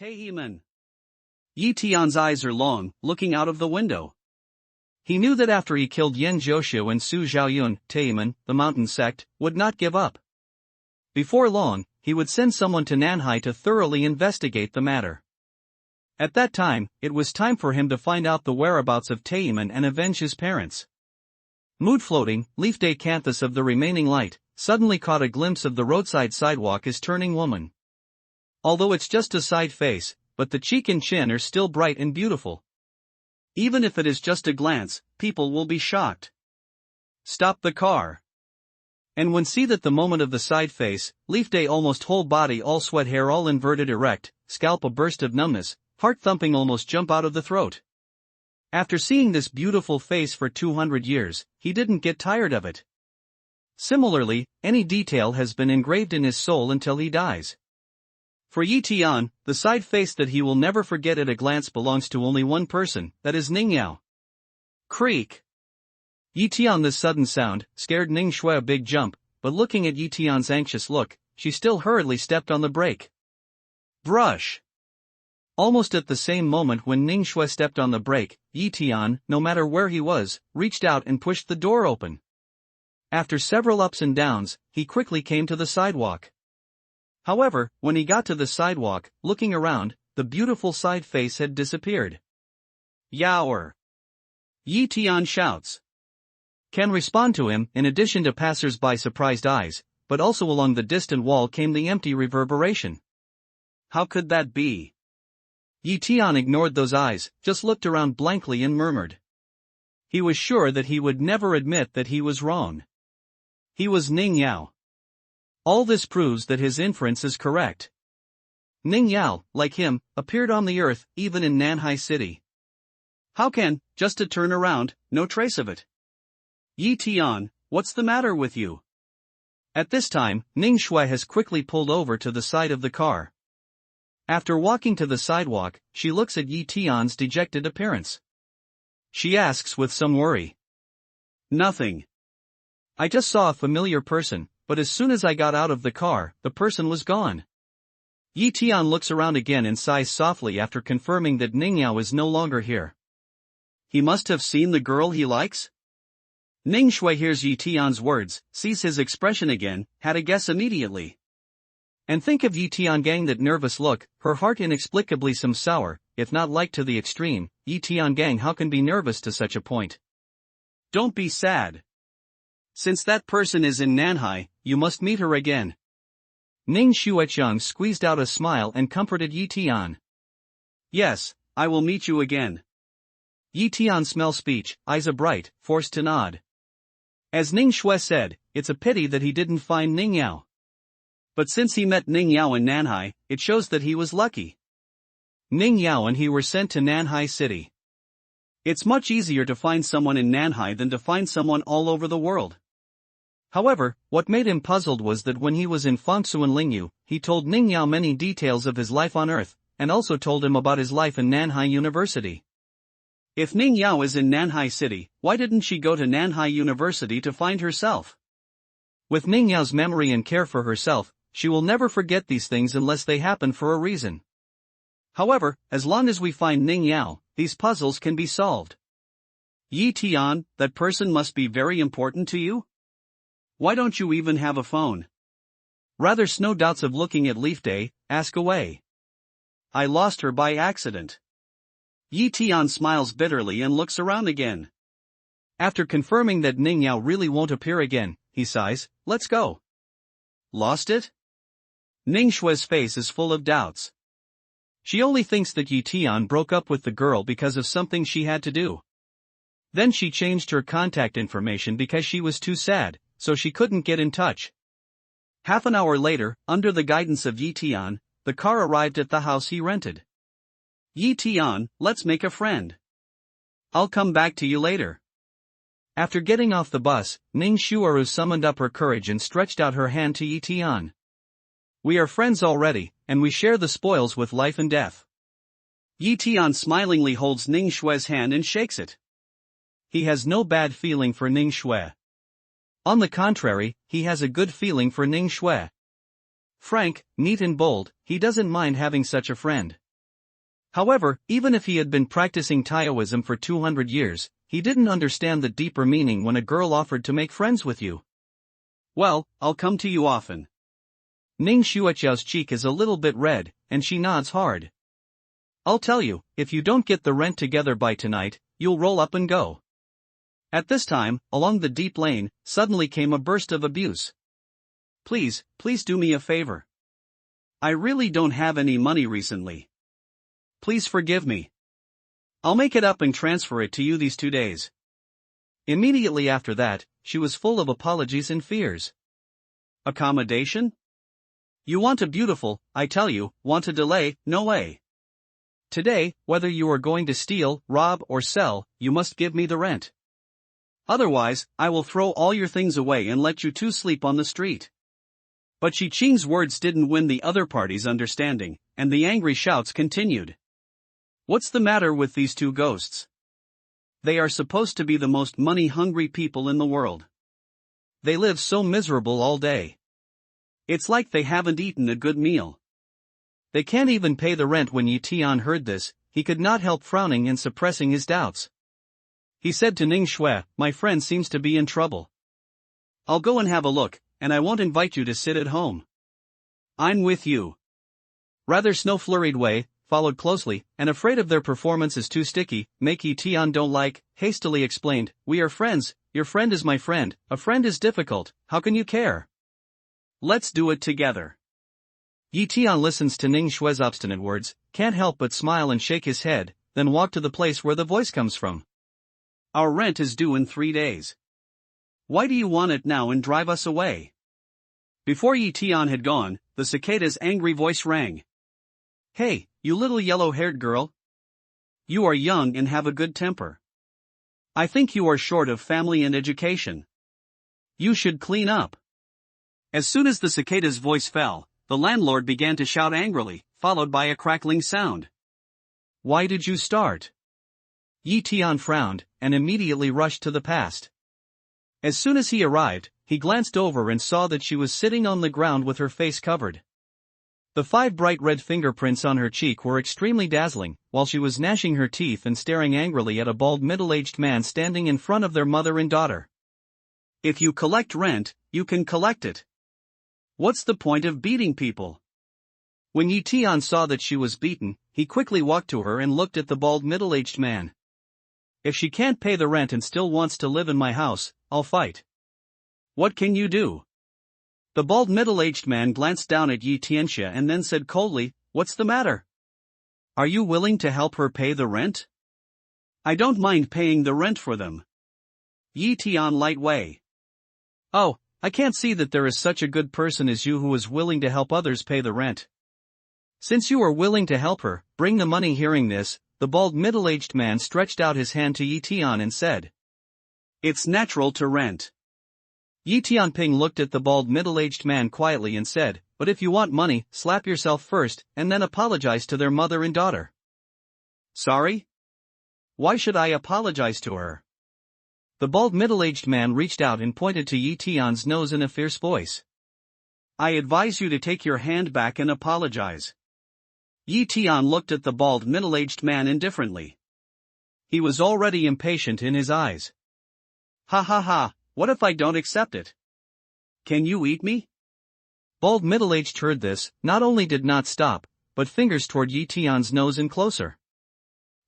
Taeman. Yi Tian's eyes are long, looking out of the window. He knew that after he killed Yen Zhoushu and Su Zhaoyun, Taeman, the mountain sect, would not give up. Before long, he would send someone to Nanhai to thoroughly investigate the matter. At that time, it was time for him to find out the whereabouts of Taeman and avenge his parents. Mood-floating, Leaf-Day Canthus of the remaining light, suddenly caught a glimpse of the roadside sidewalk as turning woman. Although it's just a side face, but the cheek and chin are still bright and beautiful. Even if it is just a glance, people will be shocked. Stop the car. And when see that the moment of the side face, Leaf-Day almost whole body all sweat, hair all inverted erect, scalp a burst of numbness, heart thumping almost jump out of the throat. After seeing this beautiful face for 200 years, he didn't get tired of it. Similarly, any detail has been engraved in his soul until he dies. For Yi Tian, the side face that he will never forget at a glance belongs to only one person, that is Ning Yao. Creak. Yi Tian. This sudden sound scared Ning Shui a big jump, but looking at Yi Tian's anxious look, she still hurriedly stepped on the brake. Brush. Almost at the same moment when Ning Shui stepped on the brake, Yi Tian, no matter where he was, reached out and pushed the door open. After several ups and downs, he quickly came to the sidewalk. However, when he got to the sidewalk, looking around, the beautiful side face had disappeared. Yaoer! Yi Tian shouts. Can respond to him, in addition to passers-by surprised eyes, but also along the distant wall came the empty reverberation. How could that be? Yi Tian ignored those eyes, just looked around blankly and murmured. He was sure that he would never admit that he was wrong. He was Ning Yao. All this proves that his inference is correct. Ning Yao, like him, appeared on the earth, even in Nanhai City. How can, just to turn around, no trace of it? Yi Tian, what's the matter with you? At this time, Ning Shui has quickly pulled over to the side of the car. After walking to the sidewalk, she looks at Yi Tian's dejected appearance. She asks with some worry. Nothing. I just saw a familiar person, but as soon as I got out of the car, the person was gone. Yi Tian looks around again and sighs softly after confirming that Ning Yao is no longer here. He must have seen the girl he likes? Ning Shui hears Yi Tian's words, sees his expression again, had a guess immediately. And think of Yi Tian gang, that nervous look, her heart inexplicably some sour, if not like to the extreme. Yi Tian gang, how can be nervous to such a point? Don't be sad. Since that person is in Nanhai, you must meet her again. Ning Xuecheng squeezed out a smile and comforted Yi Tian. Yes, I will meet you again. Yi Tian smell speech, eyes a bright, forced to nod. As Ning Shui said, it's a pity that he didn't find Ning Yao. But since he met Ning Yao in Nanhai, it shows that he was lucky. Ning Yao and he were sent to Nanhai City. It's much easier to find someone in Nanhai than to find someone all over the world. However, what made him puzzled was that when he was in Fangsu and Lingyu, he told Ning Yao many details of his life on Earth, and also told him about his life in Nanhai University. If Ning Yao is in Nanhai City, why didn't she go to Nanhai University to find herself? With Ning Yao's memory and care for herself, she will never forget these things unless they happen for a reason. However, as long as we find Ning Yao, these puzzles can be solved. Yi Tian, that person must be very important to you? Why don't you even have a phone? Rather no doubts of looking at Leaf-Day, ask away. I lost her by accident. Yi Tian smiles bitterly and looks around again. After confirming that Ning Yao really won't appear again, he sighs, let's go. Lost it? Ning Shui's face is full of doubts. She only thinks that Yi Tian broke up with the girl because of something she had to do. Then she changed her contact information because she was too sad, so she couldn't get in touch. Half an hour later, under the guidance of Yi Tian, the car arrived at the house he rented. Yi Tian, let's make a friend. I'll come back to you later. After getting off the bus, Ning Shuaru summoned up her courage and stretched out her hand to Yi Tian. We are friends already, and we share the spoils with life and death. Yi Tian smilingly holds Ning Shui's hand and shakes it. He has no bad feeling for Ning Shui. On the contrary, he has a good feeling for Ning Shui. Frank, neat and bold, he doesn't mind having such a friend. However, even if he had been practicing Taoism for 200 years, he didn't understand the deeper meaning when a girl offered to make friends with you. Well, I'll come to you often. Ning Xueqiao's cheek is a little bit red, and she nods hard. I'll tell you, if you don't get the rent together by tonight, you'll roll up and go. At this time, along the deep lane, suddenly came a burst of abuse. Please do me a favor. I really don't have any money recently. Please forgive me. I'll make it up and transfer it to you these 2 days. Immediately after that, she was full of apologies and fears. Accommodation? You want a beautiful, I tell you, want a delay, no way. Today, whether you are going to steal, rob or sell, you must give me the rent. Otherwise, I will throw all your things away and let you two sleep on the street. But Shi Qing's words didn't win the other party's understanding, and the angry shouts continued. What's the matter with these two ghosts? They are supposed to be the most money-hungry people in the world. They live so miserable all day. It's like they haven't eaten a good meal. They can't even pay the rent. When Yi Tian heard this, he could not help frowning and suppressing his doubts. He said to Ning Shui, my friend seems to be in trouble. I'll go and have a look, and I won't invite you to sit at home. I'm with you. Rather snow-flurried Wei followed closely, and afraid of their performance is too sticky, make Yi Tian don't like, hastily explained, we are friends, your friend is my friend, a friend is difficult, how can you care? Let's do it together. Yi Tian listens to Ning Shui's obstinate words, can't help but smile and shake his head, then walk to the place where the voice comes from. Our rent is due in 3 days. Why do you want it now and drive us away? Before Yi Tian had gone, the cicada's angry voice rang. Hey, you little yellow-haired girl. You are young and have a good temper. I think you are short of family and education. You should clean up. As soon as the cicada's voice fell, the landlord began to shout angrily, followed by a crackling sound. Why did you start? Yi Tian frowned, and immediately rushed to the past. As soon as he arrived, he glanced over and saw that she was sitting on the ground with her face covered. The 5 bright red fingerprints on her cheek were extremely dazzling, while she was gnashing her teeth and staring angrily at a bald middle-aged man standing in front of their mother and daughter. If you collect rent, you can collect it. What's the point of beating people? When Yi Tian saw that she was beaten, he quickly walked to her and looked at the bald middle-aged man. If she can't pay the rent and still wants to live in my house, I'll fight. What can you do? The bald middle-aged man glanced down at Yi Tianxia and then said coldly, what's the matter? Are you willing to help her pay the rent? I don't mind paying the rent for them. Yi Tian light Wei. Oh, I can't see that there is such a good person as you who is willing to help others pay the rent. Since you are willing to help her, bring the money. Hearing this, the bald middle-aged man stretched out his hand to Yi Tian and said, it's natural to rent. Yi Tianping looked at the bald middle-aged man quietly and said, but if you want money, slap yourself first, and then apologize to their mother and daughter. Sorry? Why should I apologize to her? The bald middle-aged man reached out and pointed to Yi Tian's nose in a fierce voice. I advise you to take your hand back and apologize. Yi Tian looked at the bald middle-aged man indifferently. He was already impatient in his eyes. Ha ha ha, what if I don't accept it? Can you eat me? Bald middle-aged heard this, not only did not stop, but fingers toward Yi Tian's nose and closer.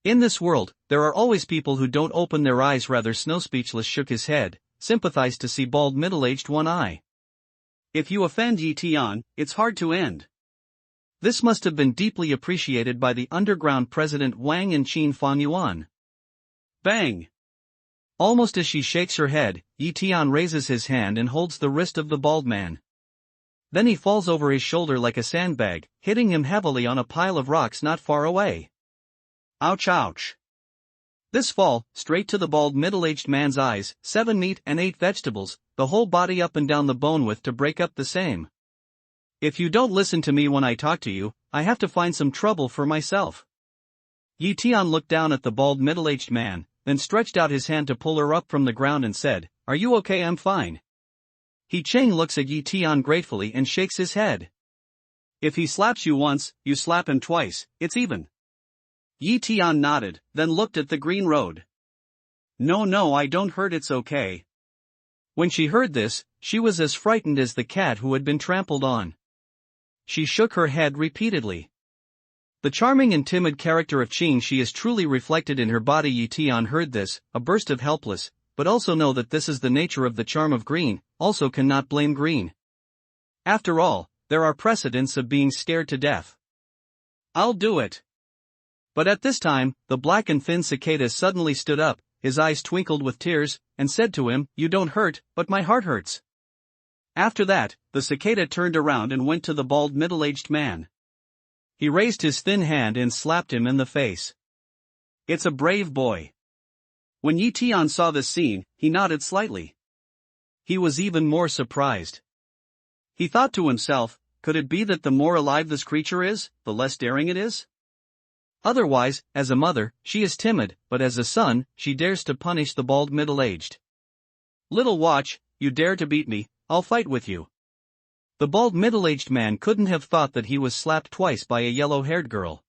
In this world, there are always people who don't open their eyes. Rather Snow speechless shook his head, sympathized to see bald middle-aged one eye. If you offend Yi Tian, it's hard to end. This must have been deeply appreciated by the underground president Wang and Qin Fan Yuan. Bang! Almost as she shakes her head, Yi Tian raises his hand and holds the wrist of the bald man. Then he falls over his shoulder like a sandbag, hitting him heavily on a pile of rocks not far away. Ouch ouch! This fall, straight to the bald middle-aged man's eyes, 7 meat and 8 vegetables, the whole body up and down the bone with to break up the same. If you don't listen to me when I talk to you, I have to find some trouble for myself. Yi Tian looked down at the bald middle-aged man, then stretched out his hand to pull her up from the ground and said, are you okay? I'm fine. He Cheng looks at Yi Tian gratefully and shakes his head. If he slaps you once, you slap him twice, it's even. Yi Tian nodded, then looked at the green road. No, I don't hurt, it's okay. When she heard this, she was as frightened as the cat who had been trampled on. She shook her head repeatedly. The charming and timid character of Qing she is truly reflected in her body. Yi Tian heard this, a burst of helpless, but also know that this is the nature of the charm of green, also cannot blame green. After all, there are precedents of being scared to death. I'll do it. But at this time, the black and thin cicada suddenly stood up, his eyes twinkled with tears, and said to him, "You don't hurt, but my heart hurts." After that, the cicada turned around and went to the bald middle-aged man. He raised his thin hand and slapped him in the face. It's a brave boy. When Yi Tian saw this scene, he nodded slightly. He was even more surprised. He thought to himself, could it be that the more alive this creature is, the less daring it is? Otherwise, as a mother, she is timid, but as a son, she dares to punish the bald middle-aged. Little watch, you dare to beat me, I'll fight with you. The bald middle-aged man couldn't have thought that he was slapped twice by a yellow-haired girl.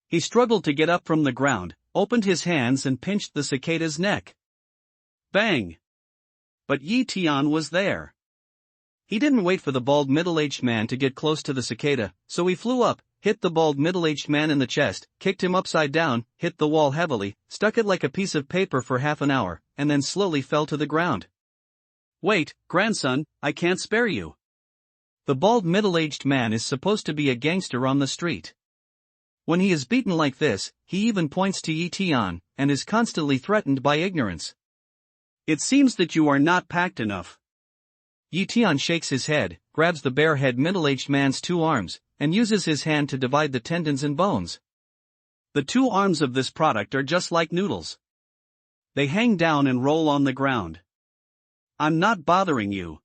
He struggled to get up from the ground, opened his hands and pinched the cicada's neck. Bang! But Yi Tian was there. He didn't wait for the bald middle-aged man to get close to the cicada, so he flew up, hit the bald middle-aged man in the chest, kicked him upside down, hit the wall heavily, stuck it like a piece of paper for half an hour, and then slowly fell to the ground. Wait, grandson, I can't spare you. The bald middle-aged man is supposed to be a gangster on the street. When he is beaten like this, he even points to Yi Tian, and is constantly threatened by ignorance. It seems that you are not packed enough. Yi Tian shakes his head, grabs the bare-head middle-aged man's two arms, and uses his hand to divide the tendons and bones. The two arms of this product are just like noodles. They hang down and roll on the ground. I'm not bothering you.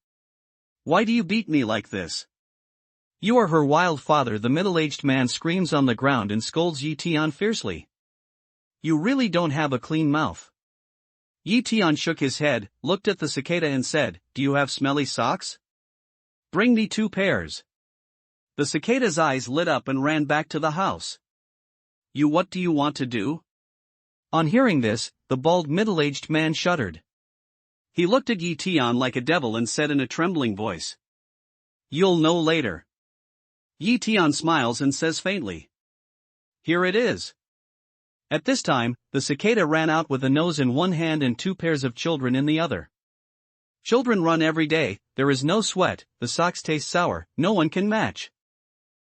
Why do you beat me like this? You are her wild father. The middle-aged man screams on the ground and scolds Yi Tian fiercely. You really don't have a clean mouth. Yi Tian shook his head, looked at the cicada and said, "Do you have smelly socks? Bring me 2 pairs." The cicada's eyes lit up and ran back to the house. What do you want to do? On hearing this, the bald middle-aged man shuddered. He looked at Yi Tian like a devil and said in a trembling voice, "You'll know later." Yi Tian smiles and says faintly, "Here it is." At this time, the cicada ran out with a nose in one hand and 2 pairs of children in the other. Children run every day, there is no sweat, the socks taste sour, no one can match.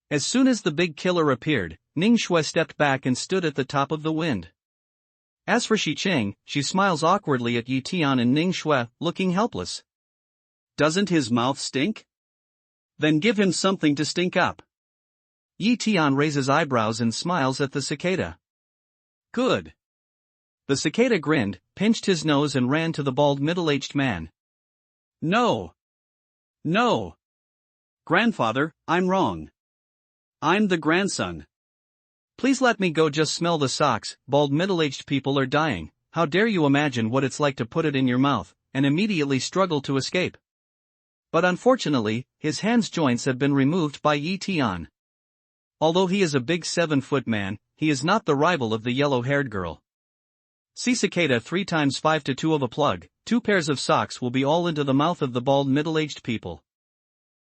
As soon as the big killer appeared, Ning Shui stepped back and stood at the top of the wind. As for Shi Qing, she smiles awkwardly at Yi Tian and Ning Shui, looking helpless. Doesn't his mouth stink? Then give him something to stink up. Yi Tian raises eyebrows and smiles at the cicada. Good. The cicada grinned, pinched his nose and ran to the bald middle-aged man. No. Grandfather, I'm wrong. I'm the grandson. Please let me go, just smell the socks, bald middle-aged people are dying, how dare you imagine what it's like to put it in your mouth, and immediately struggle to escape. But unfortunately, his hand's joints have been removed by Yi Tian. Although he is a big 7-foot man, he is not the rival of the yellow-haired girl. See cicada 3 times 5 to 2 of a plug, 2 pairs of socks will be all into the mouth of the bald middle-aged people.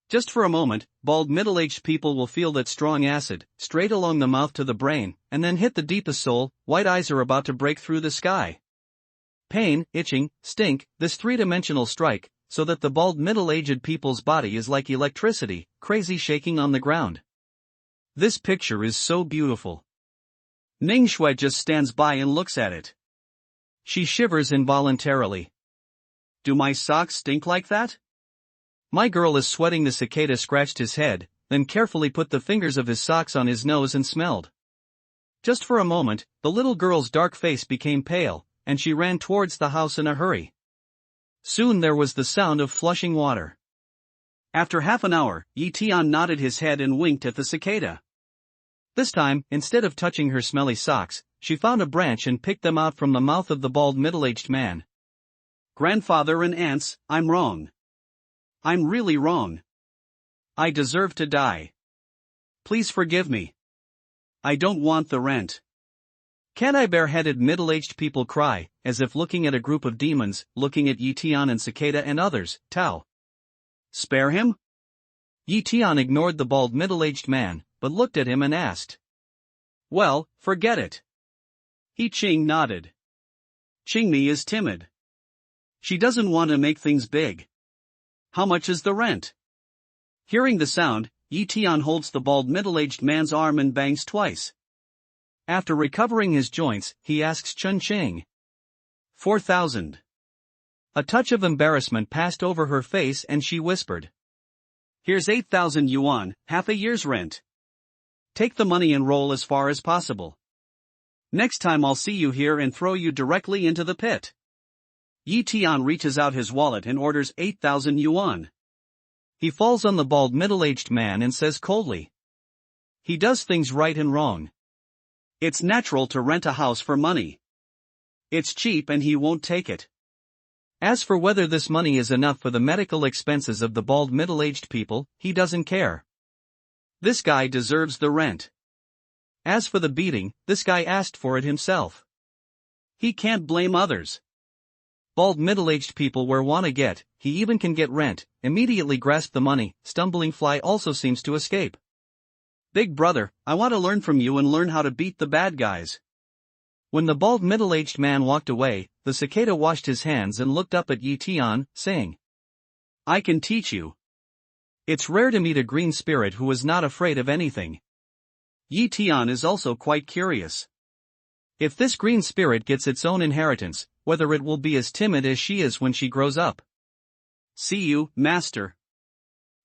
Just for a moment, bald middle-aged people will feel that strong acid, straight along the mouth to the brain, and then hit the deepest soul, white eyes are about to break through the sky. Pain, itching, stink, this 3-dimensional strike, so that the bald middle-aged people's body is like electricity, crazy shaking on the ground. This picture is so beautiful. Ning Shui just stands by and looks at it. She shivers involuntarily. Do my socks stink like that? My girl is sweating. The cicada scratched his head, then carefully put the fingers of his socks on his nose and smelled. Just for a moment, the little girl's dark face became pale, and she ran towards the house in a hurry. Soon there was the sound of flushing water. After half an hour, Yi Tian nodded his head and winked at the cicada. This time, instead of touching her smelly socks, she found a branch and picked them out from the mouth of the bald middle-aged man. Grandfather and aunts, I'm wrong. I'm really wrong. I deserve to die. Please forgive me. I don't want the rent. Can't I bare-headed middle-aged people cry, as if looking at a group of demons, looking at Yi Tian and Cicada and others, Tao. Spare him? Yi Tian ignored the bald middle-aged man, but looked at him and asked. Well, forget it. Yi Ching nodded. Qingmi is timid. She doesn't want to make things big. How much is the rent? Hearing the sound, Yi Tian holds the bald middle-aged man's arm and bangs twice. After recovering his joints, he asks Chun Ching. 4,000. A touch of embarrassment passed over her face and she whispered. Here's 8,000 yuan, half a year's rent. Take the money and roll as far as possible. Next time I'll see you here and throw you directly into the pit. Yi Tian reaches out his wallet and orders 8,000 yuan. He falls on the bald middle-aged man and says coldly. He does things right and wrong. It's natural to rent a house for money. It's cheap and he won't take it. As for whether this money is enough for the medical expenses of the bald middle-aged people, he doesn't care. This guy deserves the rent. As for the beating, this guy asked for it himself. He can't blame others. Bald middle-aged people where wanna get, he even can get rent, immediately grasp the money. Stumbling Fly also seems to escape. Big brother, I want to learn from you and learn how to beat the bad guys. When the bald middle-aged man walked away, the cicada washed his hands and looked up at Yi Tian, saying. I can teach you. It's rare to meet a green spirit who is not afraid of anything. Yi Tian is also quite curious. If this green spirit gets its own inheritance, whether it will be as timid as she is when she grows up. See you, master.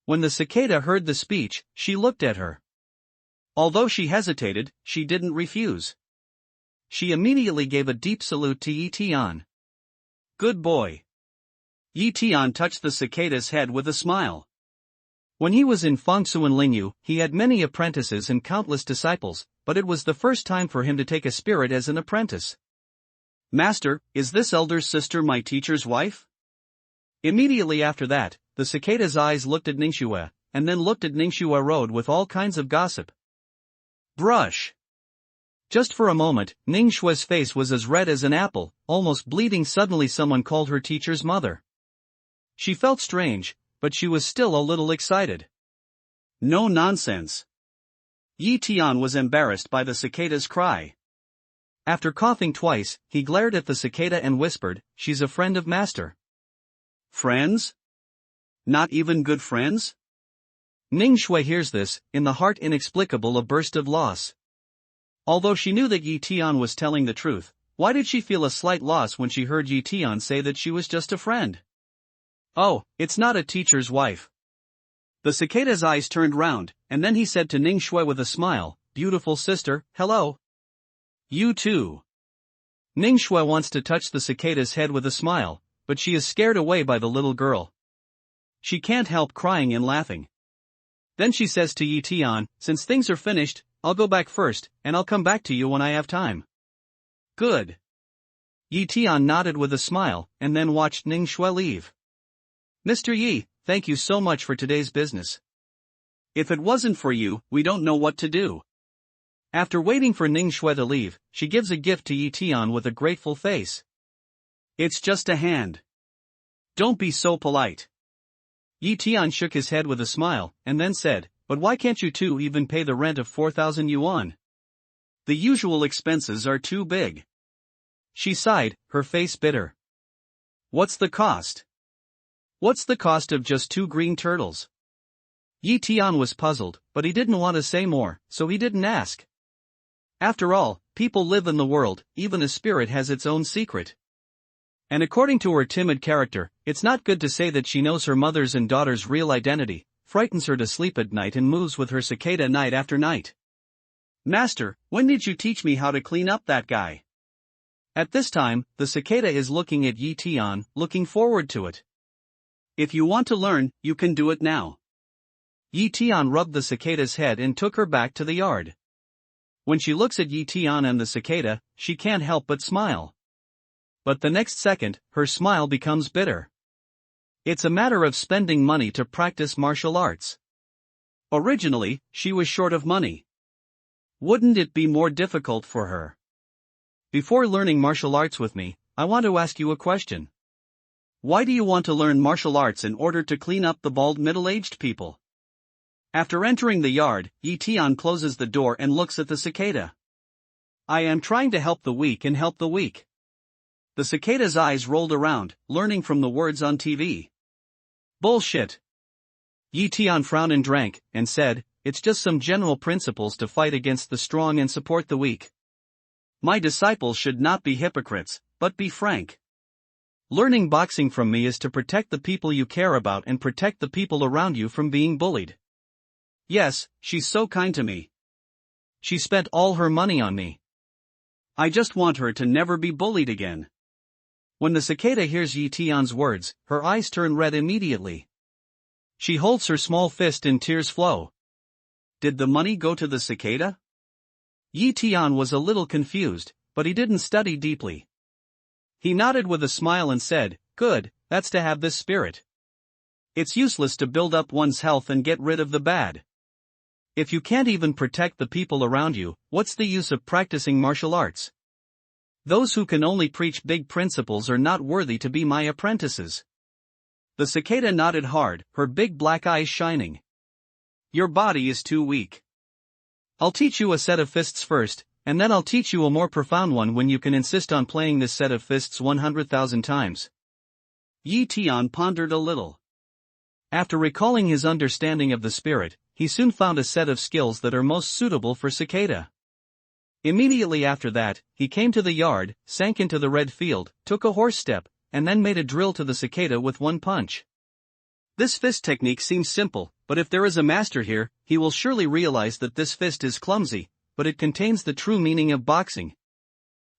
When the cicada heard the speech, she looked at her. Although she hesitated, she didn't refuse. She immediately gave a deep salute to Yi Tian. Good boy. Yi Tian touched the cicada's head with a smile. When he was in Fangsu and Lingyu, he had many apprentices and countless disciples, but it was the first time for him to take a spirit as an apprentice. Master, is this elder sister my teacher's wife? Immediately after that, the cicada's eyes looked at Ningxue, and then looked at Ningxue Road with all kinds of gossip. Brush. Just for a moment, Ningxue's face was as red as an apple, almost bleeding. Suddenly someone called her teacher's mother. She felt strange, but she was still a little excited. No nonsense. Yi Tian was embarrassed by the cicada's cry. After coughing twice, he glared at the cicada and whispered, She's a friend of master. Friends? Not even good friends? Ningxue hears this, in the heart inexplicable a burst of loss. Although she knew that Yi Tian was telling the truth, why did she feel a slight loss when she heard Yi Tian say that she was just a friend? Oh, it's not a teacher's wife. The cicada's eyes turned round, and then he said to Ningxue with a smile, Beautiful sister, hello. You too. Ningxue wants to touch the cicada's head with a smile, but she is scared away by the little girl. She can't help crying and laughing. Then she says to Yi Tian, Since things are finished, I'll go back first, and I'll come back to you when I have time. Good. Yi Tian nodded with a smile, and then watched Ningxue leave. Mr. Yi, thank you so much for today's business. If it wasn't for you, we don't know what to do. After waiting for Ningxue to leave, she gives a gift to Yi Tian with a grateful face. It's just a hand. Don't be so polite. Yi Tian shook his head with a smile, and then said, But why can't you two even pay the rent of 4,000 yuan? The usual expenses are too big. She sighed, her face bitter. What's the cost? What's the cost of just 2 green turtles? Yi Tian was puzzled, but he didn't want to say more, so he didn't ask. After all, people live in the world, even a spirit has its own secret. And according to her timid character, it's not good to say that she knows her mother's and daughter's real identity, frightens her to sleep at night and moves with her cicada night after night. Master, when did you teach me how to clean up that guy? At this time, the cicada is looking at Yi Tian, looking forward to it. If you want to learn, you can do it now. Yi Tian rubbed the cicada's head and took her back to the yard. When she looks at Yi Tian and the cicada, she can't help but smile. But the next second, her smile becomes bitter. It's a matter of spending money to practice martial arts. Originally, she was short of money. Wouldn't it be more difficult for her? Before learning martial arts with me, I want to ask you a question. Why do you want to learn martial arts in order to clean up the bald middle-aged people? After entering the yard, Tian closes the door and looks at the cicada. I am trying to help the weak and help the weak. The cicada's eyes rolled around, learning from the words on TV. Bullshit. Tian frowned and drank, and said, it's just some general principles to fight against the strong and support the weak. My disciples should not be hypocrites, but be frank. Learning boxing from me is to protect the people you care about and protect the people around you from being bullied. Yes, she's so kind to me. She spent all her money on me. I just want her to never be bullied again. When the cicada hears Tian's words, her eyes turn red immediately. She holds her small fist and tears flow. Did the money go to the cicada? Tian was a little confused, but he didn't study deeply. He nodded with a smile and said, good, that's to have this spirit. It's useless to build up one's health and get rid of the bad. If you can't even protect the people around you, what's the use of practicing martial arts? Those who can only preach big principles are not worthy to be my apprentices. The cicada nodded hard, her big black eyes shining. Your body is too weak. I'll teach you a set of fists first, and then I'll teach you a more profound one when you can insist on playing this set of fists 100,000 times. Tian pondered a little. After recalling his understanding of the spirit, he soon found a set of skills that are most suitable for cicada. Immediately after that, he came to the yard, sank into the red field, took a horse step, and then made a drill to the cicada with one punch. This fist technique seems simple, but if there is a master here, he will surely realize that this fist is clumsy, but it contains the true meaning of boxing.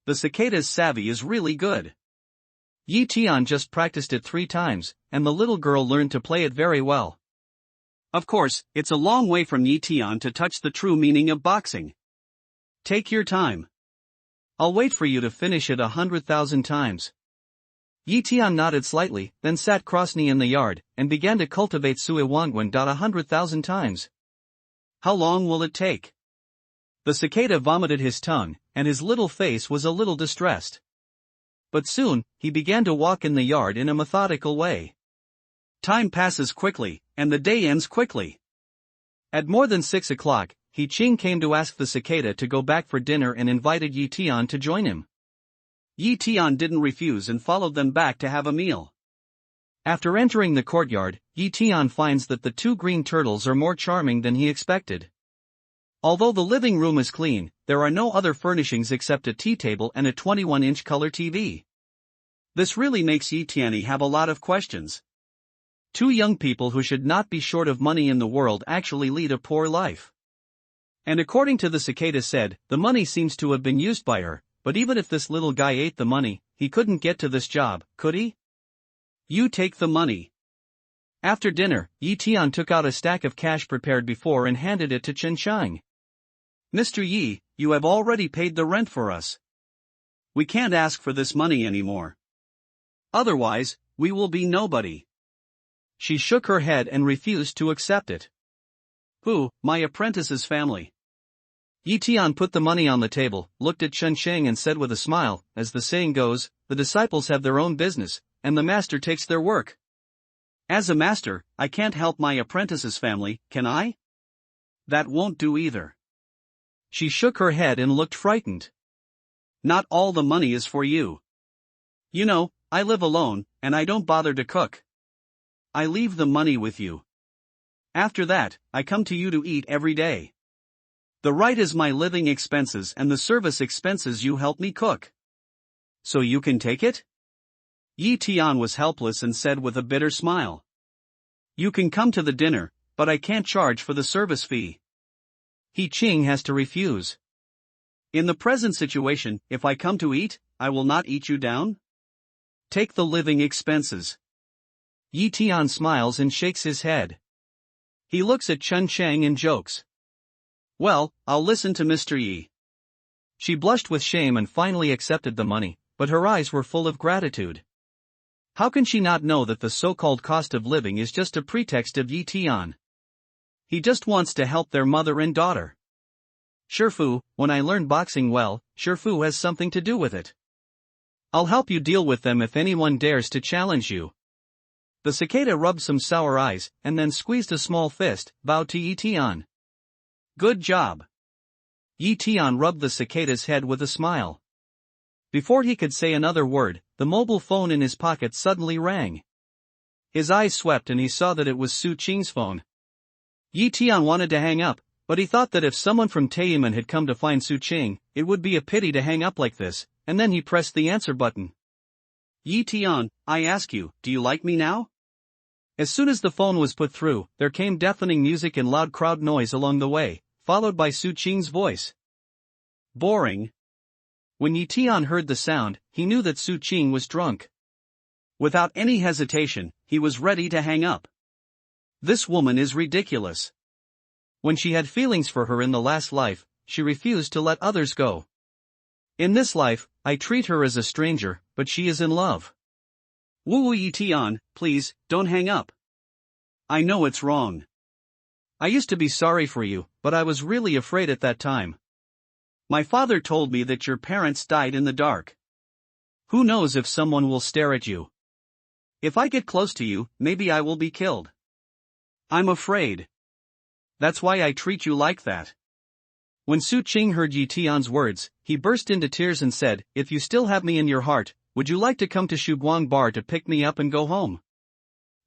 The cicada's savvy is really good. Tian just practiced it 3 times, and the little girl learned to play it very well. Of course, it's a long way from Tian to touch the true meaning of boxing. Take your time. I'll wait for you to finish it 100,000 times. Tian nodded slightly, then sat cross-knee in the yard, and began to cultivate Sui Wangwen 100,000 times. How long will it take? The cicada vomited his tongue, and his little face was a little distressed. But soon, he began to walk in the yard in a methodical way. Time passes quickly, and the day ends quickly. At more than 6 o'clock, Ching came to ask the cicada to go back for dinner and invited Tian to join him. Tian didn't refuse and followed them back to have a meal. After entering the courtyard, Tian finds that the 2 green turtles are more charming than he expected. Although the living room is clean, there are no other furnishings except a tea table and a 21-inch color TV. This really makes Tian have a lot of questions. 2 young people who should not be short of money in the world actually lead a poor life. And according to the cicada said, the money seems to have been used by her, but even if this little guy ate the money, he couldn't get to this job, could he? You take the money. After dinner, Tian took out a stack of cash prepared before and handed it to Chen Shang. Mr. Yi, you have already paid the rent for us. We can't ask for this money anymore. Otherwise, we will be nobody. She shook her head and refused to accept it. Who, my apprentice's family? Tian put the money on the table, looked at Chen Shang and said with a smile, as the saying goes, the disciples have their own business, and the master takes their work. As a master, I can't help my apprentice's family, can I? That won't do either. She shook her head and looked frightened. Not all the money is for you. You know, I live alone, and I don't bother to cook. I leave the money with you. After that, I come to you to eat every day. The right is my living expenses and the service expenses you help me cook. So you can take it? Tian was helpless and said with a bitter smile. You can come to the dinner, but I can't charge for the service fee. Qing has to refuse. In the present situation, if I come to eat, I will not eat you down. Take the living expenses. Tian smiles and shakes his head. He looks at Chen Shang and jokes. Well, I'll listen to Mr. Yi. She blushed with shame and finally accepted the money, but her eyes were full of gratitude. How can she not know that the so-called cost of living is just a pretext of Tian? He just wants to help their mother and daughter. Shifu, when I learn boxing well, Shifu has something to do with it. I'll help you deal with them if anyone dares to challenge you. The cicada rubbed some sour eyes, and then squeezed a small fist, bowed to Yi Tian. Good job. Yi Tian rubbed the cicada's head with a smile. Before he could say another word, the mobile phone in his pocket suddenly rang. His eyes swept and he saw that it was Su Qing's phone. Yi Tian wanted to hang up, but he thought that if someone from Taemin had come to find Su Qing, it would be a pity to hang up like this, and then he pressed the answer button. Yi Tian, I ask you, do you like me now? As soon as the phone was put through, there came deafening music and loud crowd noise along the way, followed by Su Qing's voice. Boring. When Yi Tian heard the sound, he knew that Su Qing was drunk. Without any hesitation, he was ready to hang up. This woman is ridiculous. When she had feelings for her in the last life, she refused to let others go. In this life, I treat her as a stranger, but she is in love. Wu Yi Tian, please, don't hang up. I know it's wrong. I used to be sorry for you, but I was really afraid at that time. My father told me that your parents died in the dark. Who knows if someone will stare at you? If I get close to you, maybe I will be killed. I'm afraid. That's why I treat you like that. When Su Qing heard Yi Tian's words, he burst into tears and said, if you still have me in your heart, would you like to come to Shuguang Bar to pick me up and go home?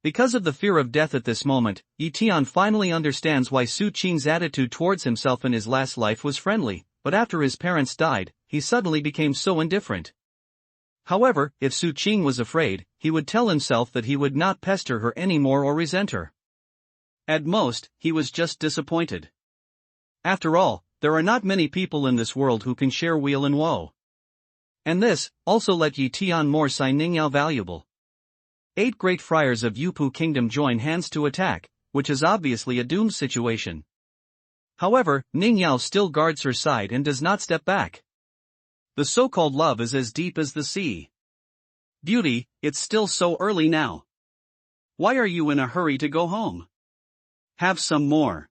Because of the fear of death at this moment, Yi Tian finally understands why Su Qing's attitude towards himself in his last life was friendly, but after his parents died, he suddenly became so indifferent. However, if Su Qing was afraid, he would tell himself that he would not pester her anymore or resent her. At most, he was just disappointed. After all, there are not many people in this world who can share weal and woe. And this also let Yi Tian more Sai Ningyao valuable. 8 great friars of Yupu Kingdom join hands to attack, which is obviously a doomed situation. However, Ningyao still guards her side and does not step back. The so-called love is as deep as the sea. Beauty, it's still so early now. Why are you in a hurry to go home? Have some more.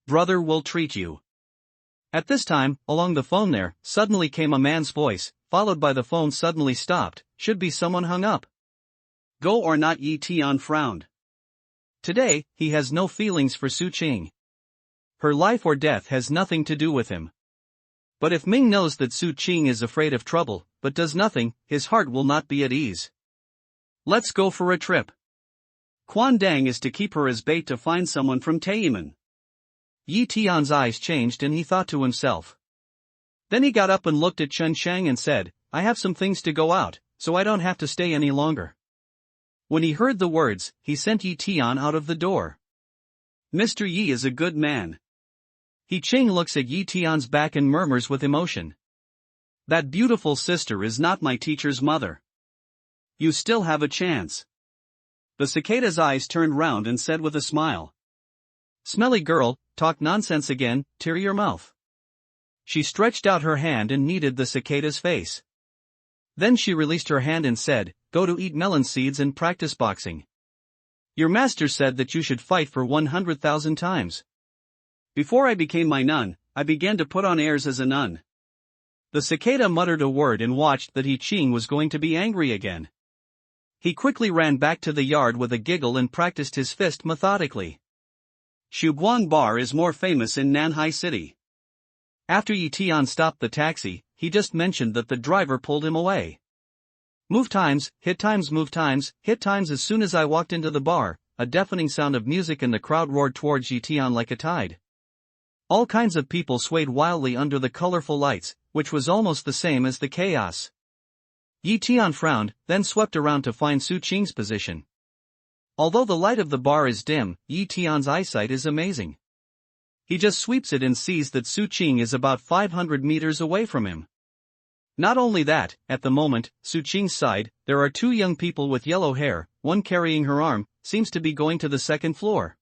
Brother will treat you. At this time, along the phone there, suddenly came a man's voice, followed by the phone suddenly stopped, should be someone hung up. Go or not, Yi Tian frowned. Today, he has no feelings for Su Qing. Her life or death has nothing to do with him. But if Ming knows that Su Qing is afraid of trouble, but does nothing, his heart will not be at ease. Let's go for a trip. Quan Dang is to keep her as bait to find someone from Taemin. Yi Tian's eyes changed and he thought to himself. Then he got up and looked at Chen Shang and said, I have some things to go out, so I don't have to stay any longer. When he heard the words, he sent Yi Tian out of the door. Mr. Yi is a good man. Yi Ching looks at Yi Tian's back and murmurs with emotion. That beautiful sister is not my teacher's mother. You still have a chance. The cicada's eyes turned round and said with a smile. Smelly girl, talk nonsense again, tear your mouth. She stretched out her hand and kneaded the cicada's face. Then she released her hand and said, go to eat melon seeds and practice boxing. Your master said that you should fight for 100,000 times. Before I became my nun, I began to put on airs as a nun. The cicada muttered a word and watched that Yi Ching was going to be angry again. He quickly ran back to the yard with a giggle and practiced his fist methodically. Shuguang Bar is more famous in Nanhai City. After Yi Tian stopped the taxi, he just mentioned that the driver pulled him away. Move times, hit times, move times, hit times. As soon as I walked into the bar, a deafening sound of music and the crowd roared towards Yi Tian like a tide. All kinds of people swayed wildly under the colorful lights, which was almost the same as the chaos. Yi Tian frowned, then swept around to find Su Qing's position. Although the light of the bar is dim, Yi Tian's eyesight is amazing. He just sweeps it and sees that Su Qing is about 500 meters away from him. Not only that, at the moment, Su Qing's side, there are 2 young people with yellow hair, one carrying her arm, seems to be going to the 2nd floor.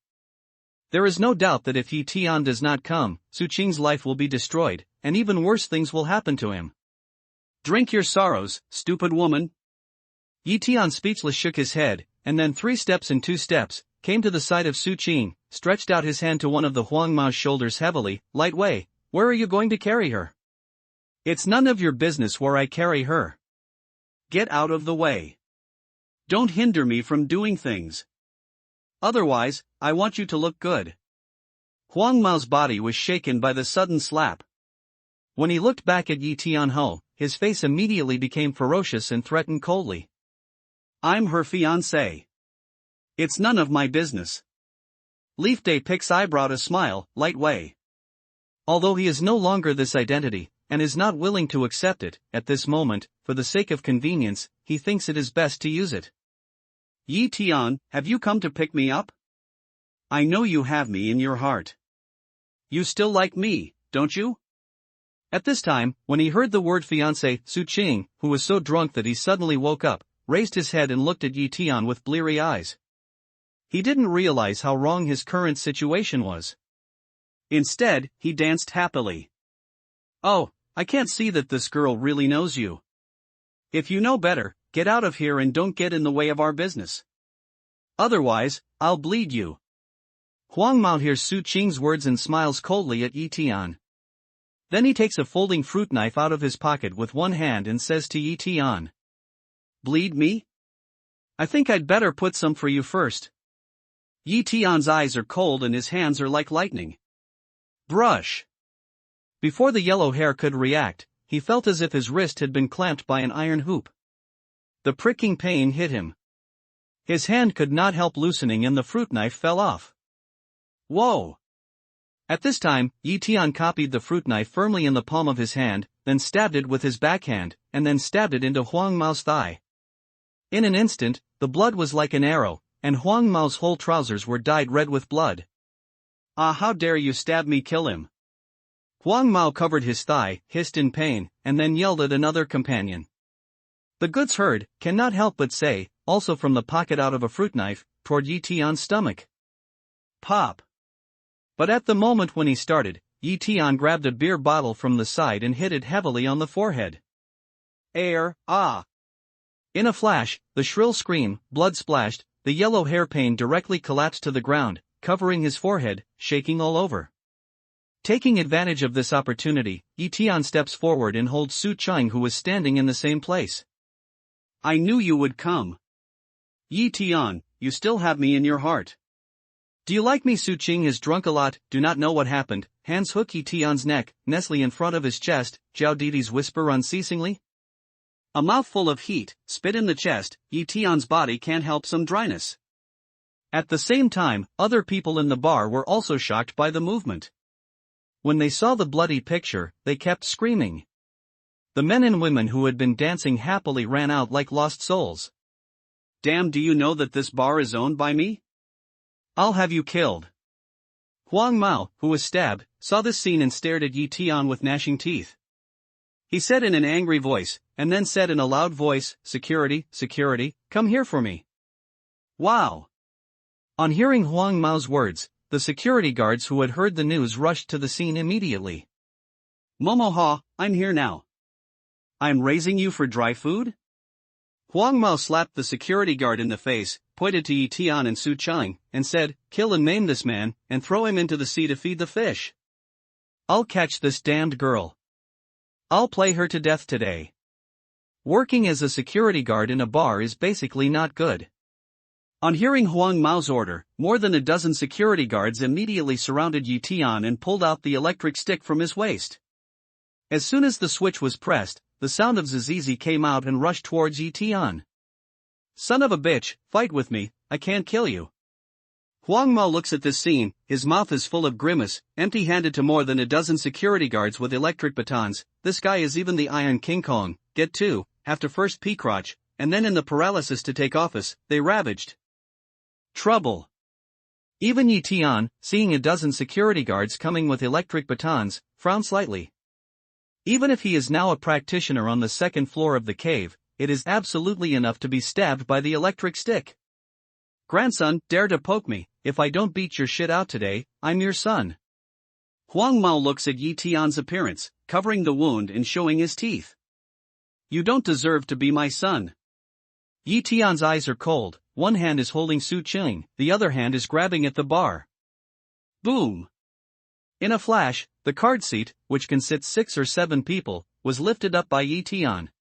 There is no doubt that if Yi Tian does not come, Su Qing's life will be destroyed, and even worse things will happen to him. Drink your sorrows, stupid woman. Yi Tian speechless shook his head, and then 3 steps and 2 steps, came to the side of Su Qing, stretched out his hand to one of the Huang Mao's shoulders heavily, light way, where are you going to carry her? It's none of your business where I carry her. Get out of the way. Don't hinder me from doing things. Otherwise, I want you to look good. Huang Mao's body was shaken by the sudden slap. When he looked back at Yi Tianho, his face immediately became ferocious and threatened coldly. I'm her fiancé. It's none of my business. Leaf Day picks eyebrow to smile, light way. Although he is no longer this identity, and is not willing to accept it, at this moment, for the sake of convenience, he thinks it is best to use it. Yi Tian, have you come to pick me up? I know you have me in your heart. You still like me, don't you? At this time, when he heard the word fiancé, Su Qing, who was so drunk that he suddenly woke up, raised his head and looked at Yi Tian with bleary eyes. He didn't realize how wrong his current situation was. Instead, he danced happily. Oh, I can't see that this girl really knows you. If you know better, get out of here and don't get in the way of our business. Otherwise, I'll bleed you. Huang Mao hears Su Qing's words and smiles coldly at Yi Tian. Then he takes a folding fruit knife out of his pocket with one hand and says to Yi Tian. Bleed me? I think I'd better put some for you first. Yi Tian's eyes are cold and his hands are like lightning. Brush. Before the yellow hair could react, he felt as if his wrist had been clamped by an iron hoop. The pricking pain hit him. His hand could not help loosening and the fruit knife fell off. Whoa! At this time, Yi Tian copied the fruit knife firmly in the palm of his hand, then stabbed it with his backhand, and then stabbed it into Huang Mao's thigh. In an instant, the blood was like an arrow, and Huang Mao's whole trousers were dyed red with blood. Ah, how dare you stab me, kill him! Huang Mao covered his thigh, hissed in pain, and then yelled at another companion. The goods herd cannot help but say, also from the pocket out of a fruit knife, toward Yi Tian's stomach. Pop! But at the moment when he started, Yi Tian grabbed a beer bottle from the side and hit it heavily on the forehead. Air, ah! In a flash, the shrill scream, blood splashed, the yellow hairpin directly collapsed to the ground, covering his forehead, shaking all over. Taking advantage of this opportunity, Yi Tian steps forward and holds Su Qing, who was standing in the same place. I knew you would come. Yi Tian, you still have me in your heart. Do you like me? Su Qing is drunk a lot, do not know what happened, hands hook Yi Tian's neck, Nestle in front of his chest, Zhao Didi's whisper unceasingly. A mouthful of heat, spit in the chest, Yi Tian's body can't help some dryness. At the same time, other people in the bar were also shocked by the movement. When they saw the bloody picture, they kept screaming. The men and women who had been dancing happily ran out like lost souls. Damn, do you know that this bar is owned by me? I'll have you killed. Huang Mao, who was stabbed, saw this scene and stared at Yi Tian with gnashing teeth. He said in an angry voice, and then said in a loud voice, Security, security, come here for me. Wow! On hearing Huang Mao's words, the security guards who had heard the news rushed to the scene immediately. Momoha, I'm here now. I'm raising you for dry food? Huang Mao slapped the security guard in the face, pointed to Yi Tian and Su Qing, and said, kill and maim this man, and throw him into the sea to feed the fish. I'll catch this damned girl. I'll play her to death today. Working as a security guard in a bar is basically not good. On hearing Huang Mao's order, more than a dozen security guards immediately surrounded Yi Tian and pulled out the electric stick from his waist. As soon as the switch was pressed, the sound of Zizizi came out and rushed towards Yi Tian. Son of a bitch, fight with me, I can't kill you. Huang Mao looks at this scene, his mouth is full of grimace, empty-handed to more than a dozen security guards with electric batons. This guy is even the Iron King Kong, get two, have to first peacrotch, and then in the paralysis to take office, they ravaged. Trouble. Even Yi Tian, seeing a dozen security guards coming with electric batons, frowned slightly. Even if he is now a practitioner on the second floor of the cave, it is absolutely enough to be stabbed by the electric stick. Grandson, dare to poke me, if I don't beat your shit out today, I'm your son. Huang Mao looks at Yi Tian's appearance, covering the wound and showing his teeth. You don't deserve to be my son. Yi Tian's eyes are cold, one hand is holding Su Qing, the other hand is grabbing at the bar. Boom! In a flash, the card seat, which can sit 6 or 7 people, was lifted up by Tian.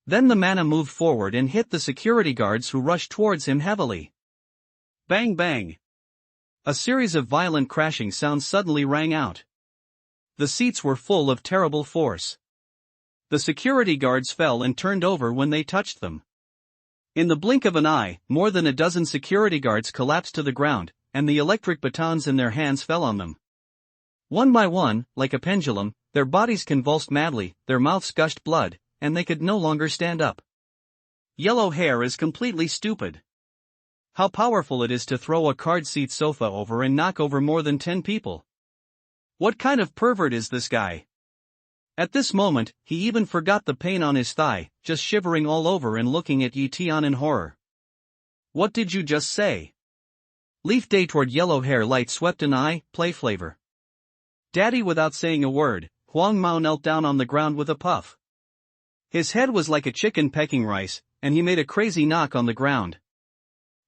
Then the mana moved forward and hit the security guards who rushed towards him heavily. Bang bang! A series of violent crashing sounds suddenly rang out. The seats were full of terrible force. The security guards fell and turned over when they touched them. In the blink of an eye, more than a dozen security guards collapsed to the ground, and the electric batons in their hands fell on them. One by one, like a pendulum, their bodies convulsed madly, their mouths gushed blood, and they could no longer stand up. Yellow hair is completely stupid. How powerful it is to throw a card-seat sofa over and knock over more than 10 people. What kind of pervert is this guy? At this moment, he even forgot the pain on his thigh, just shivering all over and looking at Tian in horror. What did you just say? Leaf day toward yellow hair light swept an eye, play flavor. Daddy without saying a word, Huang Mao knelt down on the ground with a puff. His head was like a chicken pecking rice, and he made a crazy knock on the ground.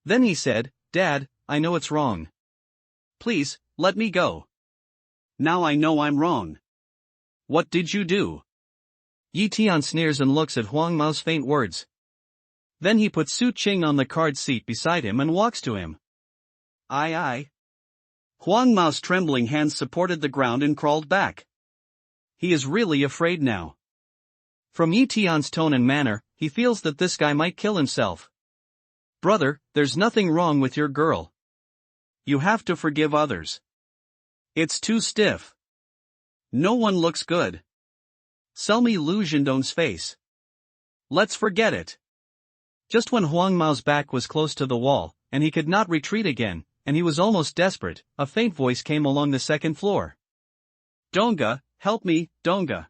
Then he said, Dad, I know it's wrong. Please, let me go. Now I know I'm wrong. What did you do? Tian sneers and looks at Huang Mao's faint words. Then he puts Su Qing on the card seat beside him and walks to him. Aye. Huang Mao's trembling hands supported the ground and crawled back. He is really afraid now. From Tian's tone and manner, he feels that this guy might kill himself. Brother, there's nothing wrong with your girl. You have to forgive others. It's too stiff. No one looks good. Sell me Lu Zhendong's face. Let's forget it. Just when Huang Mao's back was close to the wall, and he could not retreat again, and he was almost desperate, a faint voice came along the second floor. Donga, help me, Donga.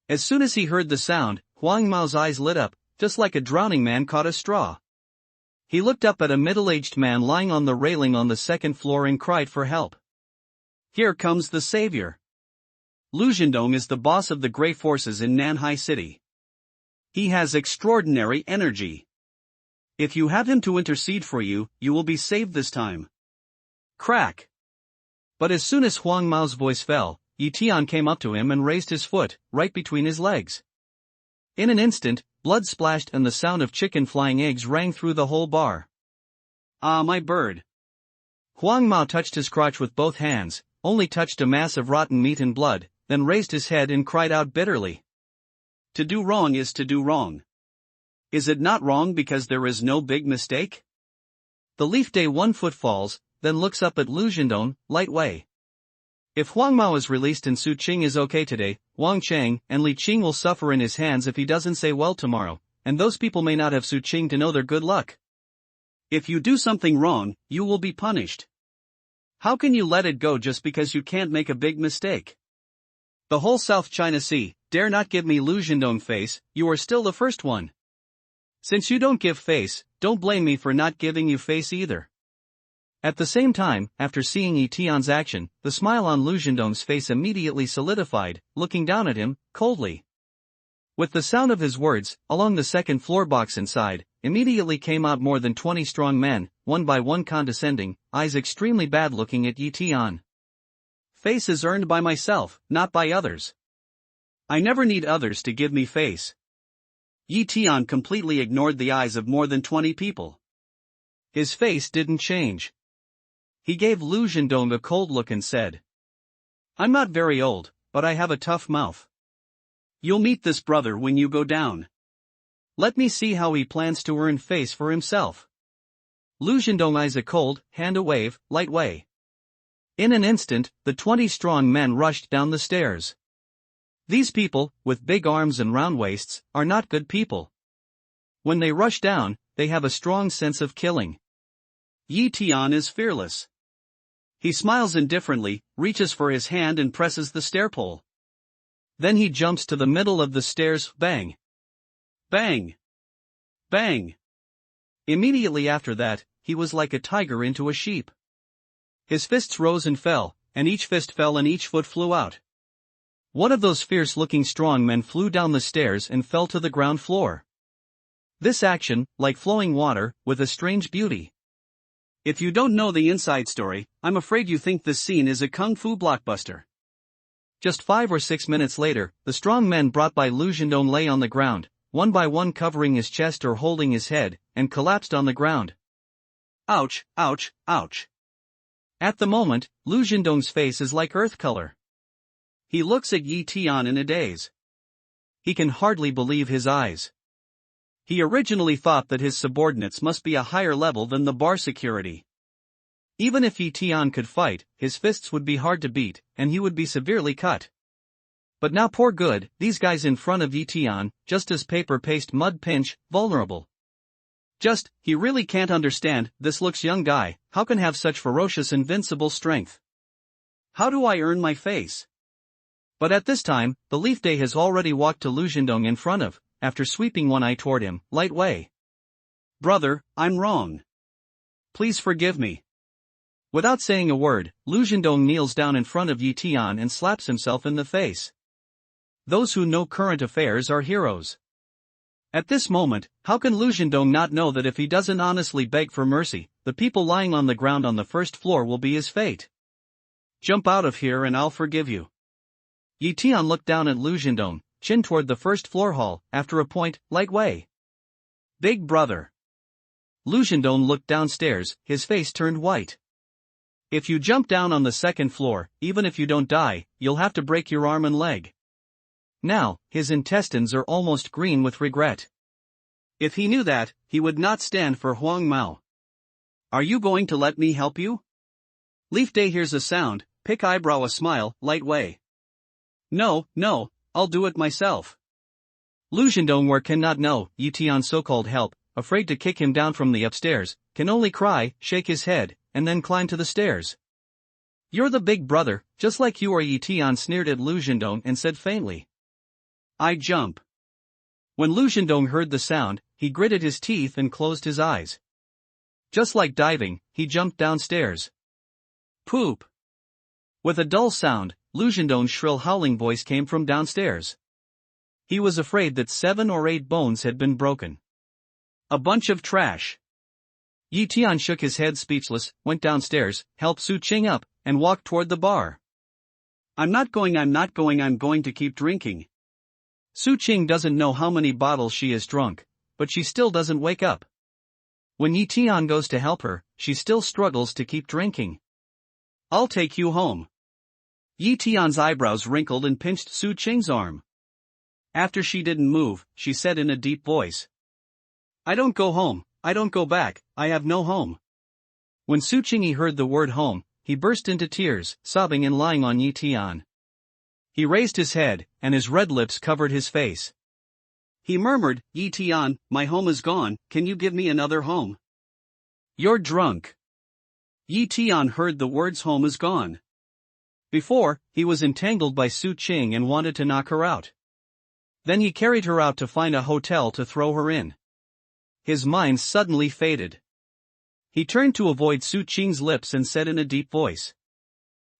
As soon as he heard the sound, Huang Mao's eyes lit up, just like a drowning man caught a straw. He looked up at a middle-aged man lying on the railing on the second floor and cried for help. Here comes the savior. Lu Zhendong is the boss of the Grey Forces in Nanhai City. He has extraordinary energy. If you have him to intercede for you, you will be saved this time. Crack. But as soon as Huang Mao's voice fell, Tian came up to him and raised his foot, right between his legs. In an instant, blood splashed and the sound of chicken flying eggs rang through the whole bar. Ah, my bird. Huang Mao touched his crotch with both hands, only touched a mass of rotten meat and blood, then raised his head and cried out bitterly. To do wrong is to do wrong. Is it not wrong because there is no big mistake? The leaf day 1 foot falls, then looks up at Lu Zhendong, light way. If Huang Mao is released and Su Qing is okay today, Wang Cheng and Li Qing will suffer in his hands if he doesn't say well tomorrow, and those people may not have Su Qing to know their good luck. If you do something wrong, you will be punished. How can you let it go just because you can't make a big mistake? The whole South China Sea dare not give me Lu Zhendong face, you are still the first one. Since you don't give face, don't blame me for not giving you face either. At the same time, after seeing Tian's action, the smile on Lu Zhendong's face immediately solidified, looking down at him, coldly. With the sound of his words, along the second floor box inside, immediately came out more than 20 strong men, one by one condescending, eyes extremely bad looking at Tian. Face is earned by myself, not by others. I never need others to give me face. Tian completely ignored the eyes of more than 20 people. His face didn't change. He gave Lu Zhendong a cold look and said, I'm not very old, but I have a tough mouth. You'll meet this brother when you go down. Let me see how he plans to earn face for himself. Lu Zhendong eyes a cold, hand a wave, light way. In an instant, the 20 strong men rushed down the stairs. These people, with big arms and round waists, are not good people. When they rush down, they have a strong sense of killing. Tian is fearless. He smiles indifferently, reaches for his hand and presses the stair pole. Then he jumps to the middle of the stairs, bang. Bang. Bang. Immediately after that, he was like a tiger into a sheep. His fists rose and fell, and each fist fell and each foot flew out. One of those fierce-looking strong men flew down the stairs and fell to the ground floor. This action, like flowing water, with a strange beauty. If you don't know the inside story, I'm afraid you think this scene is a kung fu blockbuster. Just 5 or 6 minutes later, the strong men brought by Lu Zhendong lay on the ground, one by one covering his chest or holding his head, and collapsed on the ground. Ouch, ouch, ouch. At the moment, Lu Zhendong's face is like earth color. He looks at Yi Tian in a daze. He can hardly believe his eyes. He originally thought that his subordinates must be a higher level than the bar security. Even if Yi Tian could fight, his fists would be hard to beat, and he would be severely cut. But now poor good, these guys in front of Yi Tian, just as paper paste mud pinch, vulnerable. He really can't understand, this looks young guy, how can have such ferocious invincible strength? How do I earn my face? But at this time, the Leaf Day has already walked to Lu Zhendong in front of, after sweeping one eye toward him, light way. Brother, I'm wrong. Please forgive me. Without saying a word, Lu Zhendong kneels down in front of Yi Tian and slaps himself in the face. Those who know current affairs are heroes. At this moment, how can Lu Zhendong not know that if he doesn't honestly beg for mercy, the people lying on the ground on the first floor will be his fate? Jump out of here and I'll forgive you. Yi Tian looked down at Lu Zhendong, chin toward the first floor hall, after a point, light way. Big brother. Lu Zhendong looked downstairs, his face turned white. If you jump down on the second floor, even if you don't die, you'll have to break your arm and leg. Now, his intestines are almost green with regret. If he knew that, he would not stand for Huang Mao. Are you going to let me help you? Leaf Day hears a sound, pick eyebrow a smile, light way. No, I'll do it myself. Lu Zhendong cannot know, Yi Tian's so-called help, afraid to kick him down from the upstairs, can only cry, shake his head, and then climb to the stairs. You're the big brother, just like you are. Yi Tian sneered at Lu Zhendong and said faintly. I jump. When Lu Zhendong heard the sound, he gritted his teeth and closed his eyes. Just like diving, he jumped downstairs. Poop. With a dull sound, Lu Zhendong's shrill howling voice came from downstairs. He was afraid that 7 or 8 bones had been broken. A bunch of trash. Yi Tian shook his head speechless, went downstairs, helped Su Qing up, and walked toward the bar. I'm going to keep drinking. Su Qing doesn't know how many bottles she has drunk, but she still doesn't wake up. When Yi Tian goes to help her, she still struggles to keep drinking. I'll take you home. Yi Tian's eyebrows wrinkled and pinched Su Qing's arm. After she didn't move, she said in a deep voice. I don't go home, I don't go back, I have no home. When Su Qing heard the word home, he burst into tears, sobbing and lying on Yi Tian. He raised his head, and his red lips covered his face. He murmured, Yi Tian, my home is gone, can you give me another home? You're drunk. Yi Tian heard the words home is gone. Before, he was entangled by Su Qing and wanted to knock her out. Then he carried her out to find a hotel to throw her in. His mind suddenly faded. He turned to avoid Su Qing's lips and said in a deep voice.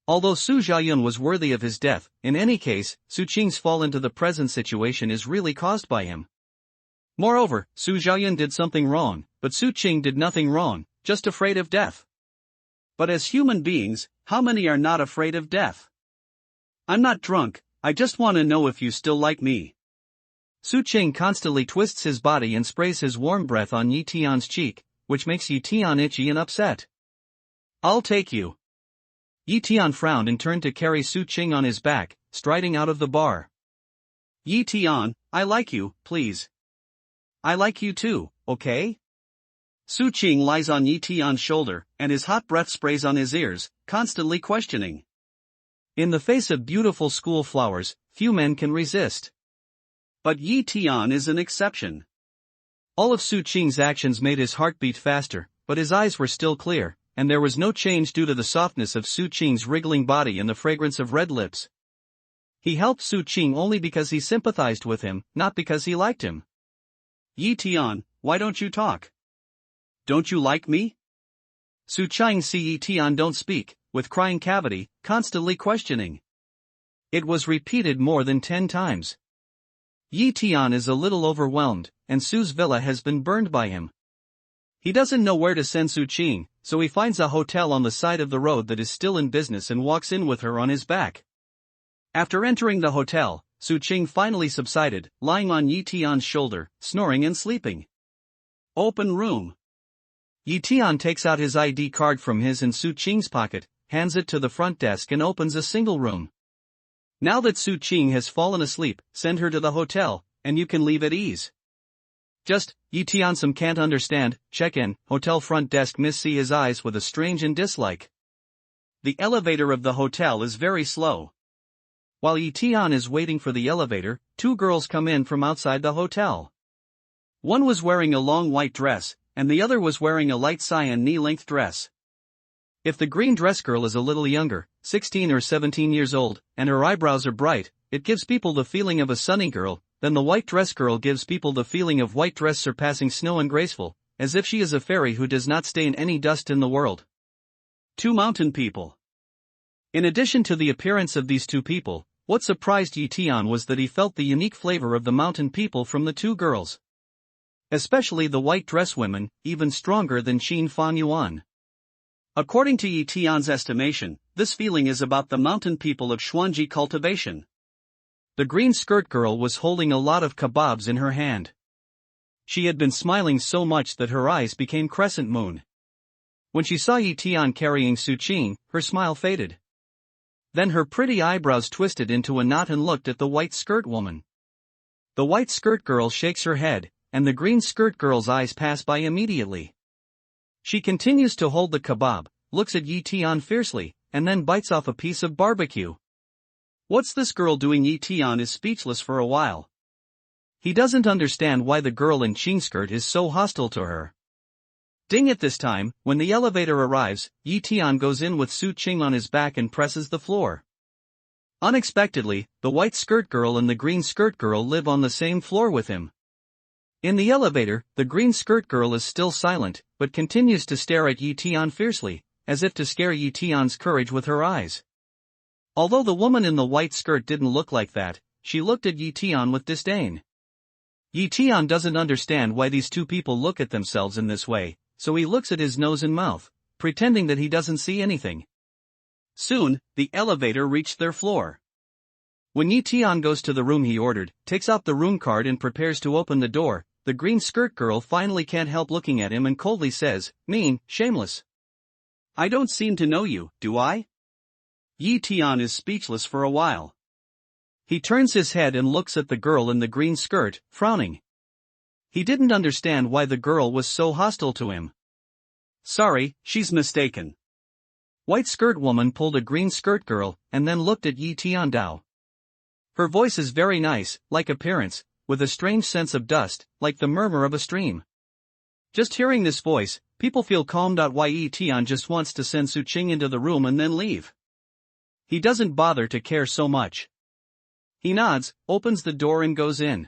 Although Su Zhaoyun was worthy of his death, in any case, Su Qing's fall into the present situation is really caused by him. Moreover, Su Zhaoyun did something wrong, but Su Qing did nothing wrong, just afraid of death. But as human beings, how many are not afraid of death? I'm not drunk, I just want to know if you still like me. Su Qing constantly twists his body and sprays his warm breath on Yi Tian's cheek, which makes Yi Tian itchy and upset. I'll take you. Yi Tian frowned and turned to carry Su Qing on his back, striding out of the bar. Yi Tian, I like you, please. I like you too, okay? Su Qing lies on Yi Tian's shoulder, and his hot breath sprays on his ears, constantly questioning. In the face of beautiful school flowers, few men can resist. But Yi Tian is an exception. All of Su Qing's actions made his heart beat faster, but his eyes were still clear, and there was no change due to the softness of Su Qing's wriggling body and the fragrance of red lips. He helped Su Qing only because he sympathized with him, not because he liked him. Yi Tian, why don't you talk? Don't you like me? Su Qing see Yi Tian don't speak, with crying cavity, constantly questioning. It was repeated more than 10 times. Yi Tian is a little overwhelmed, and Su's villa has been burned by him. He doesn't know where to send Su Qing, so he finds a hotel on the side of the road that is still in business and walks in with her on his back. After entering the hotel, Su Qing finally subsided, lying on Yi Tian's shoulder, snoring and sleeping. Open room. Yi Tian takes out his ID card from his and Su Qing's pocket, hands it to the front desk and opens a single room. Now that Su Qing has fallen asleep, send her to the hotel, and you can leave at ease. Just, Yi Tian some can't understand, check-in, hotel front desk miss see his eyes with a strange and dislike. The elevator of the hotel is very slow. While Yi Tian is waiting for the elevator, two girls come in from outside the hotel. One was wearing a long white dress, and the other was wearing a light cyan knee-length dress. If the green dress girl is a little younger, 16 or 17 years old, and her eyebrows are bright, it gives people the feeling of a sunny girl, then the white dress girl gives people the feeling of white dress surpassing snow and graceful, as if she is a fairy who does not stain any dust in the world. Two mountain people. In addition to the appearance of these two people, what surprised Yi Tian was that he felt the unique flavor of the mountain people from the two girls. Especially the white dress women, even stronger than Qin Fan Yuan. According to Yi Tian's estimation, this feeling is about the mountain people of Xuanji cultivation. The green skirt girl was holding a lot of kebabs in her hand. She had been smiling so much that her eyes became crescent moon. When she saw Yi Tian carrying Su Qing, her smile faded. Then her pretty eyebrows twisted into a knot and looked at the white skirt woman. The white skirt girl shakes her head, and the green skirt girl's eyes pass by immediately. She continues to hold the kebab, looks at Yi Tian fiercely, and then bites off a piece of barbecue. What's this girl doing? Yi Tian is speechless for a while. He doesn't understand why the girl in Qing skirt is so hostile to her. Ding at this time, when the elevator arrives, Yi Tian goes in with Su Qing on his back and presses the floor. Unexpectedly, the white skirt girl and the green skirt girl live on the same floor with him. In the elevator, the green skirt girl is still silent, but continues to stare at Yi Tian fiercely, as if to scare Yi Tian's courage with her eyes. Although the woman in the white skirt didn't look like that, she looked at Yi Tian with disdain. Yi Tian doesn't understand why these two people look at themselves in this way, so he looks at his nose and mouth, pretending that he doesn't see anything. Soon, the elevator reached their floor. When Yi Tian goes to the room he ordered, takes out the room card and prepares to open the door, the green skirt girl finally can't help looking at him and coldly says, "Mean, shameless. I don't seem to know you, do I?" Yi Tian is speechless for a while. He turns his head and looks at the girl in the green skirt, frowning. He didn't understand why the girl was so hostile to him. Sorry, she's mistaken. White skirt woman pulled a green skirt girl, and then looked at Yi Tian Dao. Her voice is very nice, like appearance, with a strange sense of dust, like the murmur of a stream. Just hearing this voice, people feel calmed. Why Yi Tian just wants to send Su Qing into the room and then leave. He doesn't bother to care so much. He nods, opens the door and goes in.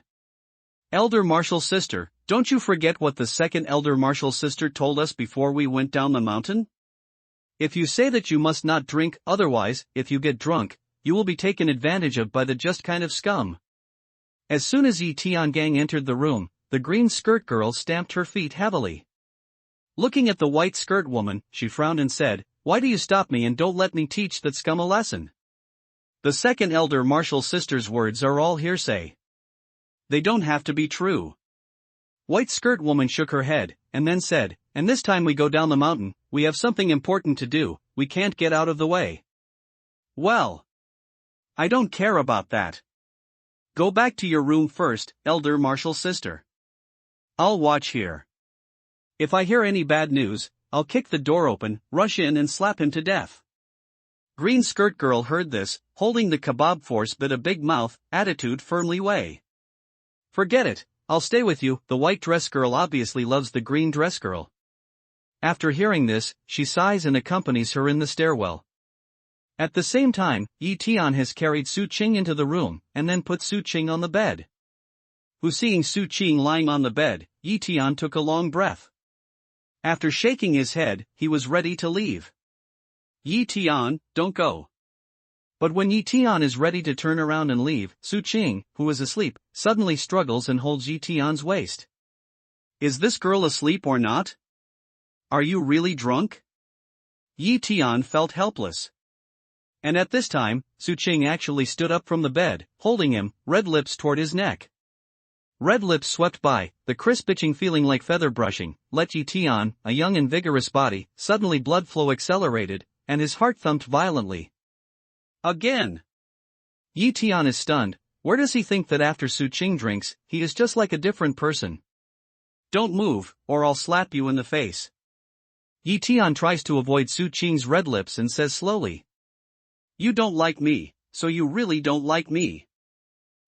Elder Marshal Sister, don't you forget what the second Elder Marshal Sister told us before we went down the mountain? If you say that you must not drink, otherwise, if you get drunk, you will be taken advantage of by the just kind of scum. As soon as Yi Tian gang entered the room, the green skirt girl stamped her feet heavily. Looking at the white skirt woman, she frowned and said, "Why do you stop me and don't let me teach that scum a lesson?" The second Elder Marshal Sister's words are all hearsay. They don't have to be true. White skirt woman shook her head, and then said, "And this time we go down the mountain, we have something important to do, we can't get out of the way." Well, I don't care about that. Go back to your room first, Elder Marshal Sister. I'll watch here. If I hear any bad news, I'll kick the door open, rush in and slap him to death. Green skirt girl heard this, holding the kebab force but a big mouth, attitude firmly way. Forget it, I'll stay with you. The white dress girl obviously loves the green dress girl. After hearing this, she sighs and accompanies her in the stairwell. At the same time, Yi Tian has carried Su Qing into the room, and then put Su Qing on the bed. Seeing Su Qing lying on the bed, Yi Tian took a long breath. After shaking his head, he was ready to leave. Yi Tian, don't go. But when Yi Tian is ready to turn around and leave, Su Qing, who is asleep, suddenly struggles and holds Yi Tian's waist. Is this girl asleep or not? Are you really drunk? Yi Tian felt helpless. And at this time, Su Qing actually stood up from the bed, holding him, red lips toward his neck. Red lips swept by, the crisp itching feeling like feather brushing, let Yi Tian, a young and vigorous body, suddenly blood flow accelerated, and his heart thumped violently. Again! Yi Tian is stunned. Where does he think that after Su Qing drinks, he is just like a different person? Don't move, or I'll slap you in the face. Yi Tian tries to avoid Su Qing's red lips and says slowly. You don't like me, so you really don't like me.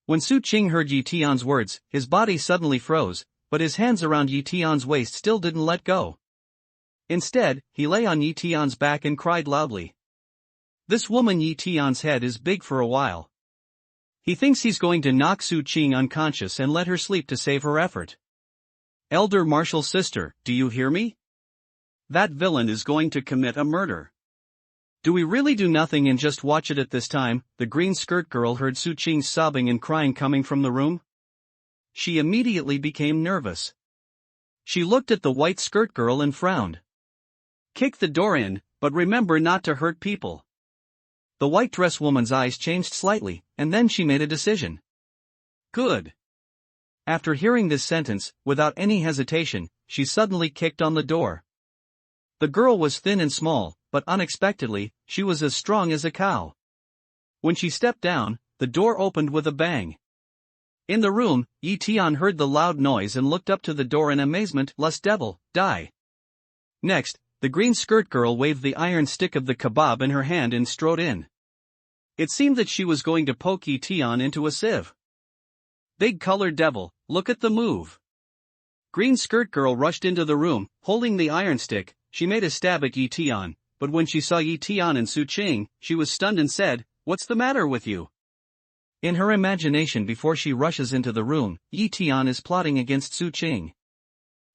When Su Qing heard Yi Tian's words, his body suddenly froze, but his hands around Yi Tian's waist still didn't let go. Instead, he lay on Yi Tian's back and cried loudly. This woman Yi Tian's head is big for a while. He thinks he's going to knock Su Qing unconscious and let her sleep to save her effort. Elder Martial sister, do you hear me? That villain is going to commit a murder. Do we really do nothing and just watch it at this time? The green skirt girl heard Su Qing's sobbing and crying coming from the room. She immediately became nervous. She looked at the white skirt girl and frowned. Kick the door in, but remember not to hurt people. The white dress woman's eyes changed slightly, and then she made a decision. Good. After hearing this sentence, without any hesitation, she suddenly kicked on the door. The girl was thin and small, but unexpectedly, she was as strong as a cow. When she stepped down, the door opened with a bang. In the room, Yi Tian heard the loud noise and looked up to the door in amazement. Lust devil, die. Next, the green skirt girl waved the iron stick of the kebab in her hand and strode in. It seemed that she was going to poke Yi Tian into a sieve. Big colored devil, look at the move. Green skirt girl rushed into the room, holding the iron stick. She made a stab at Yi Tian, but when she saw Yi Tian and Su Qing, she was stunned and said, "What's the matter with you?" In her imagination before she rushes into the room, Yi Tian is plotting against Su Qing.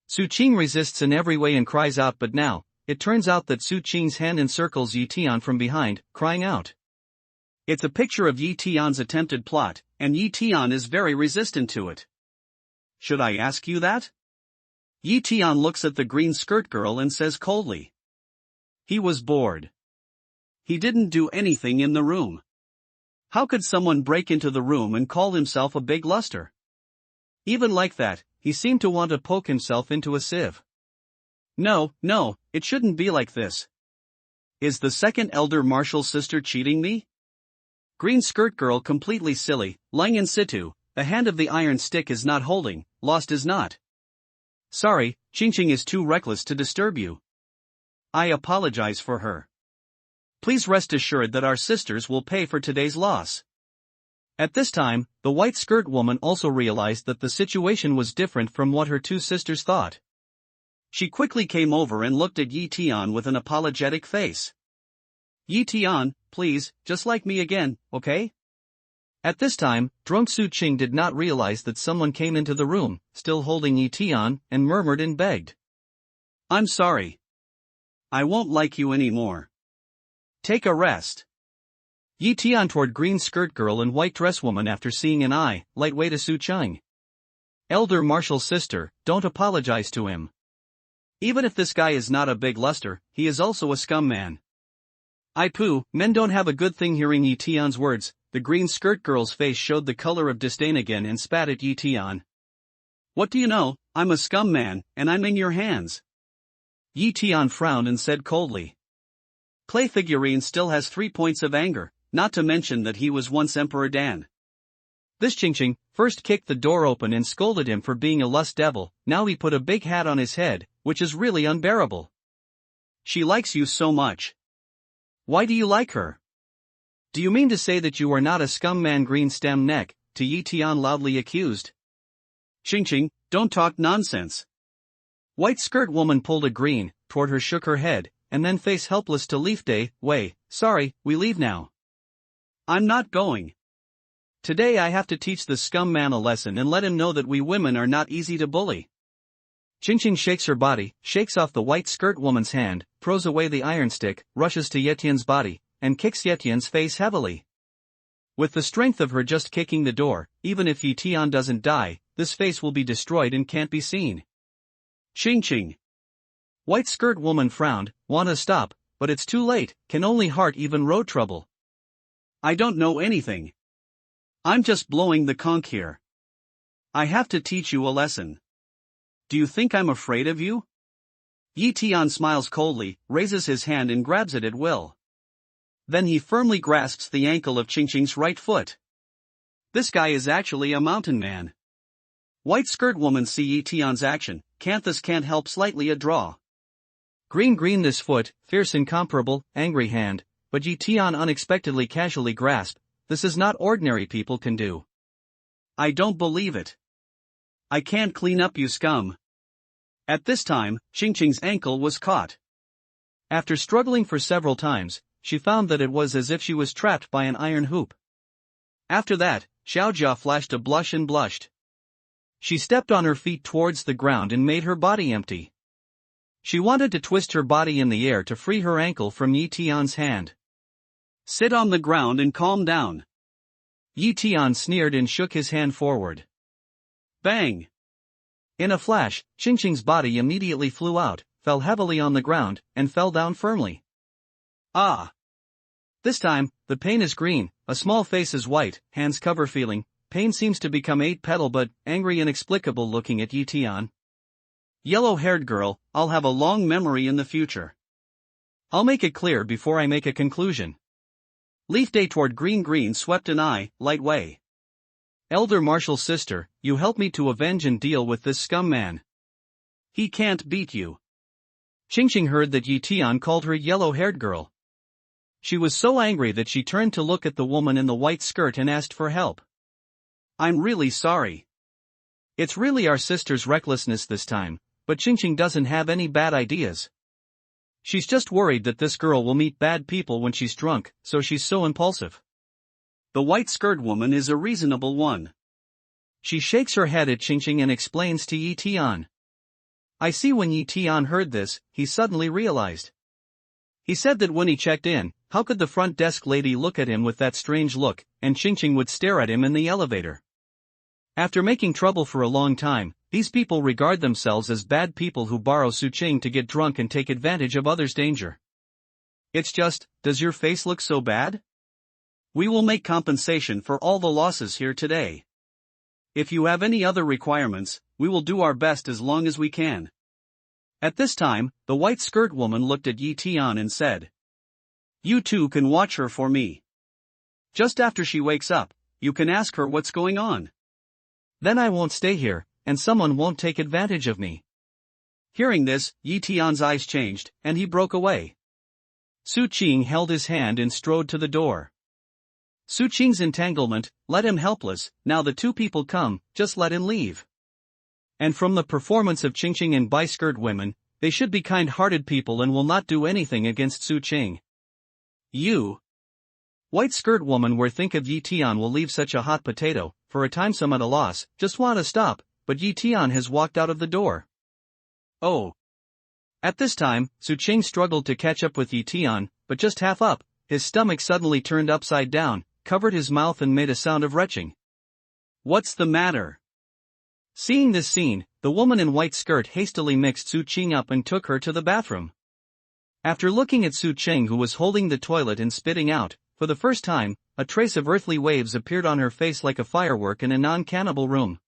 Su Qing resists in every way and cries out, but now, it turns out that Su Qing's hand encircles Yi Tian from behind, crying out. It's a picture of Yi Tian's attempted plot, and Yi Tian is very resistant to it. Should I ask you that? Yi Tian looks at the green skirt girl and says coldly. He was bored. He didn't do anything in the room. How could someone break into the room and call himself a big luster? Even like that, he seemed to want to poke himself into a sieve. No, it shouldn't be like this. Is the second elder martial sister cheating me? Green skirt girl completely silly, lying in situ, the hand of the iron stick is not holding, lost is not. Sorry, Qingqing is too reckless to disturb you. I apologize for her. Please rest assured that our sisters will pay for today's loss. At this time, the white skirt woman also realized that the situation was different from what her two sisters thought. She quickly came over and looked at Yi Tian with an apologetic face. Yi Tian, please, just like me again, okay? At this time, drunk Su Qing did not realize that someone came into the room, still holding Yi Tian, and murmured and begged. I'm sorry. I won't like you anymore. Take a rest. Yi Tian toward green skirt girl and white dress woman after seeing an eye, lightweight to Su Qing. Elder martial sister, don't apologize to him. Even if this guy is not a big luster, he is also a scum man. I poo, men don't have a good thing. Hearing Yi Tian's words, the green skirt girl's face showed the color of disdain again and spat at Yi Tian. What do you know, I'm a scum man, and I'm in your hands. Yi Tian frowned and said coldly. Clay figurine still has 3 points of anger, not to mention that he was once Emperor Dan. This Qingqing first kicked the door open and scolded him for being a lust devil. Now he put a big hat on his head, which is really unbearable. She likes you so much. Why do you like her? Do you mean to say that you are not a scum man? Green stem neck, to Yi Tian loudly accused. Qingqing, don't talk nonsense. White skirt woman pulled a green, toward her shook her head, and then face helpless to Leaf Day. Way, sorry, we leave now. I'm not going. Today I have to teach the scum man a lesson and let him know that we women are not easy to bully. Qingqing shakes her body, shakes off the white skirt woman's hand, throws away the iron stick, rushes to Yetian's body, and kicks Yetian's face heavily. With the strength of her just kicking the door, even if Yi Tian doesn't die, this face will be destroyed and can't be seen. Qingqing. White skirt woman frowned, wanna stop, but it's too late, can only heart even road trouble. I don't know anything. I'm just blowing the conch here. I have to teach you a lesson. Do you think I'm afraid of you? Tian smiles coldly, raises his hand and grabs it at will. Then he firmly grasps the ankle of Qingqing's right foot. This guy is actually a mountain man. White skirt woman see Tian's action, Canthus can't help slightly a draw. Green this foot, fierce incomparable, angry hand, but Tian unexpectedly casually grasp, this is not ordinary people can do. I don't believe it. I can't clean up you scum. At this time, Qingqing's ankle was caught. After struggling for several times, she found that it was as if she was trapped by an iron hoop. After that, Xiaojia flashed a blush and blushed. She stepped on her feet towards the ground and made her body empty. She wanted to twist her body in the air to free her ankle from Tian's hand. Sit on the ground and calm down. Tian sneered and shook his hand forward. Bang! In a flash, Qingqing's body immediately flew out, fell heavily on the ground, and fell down firmly. Ah! This time, the pain is green, a small face is white, hands cover feeling, pain seems to become 8-petal but, angry inexplicable looking at Tian. Yellow-haired girl, I'll have a long memory in the future. I'll make it clear before I make a conclusion. Leaf day toward green swept an eye, light way. Elder Marshall's sister, you help me to avenge and deal with this scum man. He can't beat you. Qingqing heard that Tian called her yellow-haired girl. She was so angry that she turned to look at the woman in the white skirt and asked for help. I'm really sorry. It's really our sister's recklessness this time, but Qingqing doesn't have any bad ideas. She's just worried that this girl will meet bad people when she's drunk, so she's so impulsive. The white skirt woman is a reasonable one. She shakes her head at Qingqing and explains to Tian. I see when Tian heard this, he suddenly realized. He said that when he checked in, how could the front desk lady look at him with that strange look, and Qingqing would stare at him in the elevator. After making trouble for a long time, these people regard themselves as bad people who borrow Suqing to get drunk and take advantage of others' danger. It's just, does your face look so bad? We will make compensation for all the losses here today. If you have any other requirements, we will do our best as long as we can. At this time, the white skirt woman looked at Tian and said, You two can watch her for me. Just after she wakes up, you can ask her what's going on. Then I won't stay here, and someone won't take advantage of me. Hearing this, Tian's eyes changed, and he broke away. Suqing held his hand and strode to the door. Suqing's entanglement, let him helpless, now the two people come, just let him leave. And from the performance of Qingqing and bi-skirt women, they should be kind-hearted people and will not do anything against Suqing. You, white skirt woman, where think of Tian will leave such a hot potato, for a time some at a loss, just want to stop, but Tian has walked out of the door. Oh. At this time, Suqing struggled to catch up with Tian, but just half up, his stomach suddenly turned upside down, covered his mouth and made a sound of retching. What's the matter? Seeing this scene, the woman in white skirt hastily mixed Suqing up and took her to the bathroom. After looking at Suqing, who was holding the toilet and spitting out, for the first time, a trace of earthly waves appeared on her face like a firework in a non-cannibal room.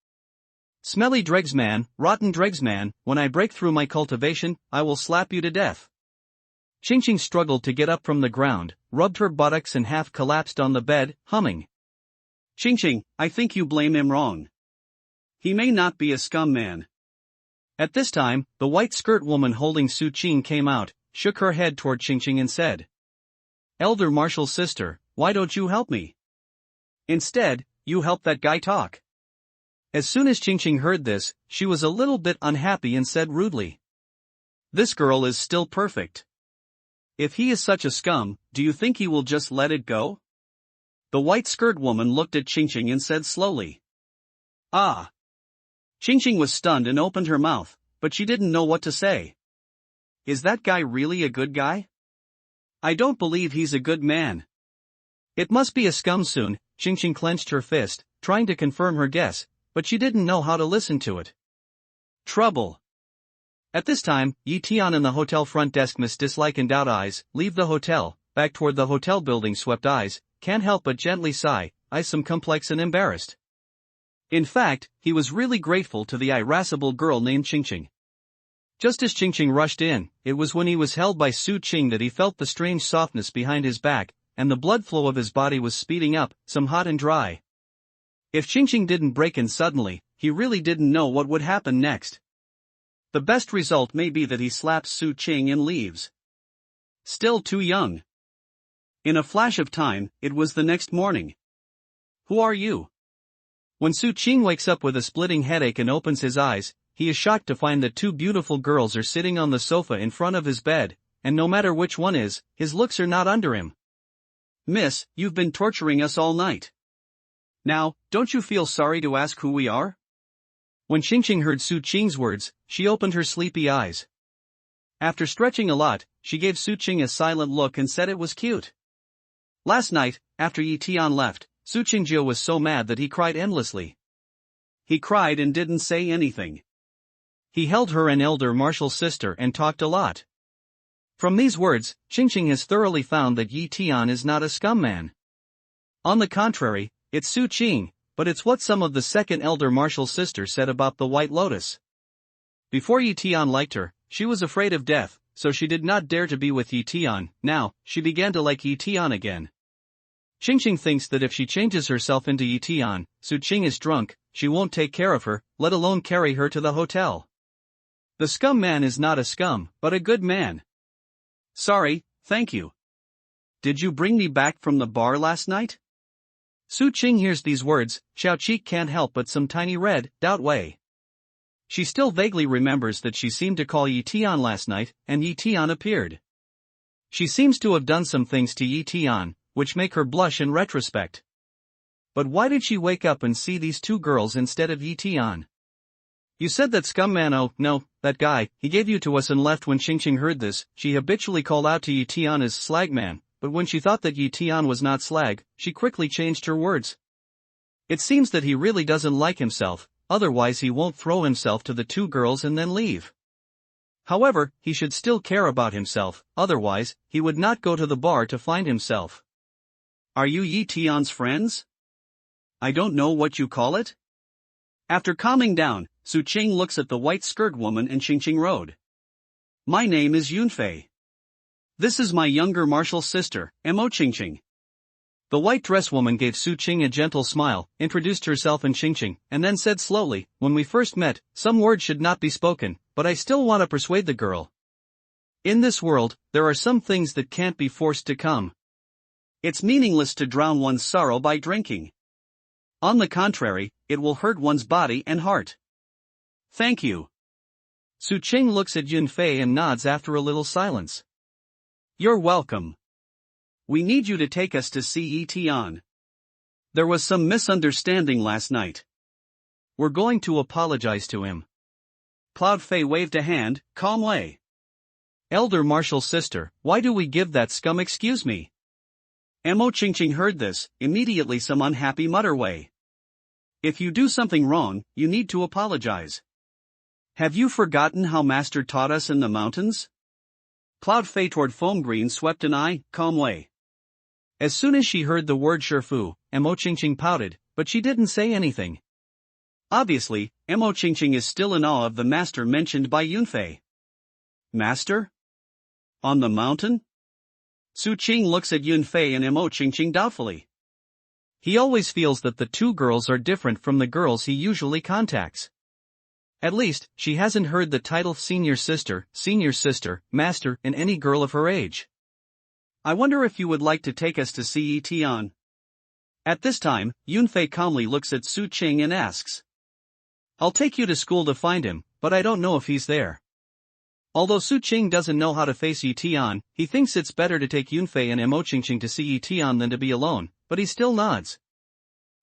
Smelly dregsman, rotten dregsman, when I break through my cultivation, I will slap you to death. Qingqing struggled to get up from the ground, rubbed her buttocks and half collapsed on the bed, humming. Qingqing, I think you blame him wrong. He may not be a scum man. At this time, the white skirt woman holding Suqing came out, shook her head toward Qingqing and said, Elder Marshall's sister, why don't you help me? Instead, you help that guy talk. As soon as Qingqing heard this, she was a little bit unhappy and said rudely, This girl is still perfect. If he is such a scum, do you think he will just let it go? The white skirt woman looked at Qingqing and said slowly, Ah. Qingqing was stunned and opened her mouth, but she didn't know what to say. Is that guy really a good guy? I don't believe he's a good man. It must be a scum soon. Qingqing clenched her fist, trying to confirm her guess, but she didn't know how to listen to it. Trouble. At this time, Tian and the hotel front desk miss dislike and doubt eyes, leave the hotel, back toward the hotel building swept eyes, can't help but gently sigh, eyes some complex and embarrassed. In fact, he was really grateful to the irascible girl named Qingqing. Just as Qingqing rushed in, it was when he was held by Su Qing that he felt the strange softness behind his back, and the blood flow of his body was speeding up, some hot and dry. If Qingqing didn't break in suddenly, he really didn't know what would happen next. The best result may be that he slaps Su Qing and leaves. Still too young. In a flash of time, it was the next morning. Who are you? When Su Qing wakes up with a splitting headache and opens his eyes, he is shocked to find that two beautiful girls are sitting on the sofa in front of his bed, and no matter which one is, his looks are not under him. Miss, you've been torturing us all night. Now, don't you feel sorry to ask who we are? When Qingqing heard Su Qing's words, she opened her sleepy eyes. After stretching a lot, she gave Su Qing a silent look and said it was cute. Last night, after Yi Tian left, Su Qingjie was so mad that he cried endlessly. He cried and didn't say anything. He held her an elder martial sister and talked a lot. From these words, Qingqing has thoroughly found that Yi Tian is not a scum man. On the contrary, it's Su Qing, but it's what some of the second elder martial sister said about the White Lotus. Before Yi Tian liked her, she was afraid of death, so she did not dare to be with Yi Tian. Now, she began to like Yi Tian again. Qingqing thinks that if she changes herself into Yi Tian, Su Qing is drunk, she won't take care of her, let alone carry her to the hotel. The scum man is not a scum, but a good man. Sorry, thank you. Did you bring me back from the bar last night? Su Qing hears these words, Xiao Cheek can't help but some tiny red, doubt way. She still vaguely remembers that she seemed to call Yi Tian last night, and Yi Tian appeared. She seems to have done some things to Yi Tian, which make her blush in retrospect. But why did she wake up and see these two girls instead of Yi Tian? You said that scum man, oh, no, that guy, he gave you to us and left. When Qingqing heard this, she habitually called out to Yi Tian as slag man, but when she thought that Yi Tian was not slag, she quickly changed her words. It seems that he really doesn't like himself, otherwise he won't throw himself to the two girls and then leave. However, he should still care about himself, otherwise, he would not go to the bar to find himself. Are you Yi Tian's friends? I don't know what you call it. After calming down, Su Qing looks at the white-skirt woman and Qingqing Road. My name is Yunfei. This is my younger martial sister, Mo Qingqing. The white dress woman gave Su Qing a gentle smile, introduced herself and Qingqing, and then said slowly, when we first met, some words should not be spoken, but I still want to persuade the girl. In this world, there are some things that can't be forced to come. It's meaningless to drown one's sorrow by drinking. On the contrary, it will hurt one's body and heart. Thank you. Su Qing looks at Yunfei and nods after a little silence. You're welcome. We need you to take us to see Yi Tian. There was some misunderstanding last night. We're going to apologize to him. Cloud Fei waved a hand, calm way. Elder martial sister, why do we give that scum excuse me? Mo Qingqing heard this, immediately some unhappy mutter way. If you do something wrong, you need to apologize. Have you forgotten how Master taught us in the mountains? Cloud Fei toward Foam Green swept an eye, calm way. As soon as she heard the word Shifu, Mo Qingqing pouted, but she didn't say anything. Obviously, Mo Qingqing is still in awe of the master mentioned by Yunfei. Master? On the mountain? Su Qing looks at Yunfei and Mo Qingqing doubtfully. He always feels that the two girls are different from the girls he usually contacts. At least, she hasn't heard the title senior sister, master in any girl of her age. I wonder if you would like to take us to see Yi Tian. At this time, Yunfei calmly looks at Su Qing and asks. I'll take you to school to find him, but I don't know if he's there. Although Su Qing doesn't know how to face Yi Tian, he thinks it's better to take Yunfei and Mo Qingqing to see Yi Tian than to be alone, but he still nods.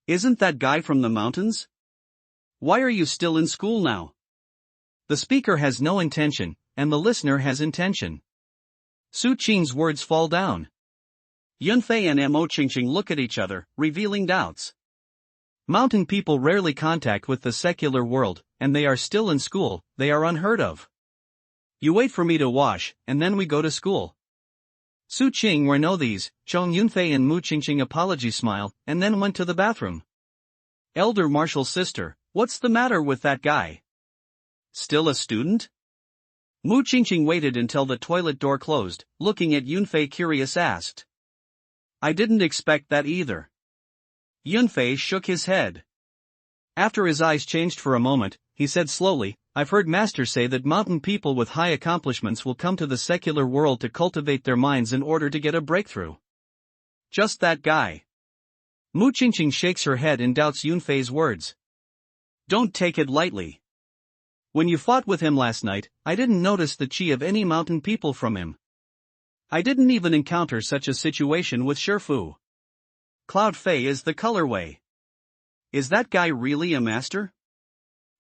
Isn't that guy from the mountains? Why are you still in school now? The speaker has no intention, and the listener has intention. Su Qing's words fall down. Yunfei and Mo Qingqing look at each other, revealing doubts. Mountain people rarely contact with the secular world, and they are still in school, they are unheard of. You wait for me to wash, and then we go to school. Su Qing were no these, Chong Yunfei and Mu Qingqing apology smiled, and then went to the bathroom. Elder Marshall's sister, what's the matter with that guy? Still a student? Mu Qingqing waited until the toilet door closed, looking at Yunfei curious asked. I didn't expect that either. Yunfei shook his head. After his eyes changed for a moment, he said slowly, I've heard Master say that mountain people with high accomplishments will come to the secular world to cultivate their minds in order to get a breakthrough. Just that guy. Mu Qingqing shakes her head and doubts Yunfei's words. Don't take it lightly. When you fought with him last night, I didn't notice the chi of any mountain people from him. I didn't even encounter such a situation with Shifu. Cloud Fei is the colorway. Is that guy really a master?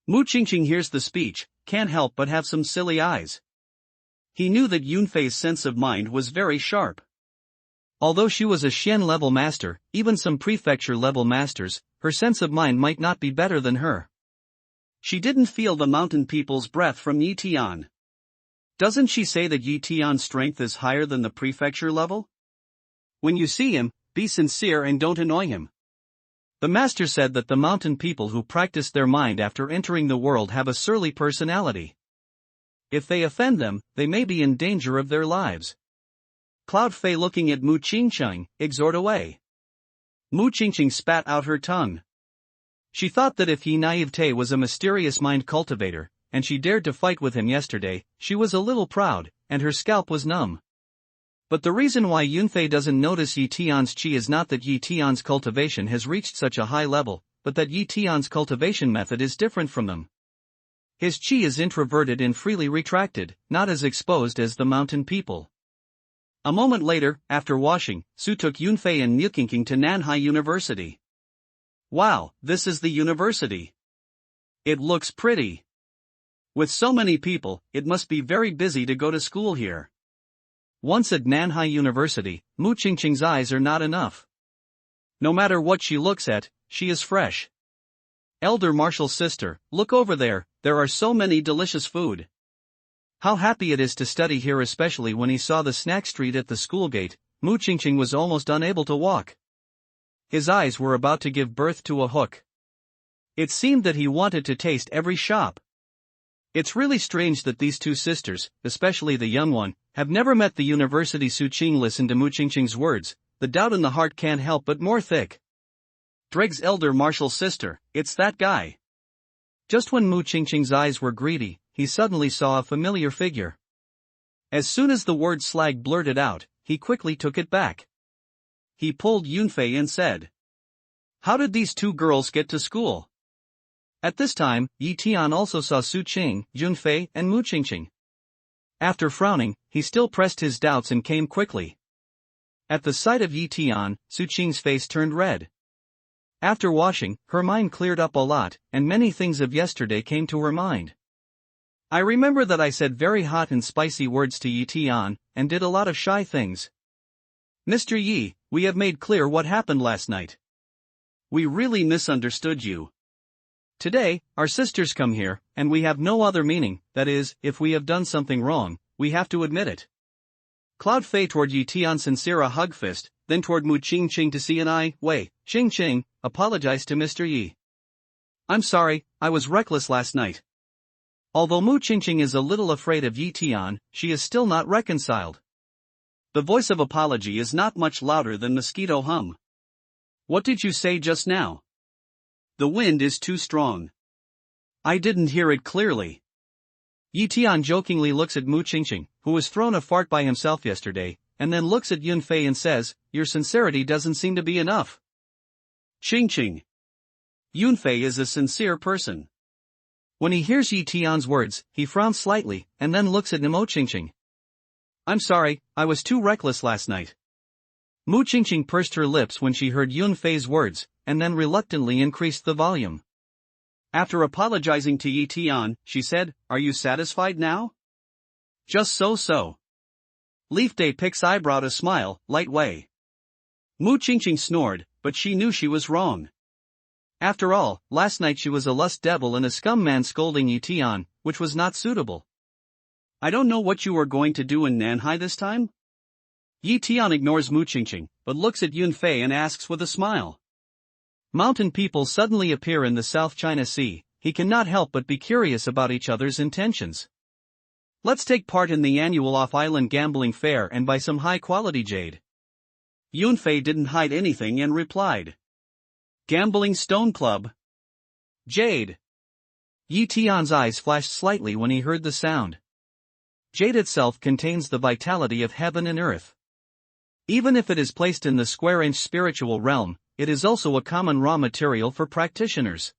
Mu Qingqing hears the speech, can't help but have some silly eyes. He knew that Yunfei's sense of mind was very sharp. Although she was a Xian-level master, even some prefecture-level masters, her sense of mind might not be better than her. She didn't feel the mountain people's breath from Yi Tian. Doesn't she say that Yi Tian's strength is higher than the prefecture level? When you see him, be sincere and don't annoy him. The master said that the mountain people who practice their mind after entering the world have a surly personality. If they offend them, they may be in danger of their lives. Cloud Fei looking at Mu Qingqing, exhort away. Mu Qingqing spat out her tongue. She thought that if Yi Naivete was a mysterious mind cultivator, and she dared to fight with him yesterday, she was a little proud, and her scalp was numb. But the reason why Yunfei doesn't notice Yi Tian's chi is not that Yi Tian's cultivation has reached such a high level, but that Yi Tian's cultivation method is different from them. His chi is introverted and freely retracted, not as exposed as the mountain people. A moment later, after washing, Su took Yunfei and Mu Qingqing to Nanhai University. Wow, this is the university. It looks pretty. With so many people, it must be very busy to go to school here. Once at Nanhai University, Mu Qingqing's eyes are not enough. No matter what she looks at, she is fresh. Elder Marshall's sister, look over there, there are so many delicious food. How happy it is to study here, especially when he saw the snack street at the school gate. Mu Qingqing was almost unable to walk. His eyes were about to give birth to a hook. It seemed that he wanted to taste every shop. It's really strange that these two sisters, especially the young one, have never met the university. Su Qing listened to Mu Qingqing's words, the doubt in the heart can't help but more thick. Dreg's elder Marshall's sister, it's that guy. Just when Mu Qingqing's eyes were greedy, he suddenly saw a familiar figure. As soon as the word slag blurted out, he quickly took it back. He pulled Yunfei and said, how did these two girls get to school? At this time, Yi Tian also saw Su Qing, Yunfei, and Mu Qingqing. After frowning, he still pressed his doubts and came quickly. At the sight of Yi Tian, Su Qing's face turned red. After washing, her mind cleared up a lot, and many things of yesterday came to her mind. I remember that I said very hot and spicy words to Yi Tian, and did a lot of shy things. Mr. Yi, we have made clear what happened last night. We really misunderstood you. Today, our sisters come here, and we have no other meaning, that is, if we have done something wrong, we have to admit it. Cloud Fei toward Yi Tian sincere a hug fist, then toward Mu Qingqing to see an eye, Wei, Qingqing, apologize to Mr. Yi. I'm sorry, I was reckless last night. Although Mu Qingqing is a little afraid of Yi Tian, she is still not reconciled. The voice of apology is not much louder than mosquito hum. What did you say just now? The wind is too strong. I didn't hear it clearly. Yi Tian jokingly looks at Mu Qingqing, who was thrown a fart by himself yesterday, and then looks at Yunfei and says, your sincerity doesn't seem to be enough. Qingqing. Yunfei is a sincere person. When he hears Yi Tian's words, he frowns slightly, and then looks at Mu Qingqing. I'm sorry, I was too reckless last night. Mu Qingqing pursed her lips when she heard Yunfei's words, and then reluctantly increased the volume. After apologizing to Yi Tian, she said, are you satisfied now? Just so. Leaf Day picks eyebrow to smile, light way. Mu Qingqing snored, but she knew she was wrong. After all, last night she was a lust devil and a scum man scolding Yi Tian, which was not suitable. I don't know what you are going to do in Nanhai this time? Yi Tian ignores Mu Qingqing, but looks at Yun Fei and asks with a smile. Mountain people suddenly appear in the South China Sea. He cannot help but be curious about each other's intentions. Let's take part in the annual off-island gambling fair and buy some high-quality jade. Yun Fei didn't hide anything and replied. Gambling Stone Club. Jade. Yi Tian's eyes flashed slightly when he heard the sound. Jade itself contains the vitality of heaven and earth. Even if it is placed in the square-inch spiritual realm, it is also a common raw material for practitioners.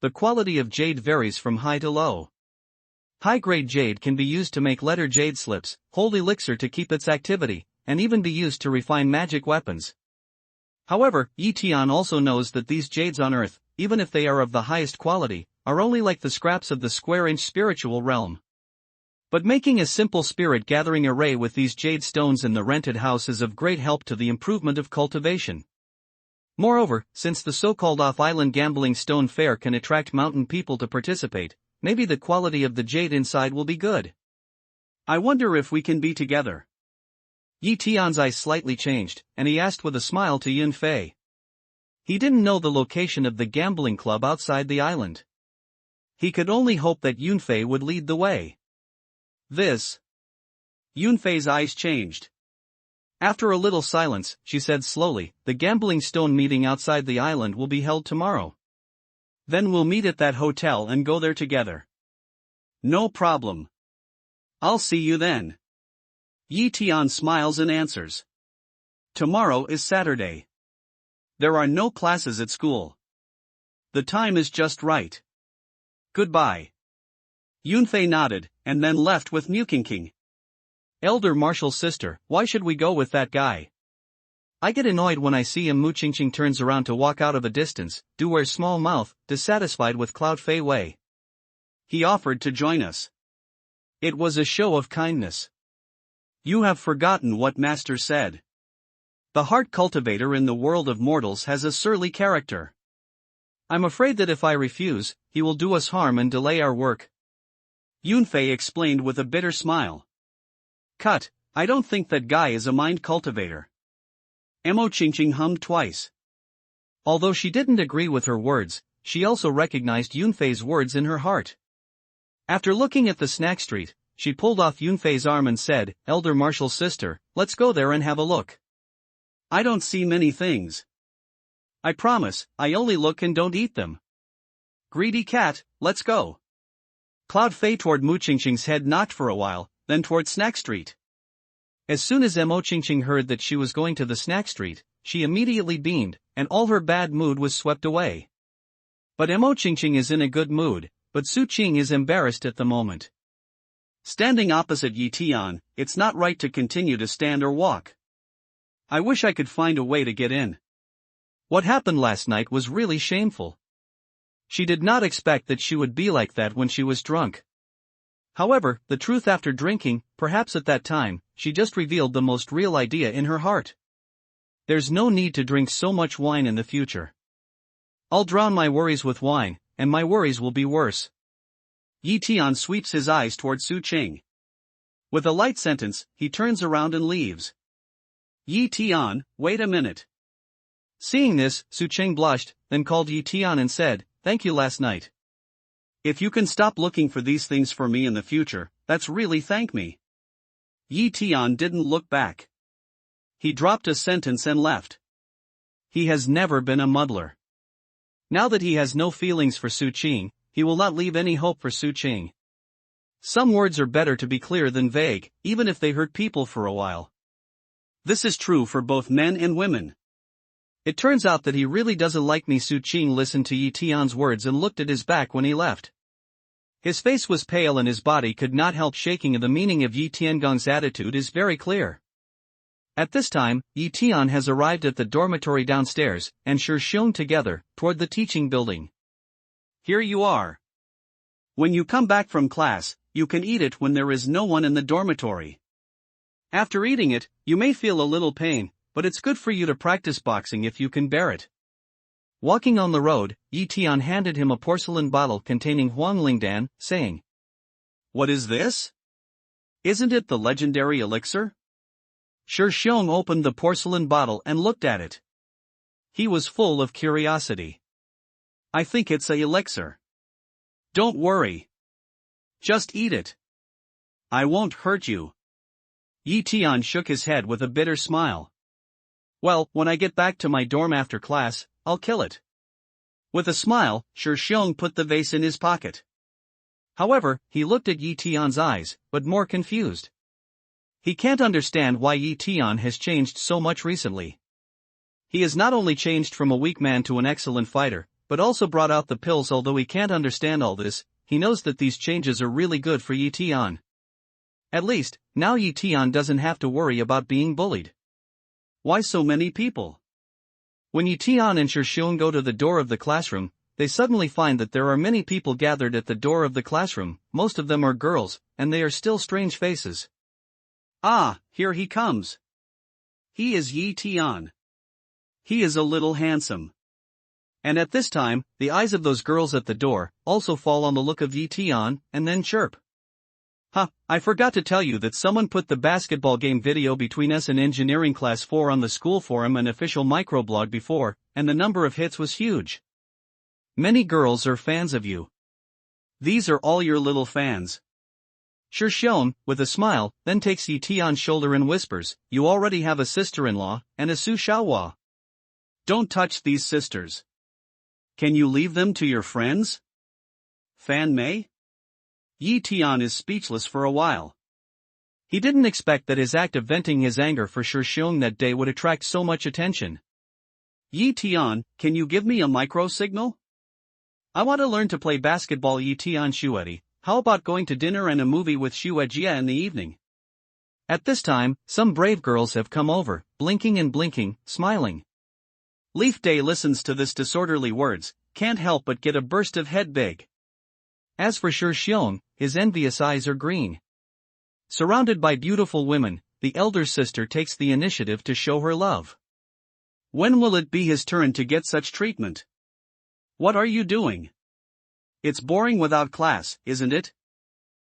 The quality of jade varies from high to low. High-grade jade can be used to make letter jade slips, hold elixir to keep its activity, and even be used to refine magic weapons. However, Yi Tian also knows that these jades on earth, even if they are of the highest quality, are only like the scraps of the square-inch spiritual realm. But making a simple spirit-gathering array with these jade stones in the rented house is of great help to the improvement of cultivation. Moreover, since the so-called off-island gambling stone fair can attract mountain people to participate, maybe the quality of the jade inside will be good. I wonder if we can be together. Yi Tian's eyes slightly changed, and he asked with a smile to Yun Fei. He didn't know the location of the gambling club outside the island. He could only hope that Yun Fei would lead the way. Yun Fei's eyes changed. After a little silence, she said slowly, the gambling stone meeting outside the island will be held tomorrow. Then we'll meet at that hotel and go there together. No problem. I'll see you then. Yi Tian smiles and answers. Tomorrow is Saturday. There are no classes at school. The time is just right. Goodbye. Yun Fei nodded, and then left with Mu Qingqing. Elder Marshall's sister, why should we go with that guy? I get annoyed when I see him. Mu Qingqing turns around to walk out of a distance, wears small mouth, dissatisfied with Cloud Fei Wei. He offered to join us. It was a show of kindness. You have forgotten what Master said. The heart cultivator in the world of mortals has a surly character. I'm afraid that if I refuse, he will do us harm and delay our work. Yun Fei explained with a bitter smile. Cut, I don't think that guy is a mind cultivator. Mu Qingqing hummed twice. Although she didn't agree with her words, she also recognized Yun Fei's words in her heart. After looking at the snack street, she pulled off Yun Fei's arm and said, Elder Marshall's sister, let's go there and have a look. I don't see many things. I promise, I only look and don't eat them. Greedy cat, let's go. Cloud Fei toward Mu Qingqing's head knocked for a while, then toward Snack Street. As soon as Mu Qingqing heard that she was going to the Snack Street, she immediately beamed, and all her bad mood was swept away. But Mu Qingqing is in a good mood, but Su Qing is embarrassed at the moment. Standing opposite Yi Tian, it's not right to continue to stand or walk. I wish I could find a way to get in. What happened last night was really shameful. She did not expect that she would be like that when she was drunk. However, the truth after drinking, perhaps at that time, she just revealed the most real idea in her heart. There's no need to drink so much wine in the future. I'll drown my worries with wine, and my worries will be worse. Yi Tian sweeps his eyes toward Su Qing. With a light sentence, he turns around and leaves. Yi Tian, wait a minute. Seeing this, Su Qing blushed, then called Yi Tian and said, thank you last night. If you can stop looking for these things for me in the future, that's really thank me. Yi Tian didn't look back. He dropped a sentence and left. He has never been a muddler. Now that he has no feelings for Su Qing, he will not leave any hope for Su Qing. Some words are better to be clear than vague, even if they hurt people for a while. This is true for both men and women. It turns out that he really doesn't like me. Su Qing listened to Yi Tian's words and looked at his back when he left. His face was pale and his body could not help shaking, and the meaning of Yi Tiangong's attitude is very clear. At this time, Yi Tian has arrived at the dormitory downstairs, and Shi Xiong together, toward the teaching building. Here you are. When you come back from class, you can eat it when there is no one in the dormitory. After eating it, you may feel a little pain, but it's good for you to practice boxing if you can bear it. Walking on the road, Yi Tian handed him a porcelain bottle containing Huanglingdan, saying, What is this? Isn't it the legendary elixir? Shi Xiong opened the porcelain bottle and looked at it. He was full of curiosity. I think it's a elixir. Don't worry. Just eat it. I won't hurt you. Yi Tian shook his head with a bitter smile. Well, when I get back to my dorm after class, I'll kill it. With a smile, Shi Xiong put the vase in his pocket. However, he looked at Yi Tian's eyes, but more confused. He can't understand why Yi Tian has changed so much recently. He has not only changed from a weak man to an excellent fighter, but also brought out the pills. Although he can't understand all this, he knows that these changes are really good for Yi Tian. At least, now Yi Tian doesn't have to worry about being bullied. Why so many people? When Yi Tian and Shi Xiong go to the door of the classroom, they suddenly find that there are many people gathered at the door of the classroom. Most of them are girls, and they are still strange faces. Ah, here he comes. He is Yi Tian. He is a little handsome. And at this time, the eyes of those girls at the door also fall on the look of Yi Tian, and then chirp. I forgot to tell you that someone put the basketball game video between us and engineering class 4 on the school forum and official microblog before, and the number of hits was huge. Many girls are fans of you. These are all your little fans. Shi Xiong, with a smile, then takes Yi Tian's shoulder and whispers, you already have a sister-in-law, and a Su Xiaohua. Don't touch these sisters. Can you leave them to your friends? Fan Mei? Yi Tian is speechless for a while. He didn't expect that his act of venting his anger for Shi Xiong that day would attract so much attention. Yi Tian, can you give me a micro signal? I want to learn to play basketball. Yi Tian Shueti, how about going to dinner and a movie with Xue Jia in the evening? At this time, some brave girls have come over, blinking and blinking, smiling. Leaf Day listens to this disorderly words, can't help but get a burst of head big. As for Shi Xiong, his envious eyes are green. Surrounded by beautiful women, the elder sister takes the initiative to show her love. When will it be his turn to get such treatment? What are you doing? It's boring without class, isn't it?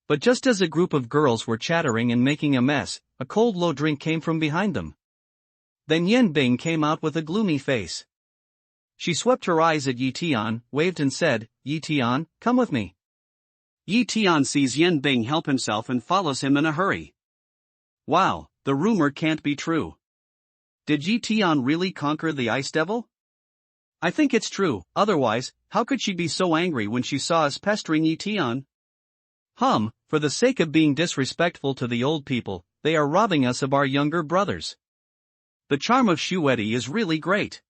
But just as a group of girls were chattering and making a mess, a cold low drink came from behind them. Then Yan Bing came out with a gloomy face. She swept her eyes at Yi Tian, waved and said, Yi Tian, come with me. Yi Tian sees Yan Bing help himself and follows him in a hurry. Wow, the rumor can't be true. Did Yi Tian really conquer the Ice Devil? I think it's true, otherwise, how could she be so angry when she saw us pestering Yi Tian? For the sake of being disrespectful to the old people, they are robbing us of our younger brothers. The charm of Shueti is really great.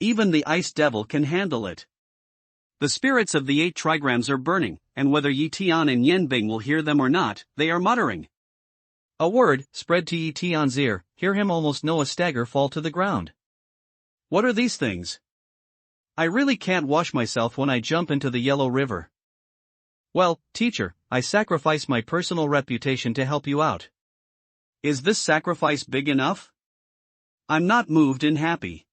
Even the Ice Devil can handle it. The spirits of the 8 trigrams are burning, and whether Yi Tian and Yan Bing will hear them or not, they are muttering. A word spread to Yi Tian's ear, hear him almost know a stagger fall to the ground. What are these things? I really can't wash myself when I jump into the Yellow River. Well, teacher, I sacrifice my personal reputation to help you out. Is this sacrifice big enough? I'm not moved and happy.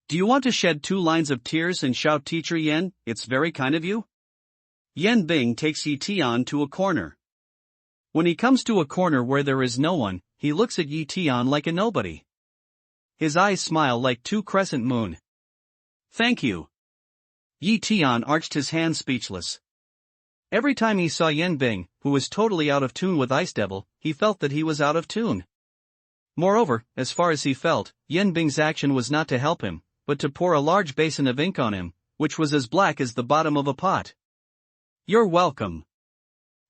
Do you want to shed 2 lines of tears and shout Teacher Yan, it's very kind of you? Yan Bing takes Yi Tian to a corner. When he comes to a corner where there is no one, he looks at Yi Tian like a nobody. His eyes smile like 2 crescent moon. Thank you. Yi Tian arched his hand speechless. Every time he saw Yan Bing, who was totally out of tune with Ice Devil, he felt that he was out of tune. Moreover, as far as he felt, Yan Bing's action was not to help him, but to pour a large basin of ink on him, which was as black as the bottom of a pot. You're welcome.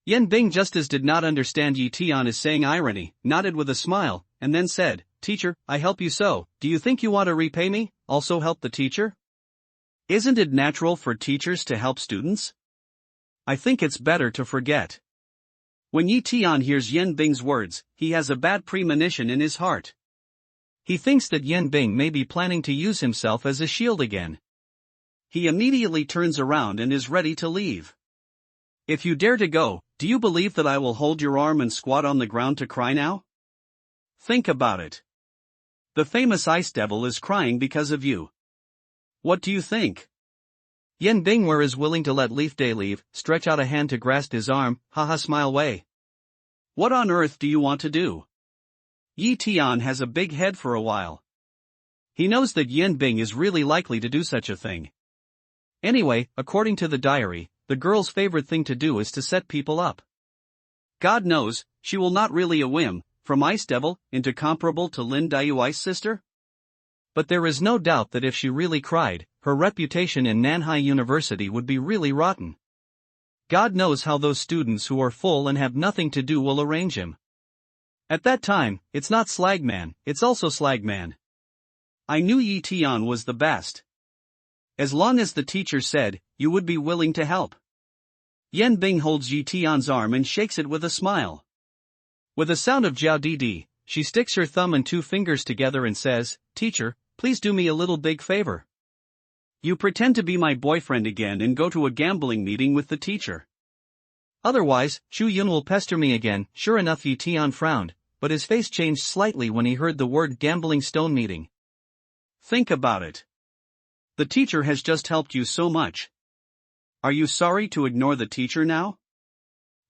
Yan Bing just as did not understand Yi Tian is saying irony, nodded with a smile, and then said, Teacher, I help you so, do you think you want to repay me, also help the teacher? Isn't it natural for teachers to help students? I think it's better to forget. When Yi Tian hears Yan Bing's words, he has a bad premonition in his heart. He thinks that Yan Bing may be planning to use himself as a shield again. He immediately turns around and is ready to leave. If you dare to go, do you believe that I will hold your arm and squat on the ground to cry now? Think about it. The famous Ice Devil is crying because of you. What do you think? Yan Bing is willing to let Leaf Day leave, stretch out a hand to grasp his arm, haha smile way. What on earth do you want to do? Tian has a big head for a while. He knows that Yin Bing is really likely to do such a thing. Anyway, according to the diary, the girl's favorite thing to do is to set people up. God knows, she will not really a whim, from Ice Devil into comparable to Lin Dayui's sister? But there is no doubt that if she really cried, her reputation in Nanhai University would be really rotten. God knows how those students who are full and have nothing to do will arrange him. At that time, it's not Slagman, it's also Slagman. I knew Yi Tian was the best. As long as the teacher said, you would be willing to help. Yen Bing holds Yi Tian's arm and shakes it with a smile. With a sound of Jiao Di, she sticks her thumb and 2 fingers together and says, Teacher, please do me a little big favor. You pretend to be my boyfriend again and go to a gambling meeting with the teacher. Otherwise, Shu Yun will pester me again. Sure enough, Yi Tian frowned, but his face changed slightly when he heard the word gambling stone meeting. Think about it. The teacher has just helped you so much. Are you sorry to ignore the teacher now?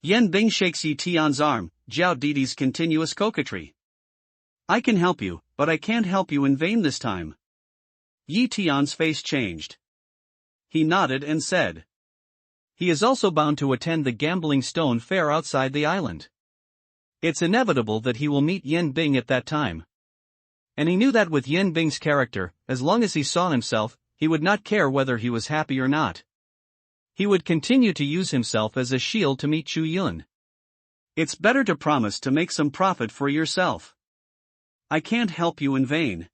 Yen Bing shakes Yi Tian's arm, Jiao Didi's continuous coquetry. I can help you, but I can't help you in vain this time. Yi Tian's face changed. He nodded and said. He is also bound to attend the Gambling Stone Fair outside the island. It's inevitable that he will meet Yen Bing at that time. And he knew that with Yen Bing's character, as long as he saw himself, he would not care whether he was happy or not. He would continue to use himself as a shield to meet Chu Yun. It's better to promise to make some profit for yourself. I can't help you in vain.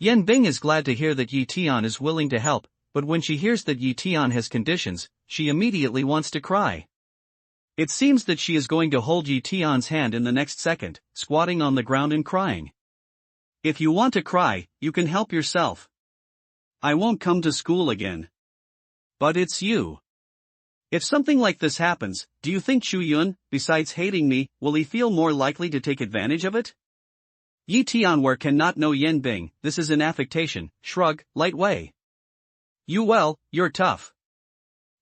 Yen Bing is glad to hear that Yi Tian is willing to help, but when she hears that Yi Tian has conditions, she immediately wants to cry. It seems that she is going to hold Yi Tian's hand in the next second, squatting on the ground and crying. If you want to cry, you can help yourself. I won't come to school again. But it's you. If something like this happens, do you think Chu Yun, besides hating me, will he feel more likely to take advantage of it? Yi Tianware cannot know Yen Bing, this is an affectation, shrug, light way. You're tough.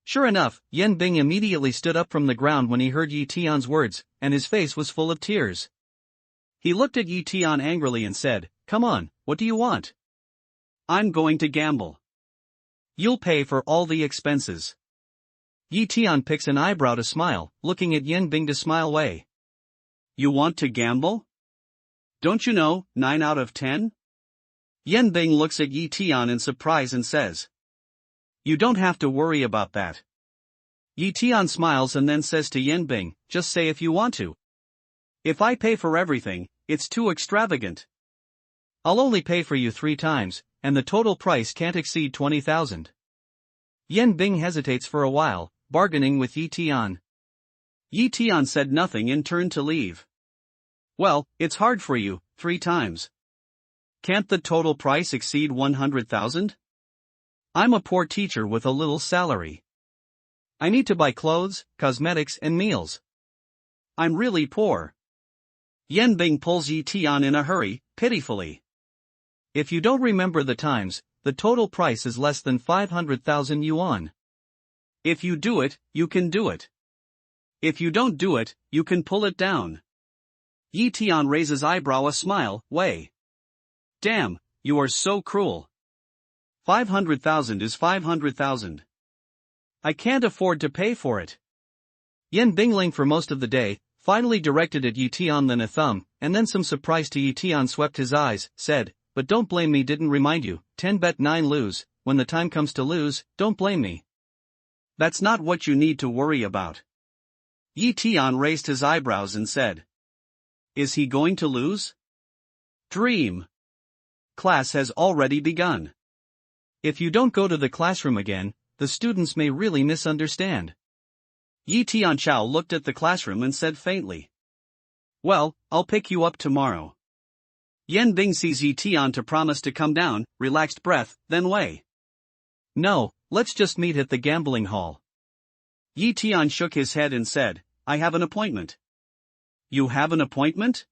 Sure enough, Yen Bing immediately stood up from the ground when he heard Yi Tian's words, and his face was full of tears. He looked at Yi Tian angrily and said, Come on, what do you want? I'm going to gamble. You'll pay for all the expenses. Yi Tian picks an eyebrow to smile, looking at Yen Bing to smile away. You want to gamble? Don't you know, 9 out of 10? Yen Bing looks at Yi Tian in surprise and says. You don't have to worry about that. Yi Tian smiles and then says to Yen Bing, just say if you want to. If I pay for everything, it's too extravagant. I'll only pay for you 3 times, and the total price can't exceed 20,000. Yen Bing hesitates for a while, bargaining with Yi Tian. Yi Tian said nothing and turned to leave. Well, it's hard for you, 3 times. Can't the total price exceed 100,000? I'm a poor teacher with a little salary. I need to buy clothes, cosmetics and meals. I'm really poor. Yen Bing pulls Yi Tian in a hurry, pitifully. If you don't remember the times, the total price is less than 500,000 yuan. If you do it, you can do it. If you don't do it, you can pull it down. Yi Tian raises eyebrow a smile, way. Damn, you are so cruel. 500,000 is 500,000. I can't afford to pay for it. Yen Bingling for most of the day, finally directed at Yi Tian then a thumb, and then some surprise to Yi Tian swept his eyes, said, but don't blame me didn't remind you, 10 bet 9 lose, when the time comes to lose, don't blame me. That's not what you need to worry about. Yi Tian raised his eyebrows and said. Is he going to lose? Dream. Class has already begun. If you don't go to the classroom again, the students may really misunderstand. Yi Tian Chao looked at the classroom and said faintly. Well, I'll pick you up tomorrow. Yen Bing sees Yi Tian to promise to come down, relaxed breath, then Wei. No, let's just meet at the gambling hall. Yi Tian shook his head and said, I have an appointment. You have an appointment?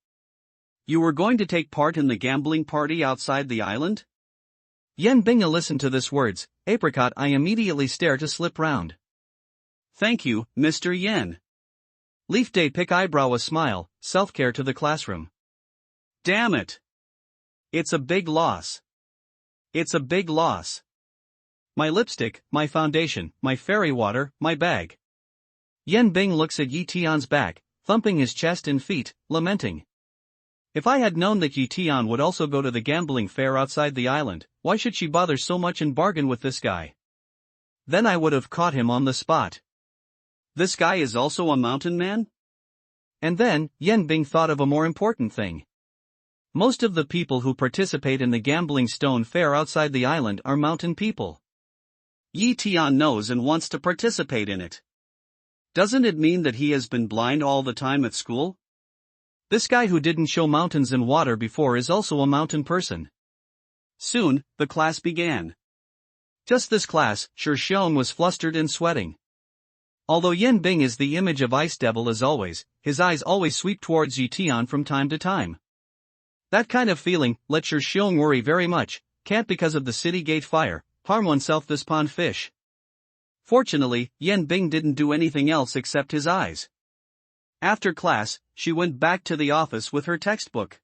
You were going to take part in the gambling party outside the island? Yen Bing listened to this words, apricot I immediately stare to slip round. Thank you, Mr. Yen. Leaf Day pick eyebrow a smile, self-care to the classroom. Damn it! It's a big loss. It's a big loss. My lipstick, my foundation, my fairy water, my bag. Yen Bing looks at Yi Tian's back, thumping his chest and feet, lamenting. If I had known that Yi Tian would also go to the gambling fair outside the island, why should she bother so much and bargain with this guy? Then I would have caught him on the spot. This guy is also a mountain man? And then, Yen Bing thought of a more important thing. Most of the people who participate in the gambling stone fair outside the island are mountain people. Yi Tian knows and wants to participate in it. Doesn't it mean that he has been blind all the time at school? This guy who didn't show mountains and water before is also a mountain person. Soon, the class began. Just this class, Shi Xiong was flustered and sweating. Although Yen Bing is the image of Ice Devil as always, his eyes always sweep towards Yi Tian from time to time. That kind of feeling, let Shi Xiong worry very much, can't because of the city gate fire, harm oneself this pond fish. Fortunately, Yen Bing didn't do anything else except his eyes. After class, she went back to the office with her textbook.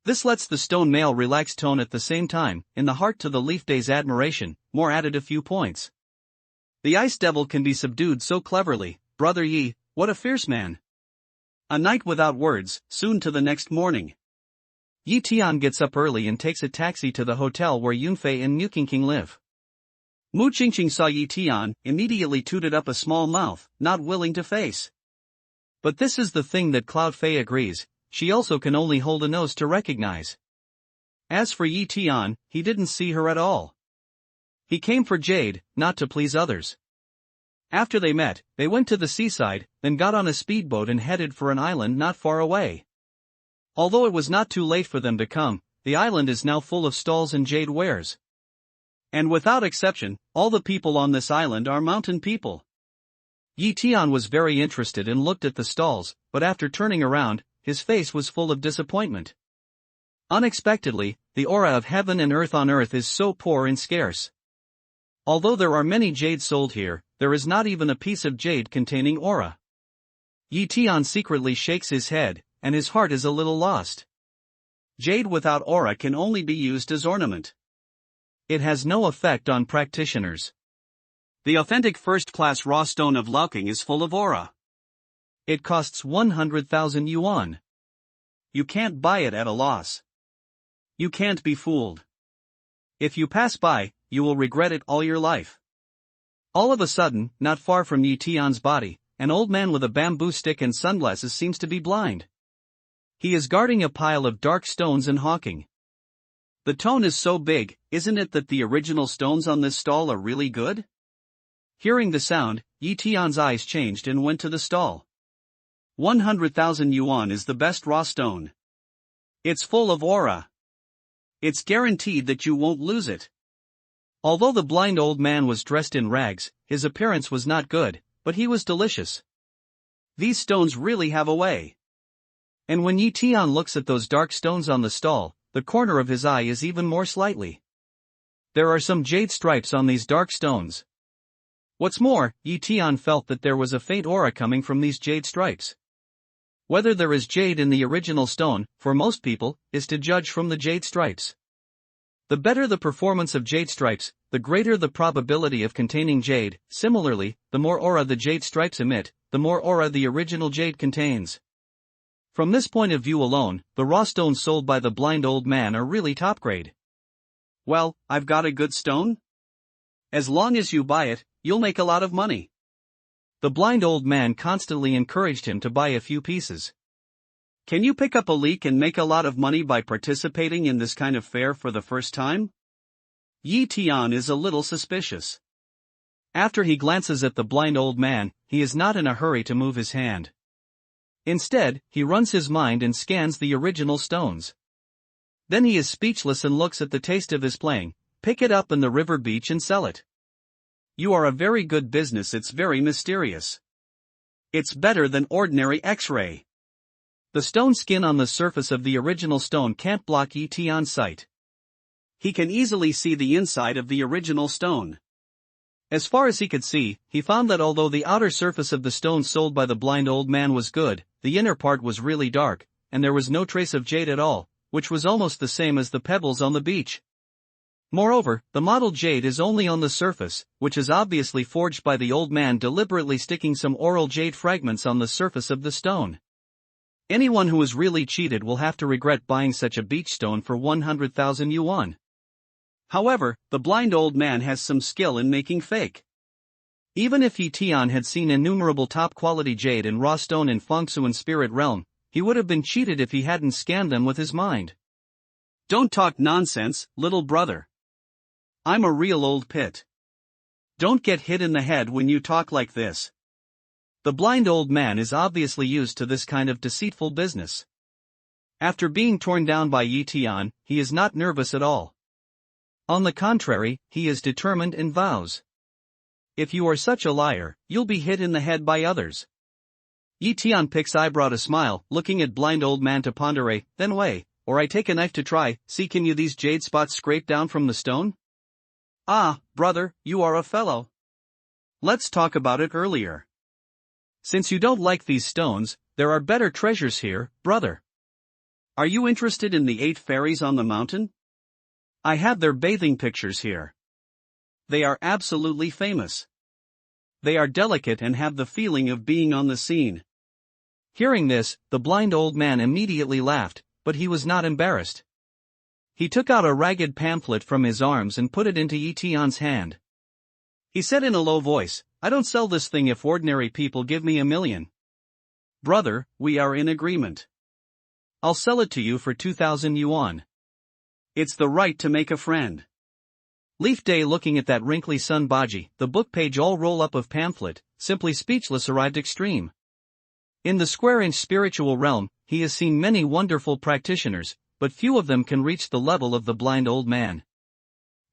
This lets the stone male relaxed tone at the same time, in the heart to the Leaf Day's admiration, more added a few points. The Ice Devil can be subdued so cleverly, Brother Yi, what a fierce man. A night without words, soon to the next morning. Yi Tian gets up early and takes a taxi to the hotel where Yunfei and Muqingqing live. Mu Qingqing saw Yi Tian, immediately tooted up a small mouth, not willing to face. But this is the thing that Cloud Fei agrees, she also can only hold a nose to recognize. As for Yi Tian, he didn't see her at all. He came for Jade, not to please others. After they met, they went to the seaside, then got on a speedboat and headed for an island not far away. Although it was not too late for them to come, the island is now full of stalls and jade wares. And without exception, all the people on this island are mountain people. Yi Tian was very interested and looked at the stalls, but after turning around, his face was full of disappointment. Unexpectedly, the aura of heaven and earth on earth is so poor and scarce. Although there are many jades sold here, there is not even a piece of jade containing aura. Yi Tian secretly shakes his head, and his heart is a little lost. Jade without aura can only be used as ornament. It has no effect on practitioners. The authentic first-class raw stone of Lowking is full of aura. It costs 100,000 yuan. You can't buy it at a loss. You can't be fooled. If you pass by, you will regret it all your life. All of a sudden, not far from Yi Tian's body, an old man with a bamboo stick and sunglasses seems to be blind. He is guarding a pile of dark stones and hawking. The tone is so big, isn't it that the original stones on this stall are really good? Hearing the sound, Yi Tian's eyes changed and went to the stall. 100,000 yuan is the best raw stone. It's full of aura. It's guaranteed that you won't lose it. Although the blind old man was dressed in rags, his appearance was not good, but he was delicious. These stones really have a way. And when Yi Tian looks at those dark stones on the stall, the corner of his eye is even more slightly. There are some jade stripes on these dark stones. What's more, Yi Tian felt that there was a faint aura coming from these jade stripes. Whether there is jade in the original stone, for most people, is to judge from the jade stripes. The better the performance of jade stripes, the greater the probability of containing jade. Similarly, the more aura the jade stripes emit, the more aura the original jade contains. From this point of view alone, the raw stones sold by the blind old man are really top grade. Well, I've got a good stone? As long as you buy it, you'll make a lot of money. The blind old man constantly encouraged him to buy a few pieces. Can you pick up a leak and make a lot of money by participating in this kind of fair for the first time? Yi Tian is a little suspicious. After he glances at the blind old man, he is not in a hurry to move his hand. Instead, he runs his mind and scans the original stones. Then he is speechless and looks at the taste of his playing. Pick it up in the river beach and sell it. You are a very good business. It's very mysterious. It's better than ordinary X-ray. The stone skin on the surface of the original stone can't block Yi Tian's sight. He can easily see the inside of the original stone. As far as he could see, he found that although the outer surface of the stone sold by the blind old man was good, the inner part was really dark, and there was no trace of jade at all, which was almost the same as the pebbles on the beach. Moreover, the model jade is only on the surface, which is obviously forged by the old man deliberately sticking some oral jade fragments on the surface of the stone. Anyone who is really cheated will have to regret buying such a beach stone for 100,000 yuan. However, the blind old man has some skill in making fake. Even if Tian had seen innumerable top-quality jade and raw stone in Fengsuan spirit realm, he would have been cheated if he hadn't scanned them with his mind. Don't talk nonsense, little brother. I'm a real old pit. Don't get hit in the head when you talk like this. The blind old man is obviously used to this kind of deceitful business. After being torn down by Tian, he is not nervous at all. On the contrary, he is determined and vows. If you are such a liar, you'll be hit in the head by others. Tian picks eyebrow to smile, looking at blind old man to ponder then way, or I take a knife to try, see can you these jade spots scrape down from the stone? Ah, brother, you are a fellow. Let's talk about it earlier. Since you don't like these stones, there are better treasures here, brother. Are you interested in the 8 fairies on the mountain? I have their bathing pictures here. They are absolutely famous. They are delicate and have the feeling of being on the scene. Hearing this, the blind old man immediately laughed, but he was not embarrassed. He took out a ragged pamphlet from his arms and put it into Tian's hand. He said in a low voice, I don't sell this thing if ordinary people give me 1 million. Brother, we are in agreement. I'll sell it to you for 2,000 yuan. It's the right to make a friend. Leaf Day looking at that wrinkly Sun Baji, the book page all roll up of pamphlet, simply speechless arrived extreme. In the square-inch spiritual realm, he has seen many wonderful practitioners, but few of them can reach the level of the blind old man.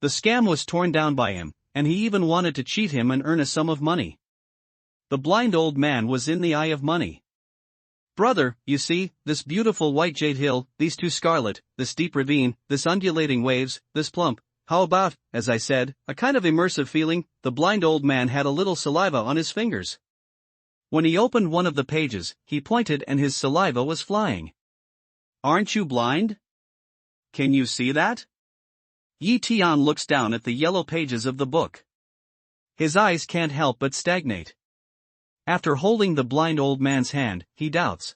The scam was torn down by him, and he even wanted to cheat him and earn a sum of money. The blind old man was in the eye of money. Brother, you see, this beautiful white jade hill, these 2 scarlet, this deep ravine, this undulating waves, this plump, how about, as I said, a kind of immersive feeling? The blind old man had a little saliva on his fingers. When he opened one of the pages, he pointed and his saliva was flying. Aren't you blind? Can you see that? Tian looks down at the yellow pages of the book. His eyes can't help but stagnate. After holding the blind old man's hand, he doubts.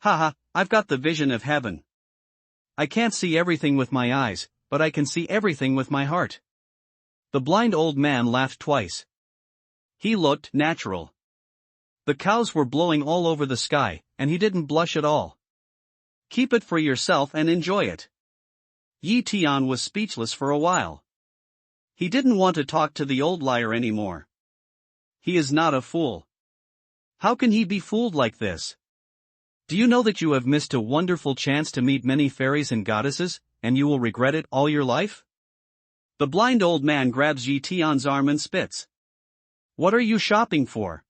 Haha, I've got the vision of heaven. I can't see everything with my eyes, but I can see everything with my heart. The blind old man laughed twice. He looked natural. The cows were blowing all over the sky, and he didn't blush at all. Keep it for yourself and enjoy it. Tian was speechless for a while. He didn't want to talk to the old liar anymore. He is not a fool. How can he be fooled like this? Do you know that you have missed a wonderful chance to meet many fairies and goddesses, and you will regret it all your life? The blind old man grabs Tian's arm and spits. What are you shopping for?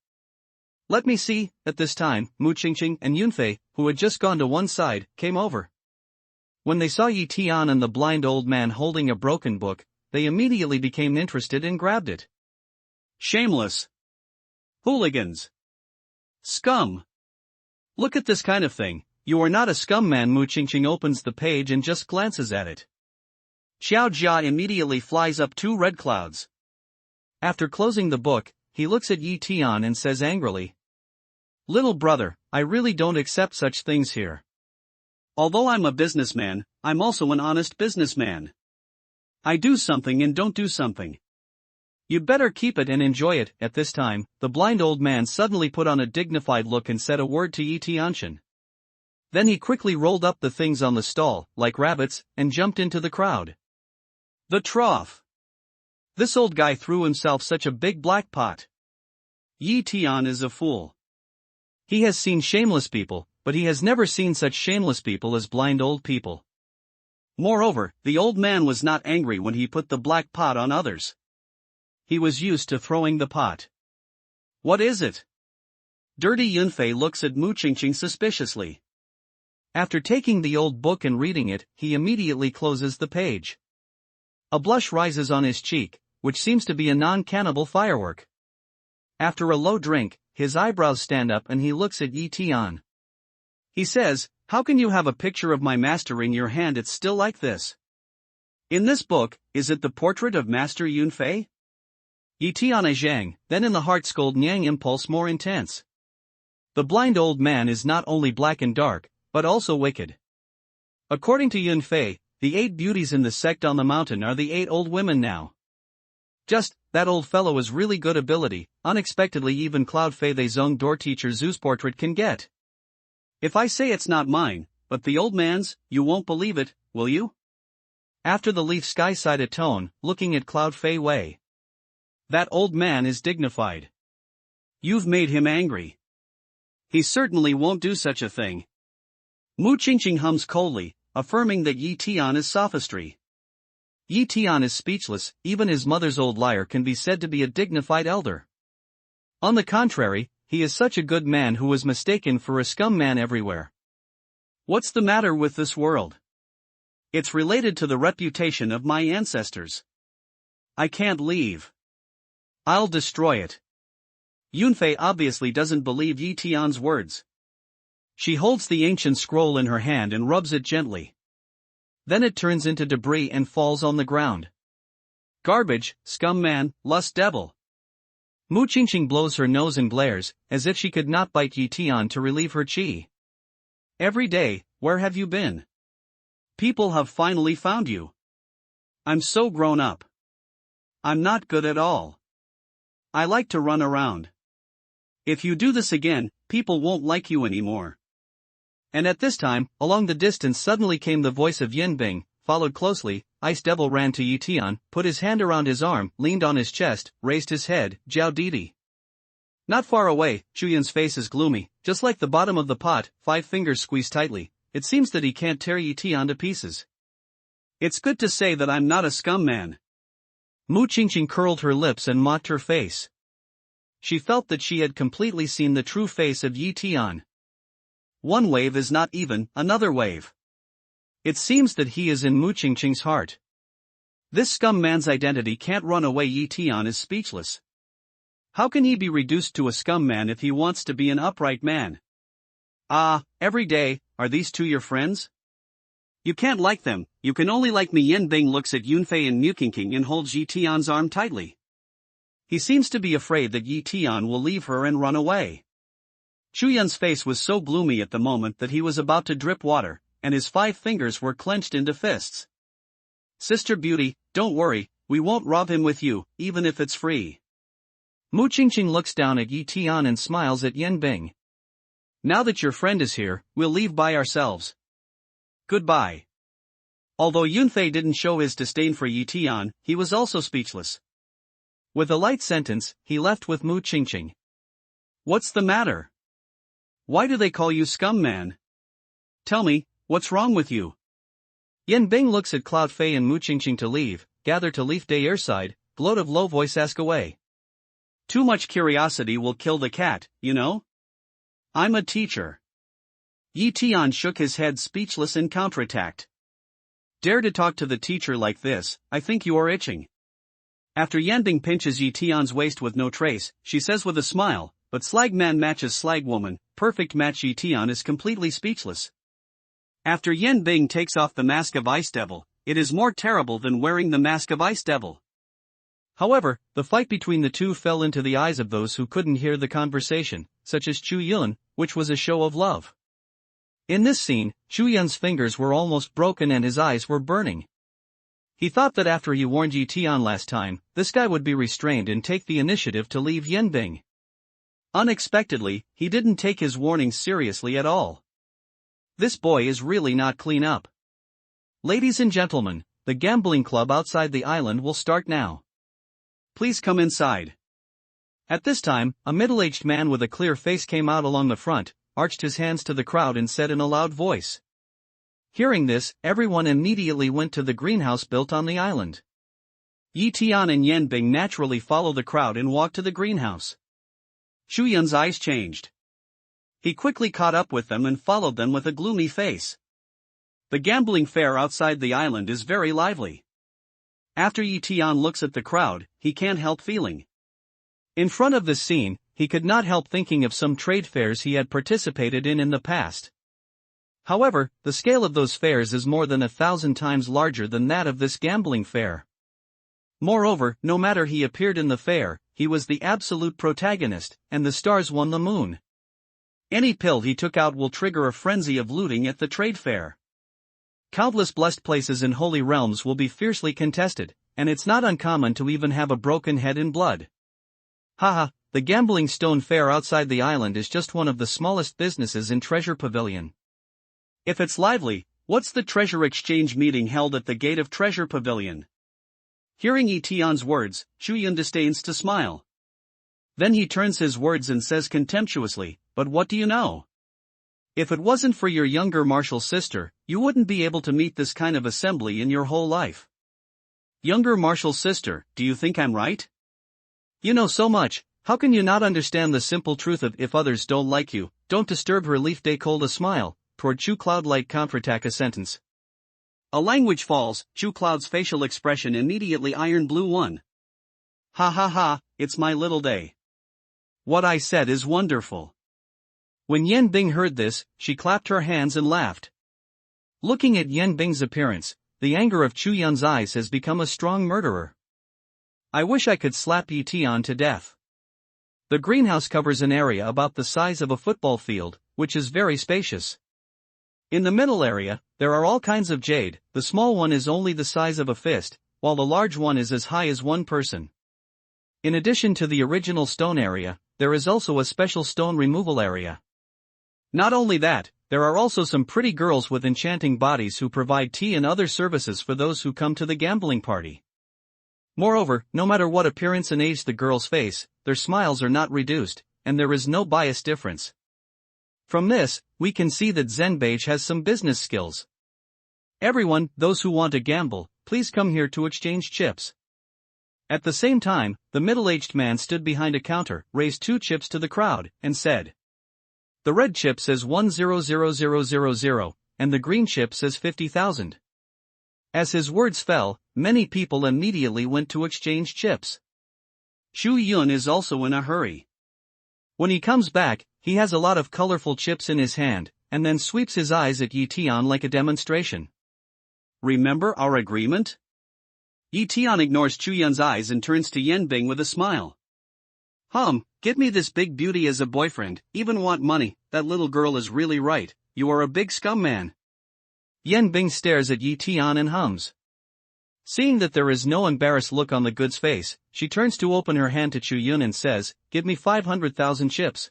Let me see. At this time, Mu Qingqing and Yunfei, who had just gone to one side, came over. When they saw Tian and the blind old man holding a broken book, they immediately became interested and grabbed it. Shameless. Hooligans. Scum. Look at this kind of thing. You are not a scum man. Mu Qingqing opens the page and just glances at it. Xiao Jia immediately flies up 2 red clouds. After closing the book, he looks at Tian and says angrily, Little brother, I really don't accept such things here. Although I'm a businessman, I'm also an honest businessman. I do something and don't do something. You'd better keep it and enjoy it. At this time, the blind old man suddenly put on a dignified look and said a word to Tianchen. Then he quickly rolled up the things on the stall, like rabbits, and jumped into the crowd. The trough. This old guy threw himself such a big black pot. Tian is a fool. He has seen shameless people, but he has never seen such shameless people as blind old people. Moreover, the old man was not angry when he put the black pot on others. He was used to throwing the pot. What is it? Dirty Yunfei looks at Mu Qingqing suspiciously. After taking the old book and reading it, he immediately closes the page. A blush rises on his cheek, which seems to be a non-cannibal firework. After a low drink, his eyebrows stand up and he looks at Tian. He says, "How can you have a picture of my master in your hand? It's still like this. In this book, is it the portrait of Master Yunfei?" Tian Zhang, then in the heart scold Nyang impulse more intense. The blind old man is not only black and dark, but also wicked. According to Yunfei, the 8 beauties in the sect on the mountain are the 8 old women now. Just, that old fellow is really good ability, unexpectedly even Cloud Fei the Zong door teacher Zhu's portrait can get. If I say it's not mine, but the old man's, you won't believe it, will you? After the leaf sky sighed a tone, looking at Cloud Fei Wei. That old man is dignified. You've made him angry. He certainly won't do such a thing. Mu Qingqing hums coldly, affirming that Tian is sophistry. Tian is speechless, even his mother's old liar can be said to be a dignified elder. On the contrary, he is such a good man who was mistaken for a scum man everywhere. What's the matter with this world? It's related to the reputation of my ancestors. I can't leave. I'll destroy it. Yunfei obviously doesn't believe Tian's words. She holds the ancient scroll in her hand and rubs it gently. Then it turns into debris and falls on the ground. Garbage, scum man, lust devil. Mu Qingqing blows her nose and glares, as if she could not bite Tian to relieve her qi. Every day, where have you been? People have finally found you. I'm so grown up. I'm not good at all. I like to run around. If you do this again, people won't like you anymore. And at this time, along the distance suddenly came the voice of Yin Bing, followed closely. Ice Devil ran to Tian, put his hand around his arm, leaned on his chest, raised his head. Jiao Didi. Not far away, Chuyan's face is gloomy, just like the bottom of the pot, 5 fingers squeezed tightly. It seems that he can't tear Tian to pieces. It's good to say that I'm not a scum man. Mu Qingqing curled her lips and mocked her face. She felt that she had completely seen the true face of Tian. One wave is not even another wave. It seems that he is in Mu Qingqing's heart. This scum man's identity can't run away. Tian is speechless. How can he be reduced to a scum man if he wants to be an upright man? Every day, are these 2 your friends? You can't like them, you can only like me. Yin Bing looks at Yunfei and Mu Qingqing and holds Tian's arm tightly. He seems to be afraid that Tian will leave her and run away. Chuyan's face was so gloomy at the moment that he was about to drip water, and his 5 fingers were clenched into fists. Sister Beauty, don't worry, we won't rob him with you, even if it's free. Mu Qingqing looks down at Tian and smiles at Yin Bing. Now that your friend is here, we'll leave by ourselves. Goodbye. Although Yunfei didn't show his disdain for Tian, he was also speechless. With a light sentence, he left with Mu Qingqing. What's the matter? Why do they call you scum man? Tell me, what's wrong with you? Yin Bing looks at Cloud Fei and Mu Qingqing to leave, gather to leaf day airside, gloat of low voice ask away. Too much curiosity will kill the cat, you know? I'm a teacher. Tian shook his head speechless and counterattacked. Dare to talk to the teacher like this, I think you are itching. After Yanbing pinches Tian's waist with no trace, she says with a smile, but slag man matches slag woman, perfect match. Tian is completely speechless. After Yin Bing takes off the mask of Ice Devil, it is more terrible than wearing the mask of Ice Devil. However, the fight between the two fell into the eyes of those who couldn't hear the conversation, such as Chu Yun, which was a show of love. In this scene, Chu Yun's fingers were almost broken and his eyes were burning. He thought that after he warned Tian last time, this guy would be restrained and take the initiative to leave Yanbing. Unexpectedly, he didn't take his warning seriously at all. This boy is really not clean up. Ladies and gentlemen, the gambling club outside the island will start now. Please come inside. At this time, a middle-aged man with a clear face came out along the front, arched his hands to the crowd and said in a loud voice. Hearing this, everyone immediately went to the greenhouse built on the island. Tian and Yanbing naturally follow the crowd and walk to the greenhouse. Chu Yun's eyes changed. He quickly caught up with them and followed them with a gloomy face. The gambling fair outside the island is very lively. After Yi Tian looks at the crowd, he can't help feeling. In front of this scene, he could not help thinking of some trade fairs he had participated in the past. However, the scale of those fairs is more than 1,000 times larger than that of this gambling fair. Moreover, no matter he appeared in the fair, he was the absolute protagonist, and the stars won the moon. Any pill he took out will trigger a frenzy of looting at the trade fair. Countless blessed places in holy realms will be fiercely contested, and it's not uncommon to even have a broken head in blood. Haha, the gambling stone fair outside the island is just one of the smallest businesses in Treasure Pavilion. If it's lively, what's the treasure exchange meeting held at the gate of Treasure Pavilion? Hearing Yi Tian's words, Chu Yun disdains to smile. Then he turns his words and says contemptuously, "But what do you know? If it wasn't for your younger martial sister, you wouldn't be able to meet this kind of assembly in your whole life." Younger martial sister, do you think I'm right? You know so much, how can you not understand the simple truth of if others don't like you, don't disturb her? Leaf Day cold a smile, toward Chu Cloud light counterattack a sentence. A language falls, Chu Cloud's facial expression immediately iron blue one. Ha ha ha, it's my little day. What I said is wonderful. When Yan Bing heard this, she clapped her hands and laughed. Looking at Yan Bing's appearance, the anger of Chu Yun's eyes has become a strong murderer. I wish I could slap Yi Tian to death. The greenhouse covers an area about the size of a football field, which is very spacious. In the middle area, there are all kinds of jade. The small one is only the size of a fist, while the large one is as high as one person. In addition to the original stone area, there is also a special stone removal area. Not only that, there are also some pretty girls with enchanting bodies who provide tea and other services for those who come to the gambling party. Moreover, no matter what appearance and age the girls face, their smiles are not reduced, and there is no bias difference. From this, we can see that Zenbeige has some business skills. Everyone, those who want to gamble, please come here to exchange chips. At the same time, the middle-aged man stood behind a counter, raised 2 chips to the crowd, and said, "The red chip says 100,000, and the green chip says 50,000. As his words fell, many people immediately went to exchange chips. Chu Yun is also in a hurry. When he comes back, he has a lot of colorful chips in his hand, and then sweeps his eyes at Yi Tian like a demonstration. Remember our agreement? Yi Tian ignores Chu Yun's eyes and turns to Yan Bing with a smile. Get me this big beauty as a boyfriend, even want money, that little girl is really right, you are a big scum man. Yan Bing stares at Yi Tian and hums. Seeing that there is no embarrassed look on the good's face, she turns to open her hand to Chu Yun and says, "Give me 500,000 chips."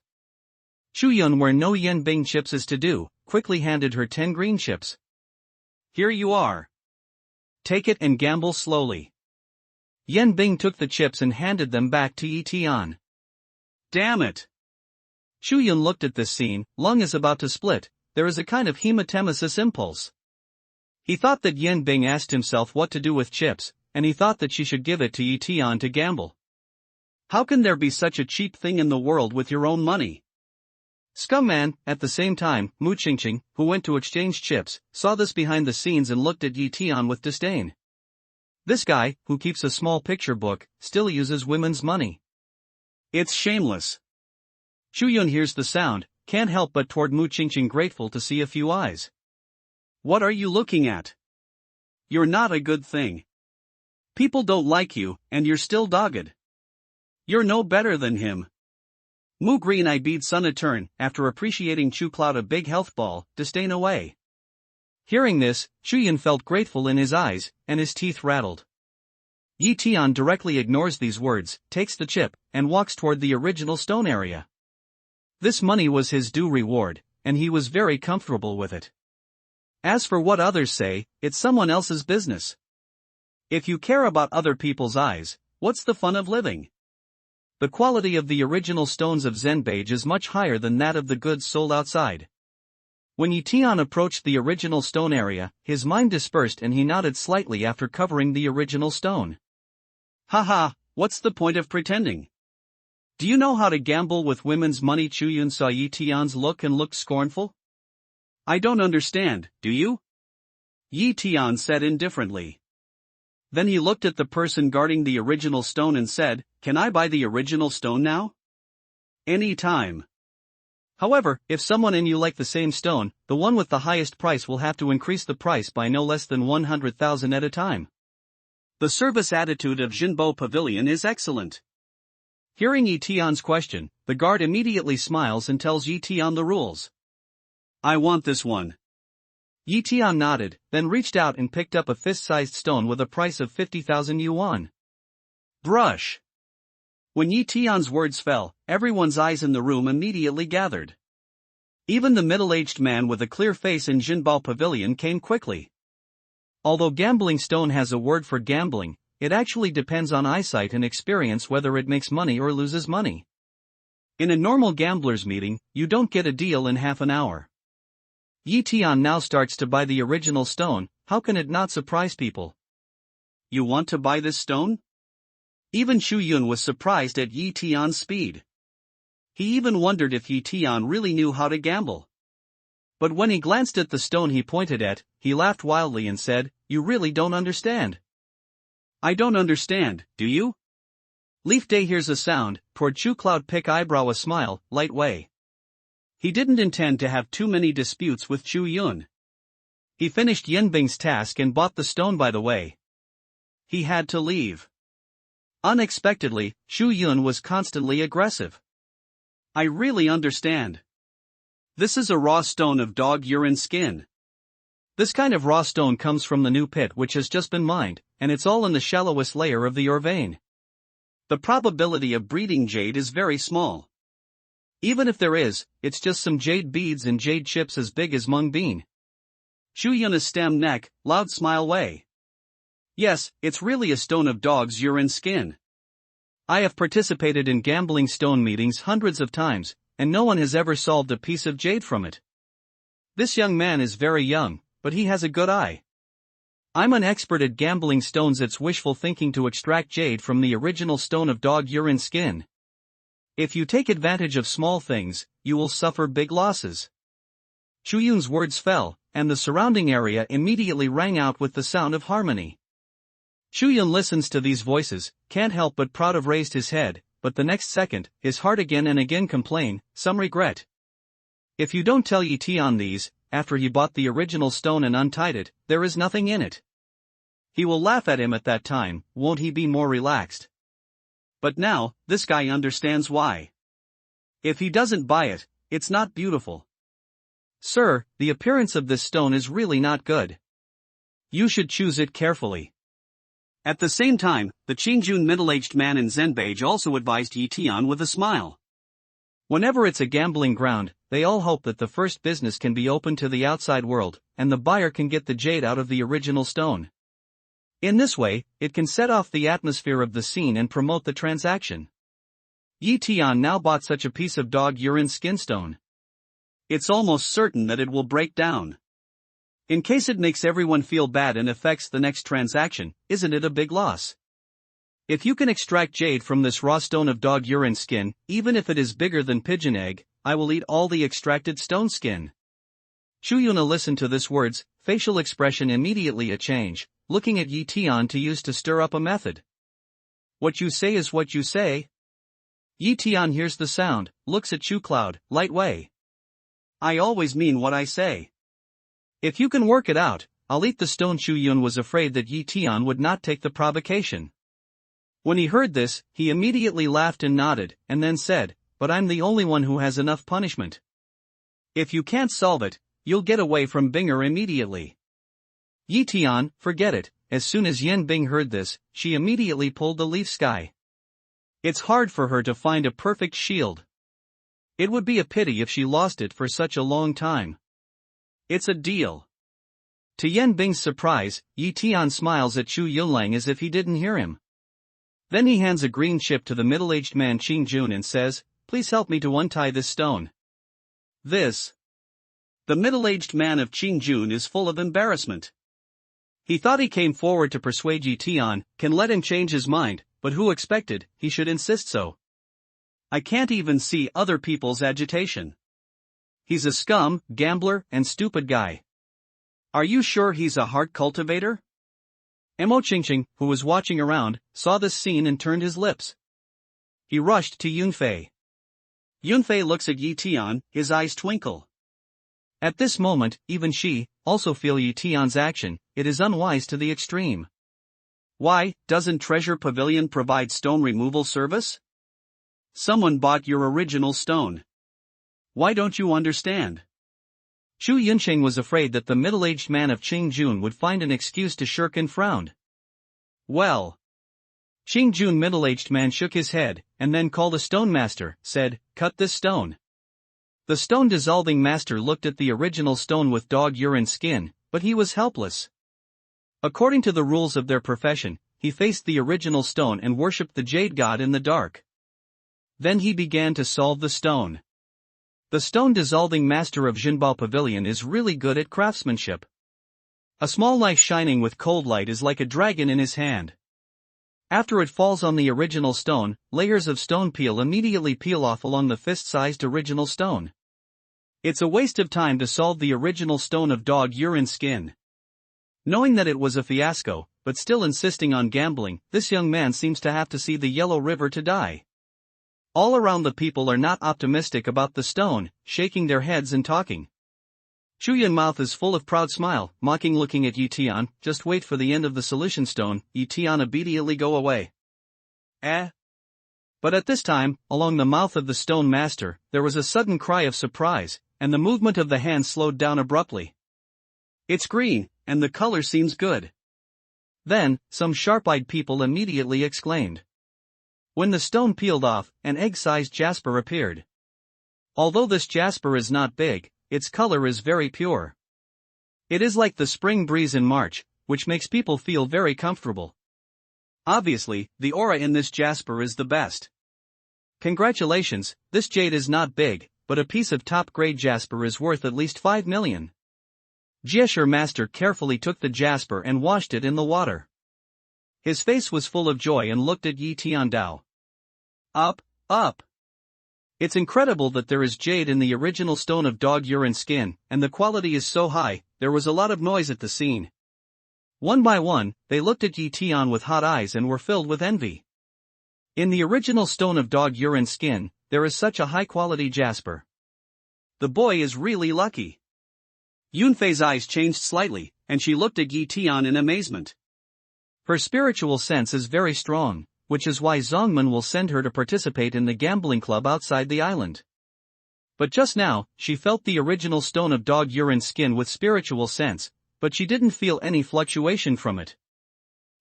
Chu Yun, where no Yan Bing chips is to do, quickly handed her 10 green chips. "Here you are. Take it and gamble slowly." Yan Bing took the chips and handed them back to Yi Tian. Damn it! Chu Yun looked at this scene, lung is about to split, there is a kind of hematemesis impulse. He thought that Yan Bing asked himself what to do with chips, and he thought that she should give it to Yi Tian to gamble. How can there be such a cheap thing in the world with your own money? Scumman. At the same time, Mu Qingqing, who went to exchange chips, saw this behind the scenes and looked at Yi Tian with disdain. This guy, who keeps a small picture book, still uses women's money. It's shameless. Chu Yun hears the sound, can't help but toward Mu Qingqing, grateful to see a few eyes. What are you looking at? You're not a good thing. People don't like you, and you're still dogged. You're no better than him. Mu Green Eye bead Sun a turn, after appreciating Chu Cloud a big health ball, disdain away. Hearing this, Chu Yun felt grateful in his eyes, and his teeth rattled. Yi Tian directly ignores these words, takes the chip, and walks toward the original stone area. This money was his due reward, and he was very comfortable with it. As for what others say, it's someone else's business. If you care about other people's eyes, what's the fun of living? The quality of the original stones of Zenbeige is much higher than that of the goods sold outside. When Yi Tian approached the original stone area, his mind dispersed and he nodded slightly after covering the original stone. Haha, what's the point of pretending? Do you know how to gamble with women's money? Chu Yun saw Yi Tian's look and looked scornful. I don't understand, do you? Yi Tian said indifferently. Then he looked at the person guarding the original stone and said, "Can I buy the original stone now?" "Any time. However, if someone and you like the same stone, the one with the highest price will have to increase the price by no less than 100,000 at a time." The service attitude of Jinbo Pavilion is excellent. Hearing Yi Tian's question, the guard immediately smiles and tells Yi Tian the rules. "I want this one." Yi Tian nodded, then reached out and picked up a fist-sized stone with a price of 50,000 yuan. Brush. When Yi Tian's words fell, everyone's eyes in the room immediately gathered. Even the middle-aged man with a clear face in Jinbao Pavilion came quickly. Although gambling stone has a word for gambling, it actually depends on eyesight and experience whether it makes money or loses money. In a normal gambler's meeting, you don't get a deal in half an hour. Yi Tian now starts to buy the original stone. How can it not surprise people? "You want to buy this stone?" Even Xu Yun was surprised at Yi Tian's speed. He even wondered if Yi Tian really knew how to gamble. But when he glanced at the stone he pointed at, he laughed wildly and said, "You really don't understand." "I don't understand, do you?" Leaf Day hears a sound, toward Chu Cloud pick eyebrow a smile, light way. He didn't intend to have too many disputes with Chu Yun. He finished Yen Bing's task and bought the stone by the way. He had to leave. Unexpectedly, Chu Yun was constantly aggressive. "I really understand. This is a raw stone of dog urine skin. This kind of raw stone comes from the new pit which has just been mined, and it's all in the shallowest layer of the ore vein. The probability of breeding jade is very small. Even if there is, it's just some jade beads and jade chips as big as mung bean." Chu Yun's stem neck, loud smile way. "Yes, it's really a stone of dog's urine skin. I have participated in gambling stone meetings hundreds of times, and no one has ever solved a piece of jade from it. This young man is very young, but he has a good eye. I'm an expert at gambling stones. It's wishful thinking to extract jade from the original stone of dog urine skin. If you take advantage of small things, you will suffer big losses." Chu Yun's words fell, and the surrounding area immediately rang out with the sound of harmony. Chu Yun listens to these voices, can't help but proud of raised his head, but the next second, his heart again and again complain, some regret. If you don't tell Yi Tian these, after he bought the original stone and untied it, there is nothing in it. He will laugh at him at that time, won't he be more relaxed? But now, this guy understands why. If he doesn't buy it, it's not beautiful. "Sir, the appearance of this stone is really not good. You should choose it carefully." At the same time, the Qingjun middle-aged man in Zenbeige also advised Yi Tian with a smile. Whenever it's a gambling ground, they all hope that the first business can be open to the outside world, and the buyer can get the jade out of the original stone. In this way, it can set off the atmosphere of the scene and promote the transaction. Yi Tian now bought such a piece of dog urine skin stone. It's almost certain that it will break down. In case it makes everyone feel bad and affects the next transaction, isn't it a big loss? If you can extract jade from this raw stone of dog urine skin, even if it is bigger than pigeon egg, I will eat all the extracted stone skin. Chu Yuna listened to this words, facial expression immediately a change, looking at Yi Tian to use to stir up a method. "What you say is what you say?" Yi Tian hears the sound, looks at Chu Cloud, light way. "I always mean what I say. If you can work it out, I'll eat the stone." Chu Yun was afraid that Yi Tian would not take the provocation. When he heard this, he immediately laughed and nodded, and then said, "But I'm the only one who has enough punishment. If you can't solve it, you'll get away from Binger immediately." Yi Tian, forget it. As soon as Yen Bing heard this, she immediately pulled the leaf sky. It's hard for her to find a perfect shield. It would be a pity if she lost it for such a long time. It's a deal. To Yen Bing's surprise, Yi Tian smiles at Chu Yunlang as if he didn't hear him. Then he hands a green chip to the middle-aged man Qing Jun and says, "Please help me to untie this stone." This. The middle-aged man of Qing Jun is full of embarrassment. He thought he came forward to persuade Yi Tian, can let him change his mind, but who expected he should insist so? I can't even see other people's agitation. He's a scum, gambler, and stupid guy. Are you sure he's a heart cultivator? Mo Qingqing, who was watching around, saw this scene and turned his lips. He rushed to Yunfei. Yunfei looks at Yi Tian, his eyes twinkle. At this moment, even she, also feel Yi Tian's action. It is unwise to the extreme. Why, doesn't Treasure Pavilion provide stone removal service? Someone bought your original stone. Why don't you understand? Chu Yuncheng was afraid that the middle-aged man of Qingjun would find an excuse to shirk and frowned. Well. Qingjun middle-aged man shook his head, and then called a stone master, said, "Cut this stone." The stone dissolving master looked at the original stone with dog urine skin, but he was helpless. According to the rules of their profession, he faced the original stone and worshipped the jade god in the dark. Then he began to solve the stone. The stone dissolving master of Jinbao Pavilion is really good at craftsmanship. A small knife shining with cold light is like a dragon in his hand. After it falls on the original stone, layers of stone peel immediately peel off along the fist-sized original stone. It's a waste of time to solve the original stone of dog urine skin. Knowing that it was a fiasco, but still insisting on gambling, this young man seems to have to see the Yellow River to die. All around the people are not optimistic about the stone, shaking their heads and talking. Chuyun's mouth is full of proud smile, mocking looking at Yi Tian. Just wait for the end of the solution stone. Yi Tian immediately go away. But at this time, along the mouth of the stone master, there was a sudden cry of surprise, and the movement of the hand slowed down abruptly. It's green, and the color seems good. Then, some sharp-eyed people immediately exclaimed. When the stone peeled off, an egg-sized jasper appeared. Although this jasper is not big, its color is very pure. It is like the spring breeze in March, which makes people feel very comfortable. Obviously, the aura in this jasper is the best. Congratulations, this jade is not big, but a piece of top-grade jasper is worth at least 5 million. Jieshir master carefully took the jasper and washed it in the water. His face was full of joy and looked at Yi Tiandao. Up. It's incredible that there is jade in the original stone of dog urine skin, and the quality is so high. There was a lot of noise at the scene. One by one, they looked at Yi Tian with hot eyes and were filled with envy. In the original stone of dog urine skin, there is such a high-quality jasper. The boy is really lucky. Yunfei's eyes changed slightly, and she looked at Yi Tian in amazement. Her spiritual sense is very strong, which is why Zongmen will send her to participate in the gambling club outside the island. But just now, she felt the original stone of dog urine skin with spiritual sense, but she didn't feel any fluctuation from it.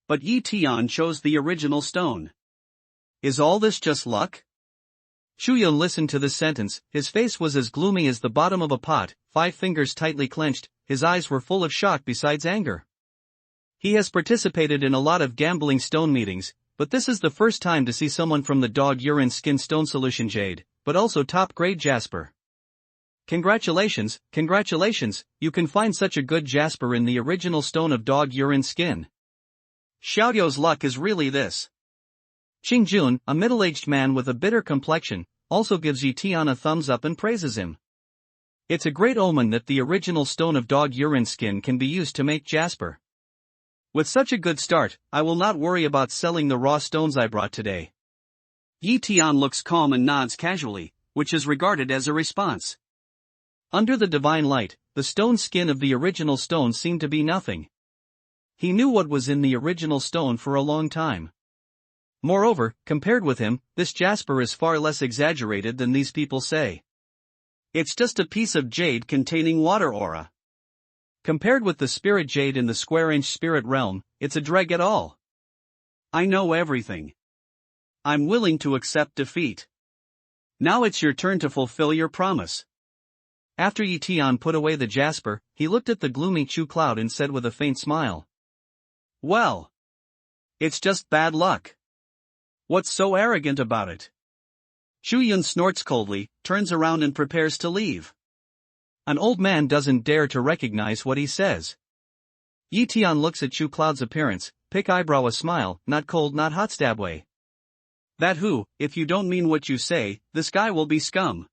But Yi Tian chose the original stone. Is all this just luck? Chuyun listened to this sentence. His face was as gloomy as the bottom of a pot, 5 fingers tightly clenched, his eyes were full of shock besides anger. He has participated in a lot of gambling stone meetings, but this is the first time to see someone from the dog urine skin stone solution jade, but also top-grade jasper. Congratulations, you can find such a good jasper in the original stone of dog urine skin. Xiaoyou's luck is really this. Qingjun, a middle-aged man with a bitter complexion, also gives Yi Tian a thumbs up and praises him. It's a great omen that the original stone of dog urine skin can be used to make jasper. With such a good start, I will not worry about selling the raw stones I brought today. Yi Tian looks calm and nods casually, which is regarded as a response. Under the divine light, the stone skin of the original stone seemed to be nothing. He knew what was in the original stone for a long time. Moreover, compared with him, this jasper is far less exaggerated than these people say. It's just a piece of jade containing water aura. Compared with the spirit jade in the square-inch spirit realm, it's a dreg at all. I know everything. I'm willing to accept defeat. Now it's your turn to fulfill your promise. After Yi Tian put away the jasper, he looked at the gloomy Chu cloud and said with a faint smile. Well. It's just bad luck. What's so arrogant about it? Chuyun snorts coldly, turns around and prepares to leave. An old man doesn't dare to recognize what he says. Yi Tian looks at Chu Cloud's appearance, pick eyebrow a smile, not cold not hot stab way. That who, if you don't mean what you say, this guy will be scum.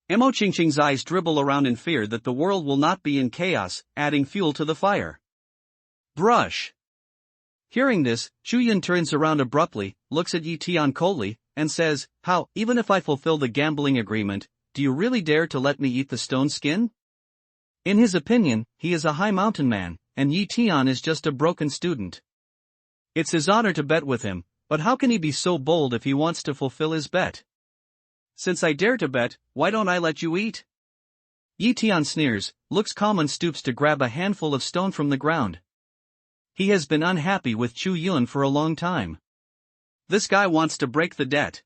Mo Qingqing's eyes dribble around in fear that the world will not be in chaos, adding fuel to the fire. Brush. Hearing this, Chu Yun turns around abruptly, looks at Yi Tian coldly, and says, "How, even if I fulfill the gambling agreement, do you really dare to let me eat the stone skin?" In his opinion, he is a high mountain man, and Yi Tian is just a broken student. It's his honor to bet with him, but how can he be so bold if he wants to fulfill his bet? "Since I dare to bet, why don't I let you eat?" Yi Tian sneers, looks calm and stoops to grab a handful of stone from the ground. He has been unhappy with Chu Yun for a long time. This guy wants to break the debt.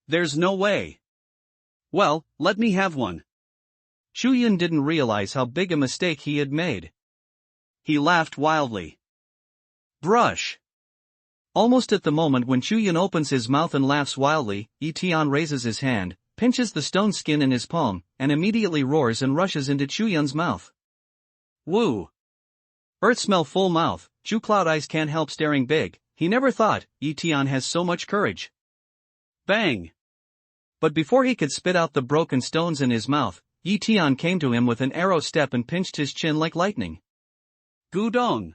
There's no way. "Well, let me have one." Chu Yun didn't realize how big a mistake he had made. He laughed wildly. Brush. Almost at the moment when Chu Yun opens his mouth and laughs wildly, Yi Tian raises his hand, pinches the stone skin in his palm, and immediately roars and rushes into Chu Yun's mouth. Woo! Earth smell full mouth, Chu Cloud Eyes can't help staring big. He never thought Yi Tian has so much courage. Bang! But before he could spit out the broken stones in his mouth, Yi Tian came to him with an arrow step and pinched his chin like lightning. Gudong!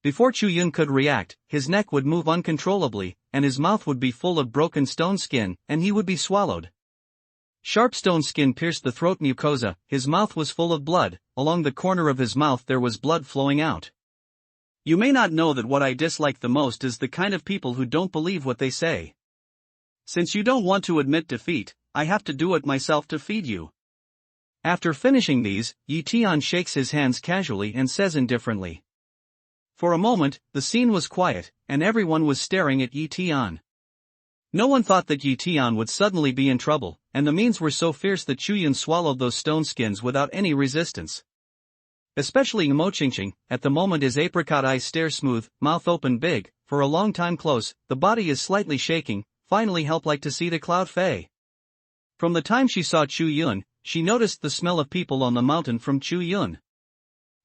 Before Chu Yun could react, his neck would move uncontrollably, and his mouth would be full of broken stone skin, and he would be swallowed. Sharp stone skin pierced the throat mucosa, his mouth was full of blood, along the corner of his mouth there was blood flowing out. You may not know that what I dislike the most is the kind of people who don't believe what they say. Since you don't want to admit defeat, I have to do it myself to feed you. After finishing these, Yi Tian shakes his hands casually and says indifferently. For a moment, the scene was quiet, and everyone was staring at Yi Tian. No one thought that Yi Tian would suddenly be in trouble, and the means were so fierce that Chu Yun swallowed those stone skins without any resistance. Especially Mo Qingqing, at the moment his apricot eyes stare smooth, mouth open big, for a long time close, the body is slightly shaking, finally help like to see the cloud fey. From the time she saw Chu Yun, she noticed the smell of people on the mountain from Chu Yun.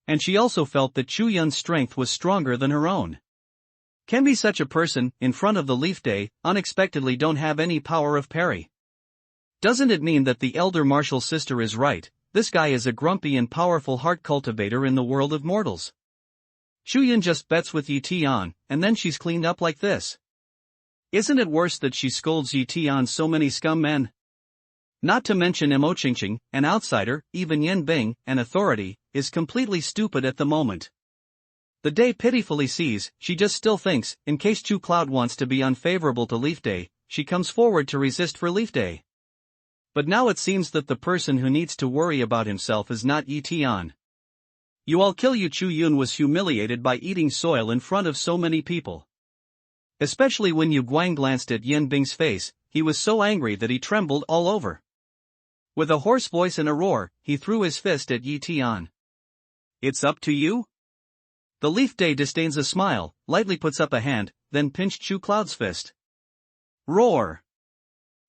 And she also felt that Chu Yun's strength was stronger than her own. Can be such a person, in front of the leaf day, unexpectedly don't have any power of parry. Doesn't it mean that the elder martial sister is right? This guy is a grumpy and powerful heart cultivator in the world of mortals. Chu Yun just bets with Yi Tian, and then she's cleaned up like this. Isn't it worse that she scolds Yi Tian so many scum men? Not to mention Mo Qingqing, an outsider, even Yan Bing, an authority, is completely stupid at the moment. The day pitifully sees, she just still thinks, in case Chu Cloud wants to be unfavorable to Leaf Day, she comes forward to resist for Leaf Day. But now it seems that the person who needs to worry about himself is not Yi Tian. You all kill you. Chu Yun was humiliated by eating soil in front of so many people. Especially when Yu Guang glanced at Yan Bing's face, he was so angry that he trembled all over. With a hoarse voice and a roar, he threw his fist at Yi Tian. It's up to you? The Leaf Day disdains a smile, lightly puts up a hand, then pinched Chu Cloud's fist. Roar!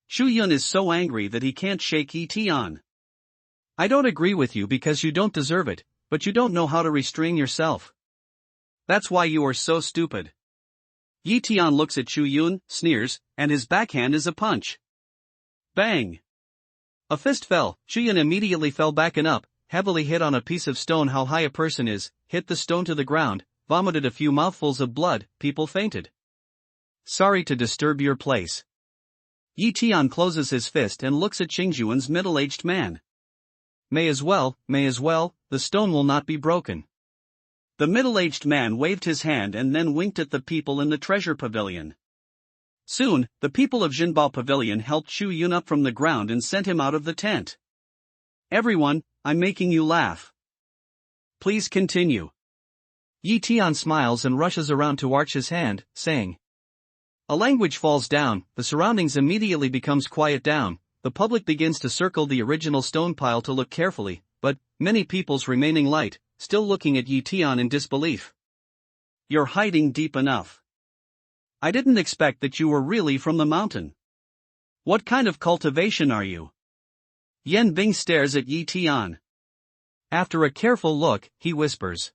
Chu Yun is so angry that he can't shake Yi Tian. I don't agree with you because you don't deserve it, but you don't know how to restrain yourself. That's why you are so stupid. Yi Tian looks at Chu Yun, sneers, and his backhand is a punch. Bang! A fist fell. Chu Yun immediately fell back and up, heavily hit on a piece of stone. How high a person is, hit the stone to the ground, vomited a few mouthfuls of blood, people fainted. Sorry to disturb your place. Yi Tian closes his fist and looks at Qingjuan's middle-aged man. May as well, the stone will not be broken. The middle-aged man waved his hand and then winked at the people in the treasure pavilion. Soon, the people of Jinbao Pavilion helped Chu Yun up from the ground and sent him out of the tent. Everyone, I'm making you laugh. Please continue. Yi Tian smiles and rushes around to arch his hand, saying. A language falls down, the surroundings immediately becomes quiet down, the public begins to circle the original stone pile to look carefully, but, many people's remaining light, still looking at Yi Tian in disbelief. You're hiding deep enough. I didn't expect that you were really from the mountain. What kind of cultivation are you? Yan Bing stares at Yi Tian. After a careful look, he whispers.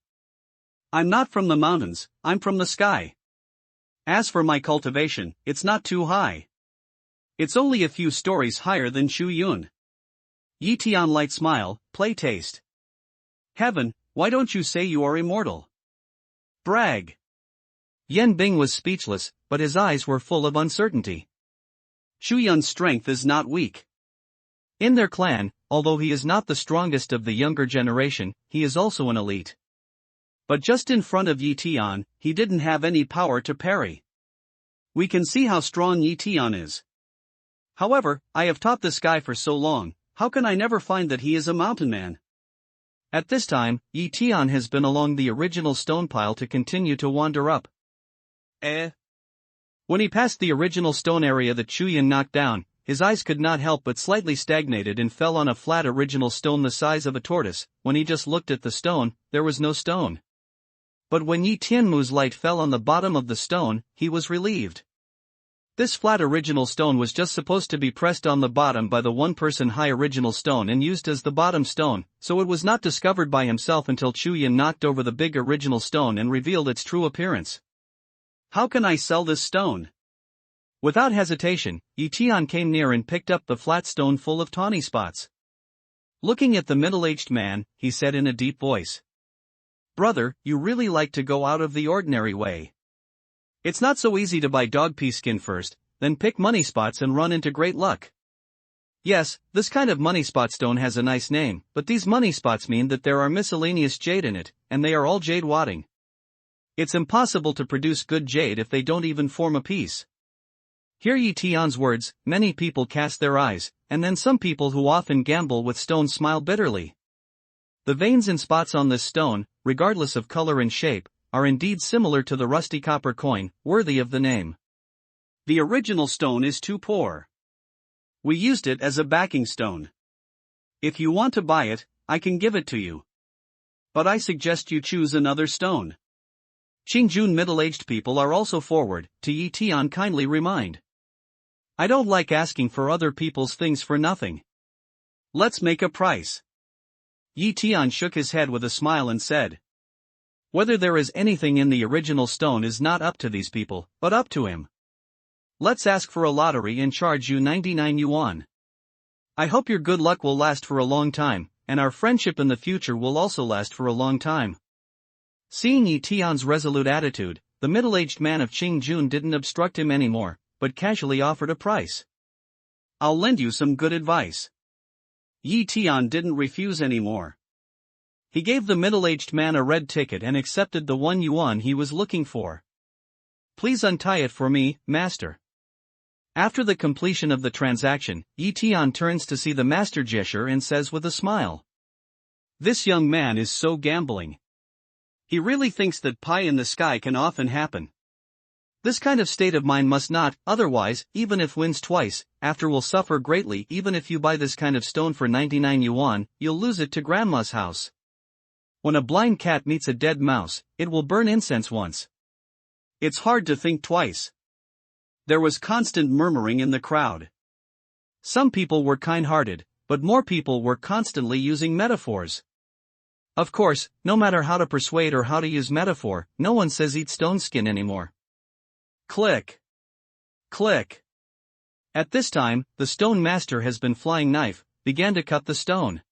I'm not from the mountains, I'm from the sky. As for my cultivation, it's not too high. It's only a few stories higher than Chu Yun. Yi Tian light smile, play taste. Heaven, why don't you say you are immortal? Brag. Yan Bing was speechless, but his eyes were full of uncertainty. Chu Yun's strength is not weak. In their clan, although he is not the strongest of the younger generation, he is also an elite. But just in front of Yi Tian, he didn't have any power to parry. We can see how strong Yi Tian is. However, I have taught this guy for so long, how can I never find that he is a mountain man? At this time, Yi Tian has been along the original stone pile to continue to wander up. When he passed the original stone area that Chu Yun knocked down, his eyes could not help but slightly stagnated and fell on a flat original stone the size of a tortoise. When he just looked at the stone, there was no stone. But when Yi Tianmu's light fell on the bottom of the stone, he was relieved. This flat original stone was just supposed to be pressed on the bottom by the one-person high original stone and used as the bottom stone, so it was not discovered by himself until Chu Yun knocked over the big original stone and revealed its true appearance. How can I sell this stone? Without hesitation, Yi Tian came near and picked up the flat stone full of tawny spots. Looking at the middle-aged man, he said in a deep voice, "Brother, you really like to go out of the ordinary way. It's not so easy to buy dog pea skin first, then pick money spots and run into great luck. Yes, this kind of money spot stone has a nice name, but these money spots mean that there are miscellaneous jade in it, and they are all jade wadding. It's impossible to produce good jade if they don't even form a piece." Hear Yi Tian's words, many people cast their eyes, and then some people who often gamble with stones smile bitterly. The veins and spots on this stone, regardless of color and shape, are indeed similar to the rusty copper coin, worthy of the name. The original stone is too poor. We used it as a backing stone. If you want to buy it, I can give it to you. But I suggest you choose another stone. Qingjun middle-aged people are also forward, to Yi Tian kindly remind. I don't like asking for other people's things for nothing. Let's make a price. Yi Tian shook his head with a smile and said, "Whether there is anything in the original stone is not up to these people, but up to him. Let's ask for a lottery and charge you 99 yuan. I hope your good luck will last for a long time, and our friendship in the future will also last for a long time." Seeing Yi Tian's resolute attitude, the middle-aged man of Qingjun didn't obstruct him anymore, but casually offered a price. "I'll lend you some good advice." Yi Tian didn't refuse anymore. He gave the middle-aged man a red ticket and accepted the 1 yuan he was looking for. "Please untie it for me, master." After the completion of the transaction, Yi Tian turns to see the master gesture and says with a smile, "This young man is so gambling. He really thinks that pie in the sky can often happen. This kind of state of mind must not, otherwise, even if wins twice, after will suffer greatly. Even if you buy this kind of stone for 99 yuan, you'll lose it to grandma's house. When a blind cat meets a dead mouse, it will burn incense once. It's hard to think twice." There was constant murmuring in the crowd. Some people were kind-hearted, but more people were constantly using metaphors. Of course, no matter how to persuade or how to use metaphor, no one says eat stone skin anymore. Click. Click. At this time, the stone master has been flying knife, began to cut the stone.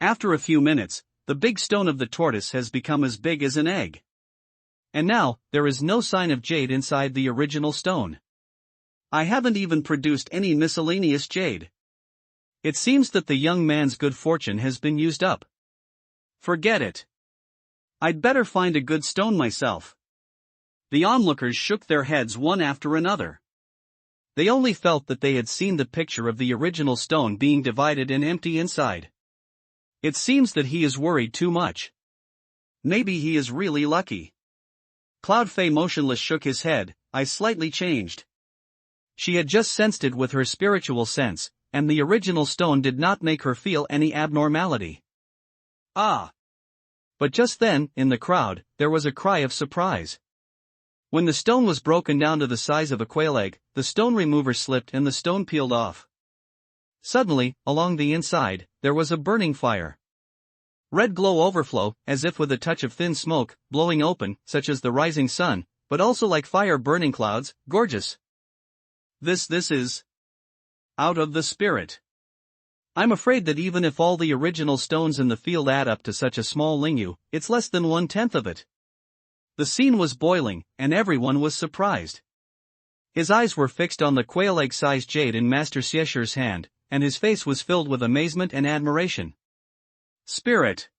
After a few minutes, the big stone of the tortoise has become as big as an egg. And now, there is no sign of jade inside the original stone. I haven't even produced any miscellaneous jade. It seems that the young man's good fortune has been used up. Forget it. I'd better find a good stone myself. The onlookers shook their heads one after another. They only felt that they had seen the picture of the original stone being divided and empty inside. It seems that he is worried too much. Maybe he is really lucky. Cloud Fei motionless shook his head, eyes slightly changed. She had just sensed it with her spiritual sense, and the original stone did not make her feel any abnormality. Ah! But just then, in the crowd, there was a cry of surprise. When the stone was broken down to the size of a quail egg, the stone remover slipped and the stone peeled off. Suddenly, along the inside, there was a burning fire. Red glow overflow, as if with a touch of thin smoke, blowing open, such as the rising sun, but also like fire burning clouds, gorgeous. This is out of the spirit. I'm afraid that even if all the original stones in the field add up to such a small lingu, it's less than 1/10 of it. The scene was boiling, and everyone was surprised. His eyes were fixed on the quail-egg-sized jade in Master Xiesher's hand, and his face was filled with amazement and admiration. Spirit.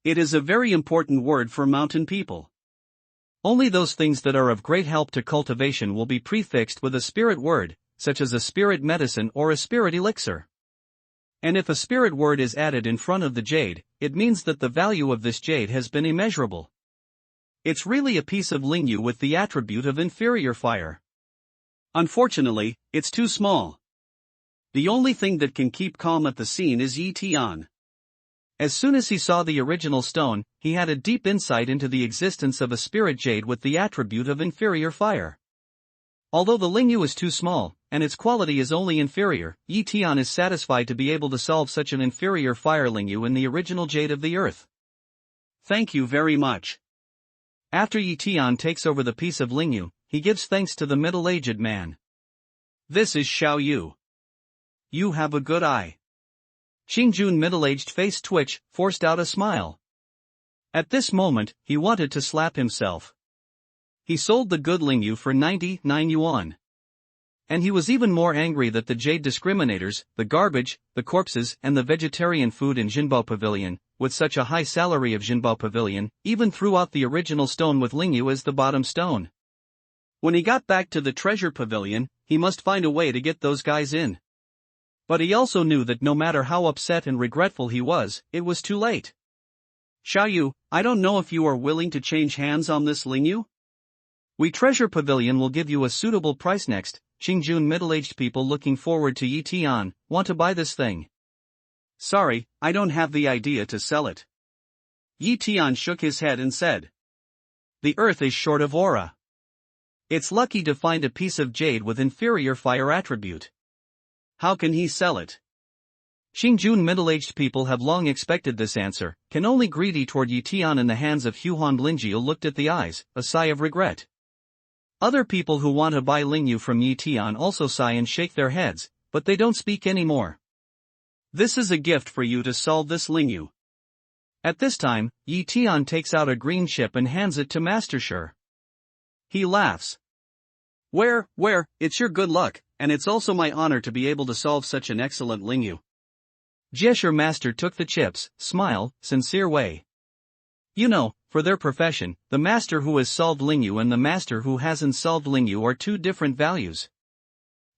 It is a very important word for mountain people. Only those things that are of great help to cultivation will be prefixed with a spirit word, such as a spirit medicine or a spirit elixir. And if a spirit word is added in front of the jade, it means that the value of this jade has been immeasurable. It's really a piece of lingyu with the attribute of inferior fire. Unfortunately, it's too small. The only thing that can keep calm at the scene is Tian. As soon as he saw the original stone, he had a deep insight into the existence of a spirit jade with the attribute of inferior fire. Although the lingyu is too small, and its quality is only inferior, Tian is satisfied to be able to solve such an inferior fire lingyu in the original jade of the earth. Thank you very much. After Tian takes over the piece of lingyu, he gives thanks to the middle-aged man. This is Xiao Yu. You have a good eye. Qingjun middle-aged face twitch, forced out a smile. At this moment, he wanted to slap himself. He sold the good lingyu for 99 yuan. And he was even more angry that the jade discriminators, the garbage, the corpses and the vegetarian food in Jinbao Pavilion, with such a high salary of Jinbao Pavilion, even threw out the original stone with lingyu as the bottom stone. When he got back to the treasure pavilion, he must find a way to get those guys in. But he also knew that no matter how upset and regretful he was, it was too late. Xiao Yu, I don't know if you are willing to change hands on this lingyu? We treasure pavilion will give you a suitable price next. Qingjun middle-aged people looking forward to Tian, want to buy this thing. Sorry, I don't have the idea to sell it. Tian shook his head and said. The earth is short of aura. It's lucky to find a piece of jade with inferior fire attribute. How can he sell it? Qingjun middle-aged people have long expected this answer, can only greedy toward Tian in the hands of Huan Linjiu looked at the eyes, a sigh of regret. Other people who want to buy lingyu from Tian also sigh and shake their heads, but they don't speak anymore. This is a gift for you to solve this lingyu. At this time, Tian takes out a green chip and hands it to Master Shi. He laughs. Where, it's your good luck, and it's also my honor to be able to solve such an excellent lingyu. Jiesher Master took the chips, smile, sincere way. You know, for their profession, the master who has solved lingyu and the master who hasn't solved lingyu are two different values.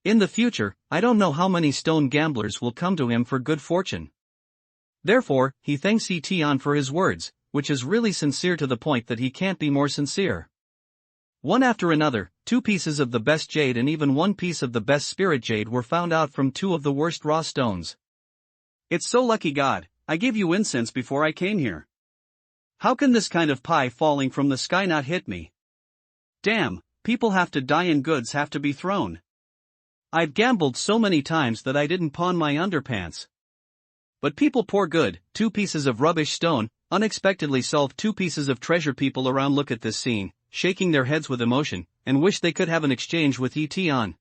In the future, I don't know how many stone gamblers will come to him for good fortune. Therefore, he thanks Tian for his words, which is really sincere to the point that he can't be more sincere. One after another, 2 pieces of the best jade and even 1 piece of the best spirit jade were found out from 2 of the worst raw stones. It's so lucky God, I gave you incense before I came here. How can this kind of pie falling from the sky not hit me? Damn, people have to die and goods have to be thrown. I've gambled so many times that I didn't pawn my underpants. But people pour good, 2 pieces of rubbish stone, unexpectedly solved 2 pieces of treasure. People around look at this scene, shaking their heads with emotion, and wish they could have an exchange with Tian.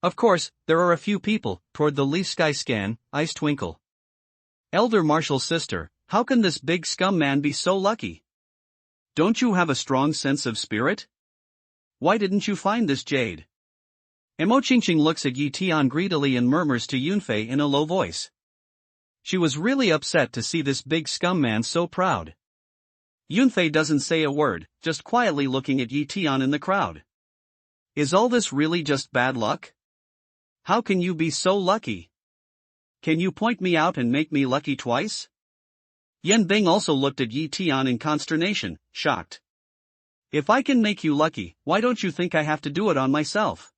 Of course, there are a few people, toward the leaf sky scan, eyes twinkle. Elder Marshall's sister, how can this big scum man be so lucky? Don't you have a strong sense of spirit? Why didn't you find this jade? Emo Qingqing looks at Tian greedily and murmurs to Yunfei in a low voice. She was really upset to see this big scum man so proud. Yunfei doesn't say a word, just quietly looking at Tian in the crowd. Is all this really just bad luck? How can you be so lucky? Can you point me out and make me lucky twice? Yan Bing also looked at Tian in consternation, shocked. If I can make you lucky, why don't you think I have to do it on myself?